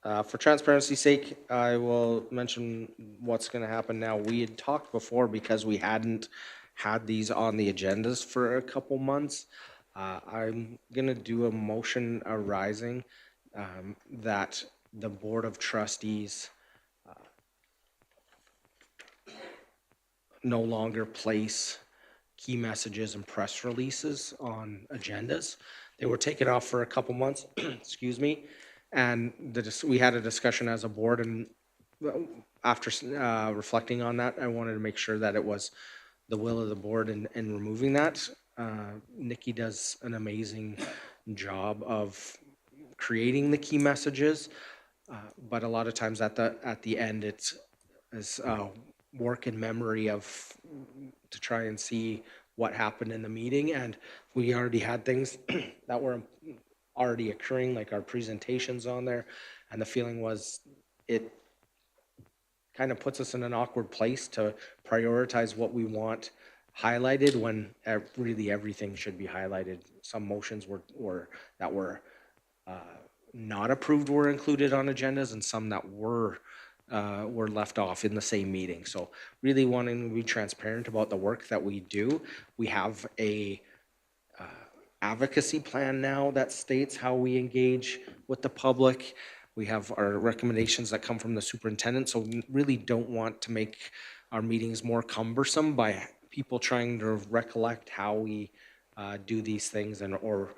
For transparency's sake, I will mention what's going to happen now. We had talked before, because we hadn't had these on the agendas for a couple months. I'm going to do a motion arising that the Board of Trustees no longer place key messages and press releases on agendas. They were taken off for a couple months, excuse me, and we had a discussion as a board, and after reflecting on that, I wanted to make sure that it was the will of the board in removing that. Nikki does an amazing job of creating the key messages, but a lot of times at the end, it's work in memory of to try and see what happened in the meeting, and we already had things that were already occurring, like our presentations on there, and the feeling was it kind of puts us in an awkward place to prioritize what we want highlighted when really everything should be highlighted. Some motions were not approved were included on agendas, and some that were left off in the same meeting. So really wanting to be transparent about the work that we do. We have a advocacy plan now that states how we engage with the public. We have our recommendations that come from the superintendent. So we really don't want to make our meetings more cumbersome by people trying to recollect how we do these things, and or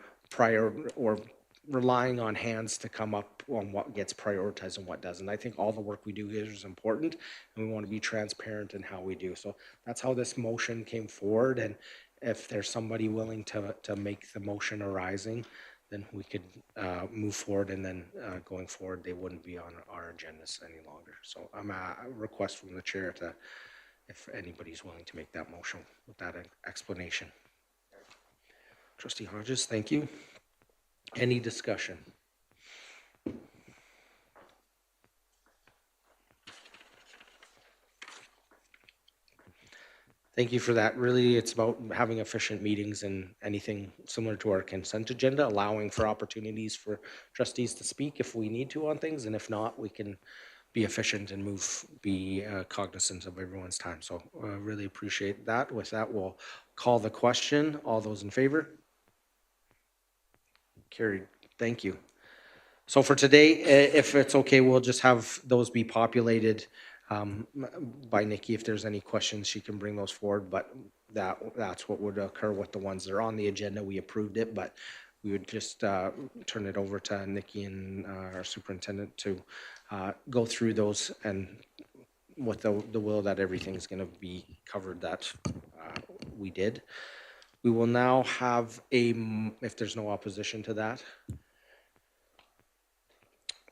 relying on hands to come up on what gets prioritized and what doesn't. I think all the work we do here is important, and we want to be transparent in how we do. So that's how this motion came forward, and if there's somebody willing to make the motion arising, then we could move forward, and then going forward, they wouldn't be on our agendas any longer. So I'm a request from the chair to, if anybody's willing to make that motion with that explanation. Trustee Hodges, thank you. Any discussion? Thank you for that. Really, it's about having efficient meetings, and anything similar to our consent agenda, allowing for opportunities for trustees to speak if we need to on things, and if not, we can be efficient and be cognizant of everyone's time. So really appreciate that. With that, we'll call the question. All those in favor? Carried. Thank you. So for today, if it's okay, we'll just have those be populated by Nikki. If there's any questions, she can bring those forward, but that's what would occur with the ones that are on the agenda. We approved it, but we would just turn it over to Nikki and our superintendent to go through those, and with the will that everything's going to be covered that we did. We will now have if there's no opposition to that,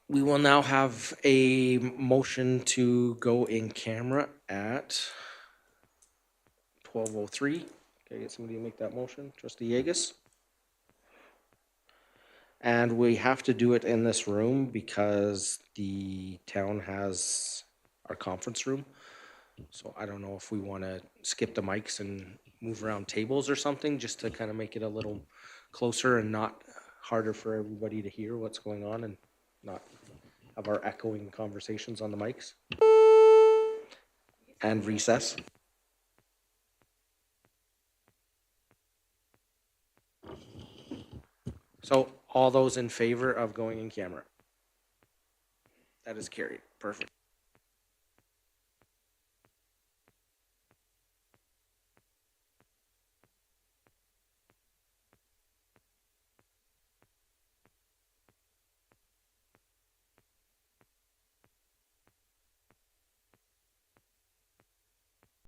we will now have a motion to go in camera at 12:03. Can I get somebody to make that motion? Trustee Yegus? And we have to do it in this room because the town has our conference room. So I don't know if we want to skip the mics and move around tables or something, just to kind of make it a little closer and not harder for everybody to hear what's going on, and not have our echoing conversations on the mics. And recess. So all those in favor of going in camera? That is carried. Perfect.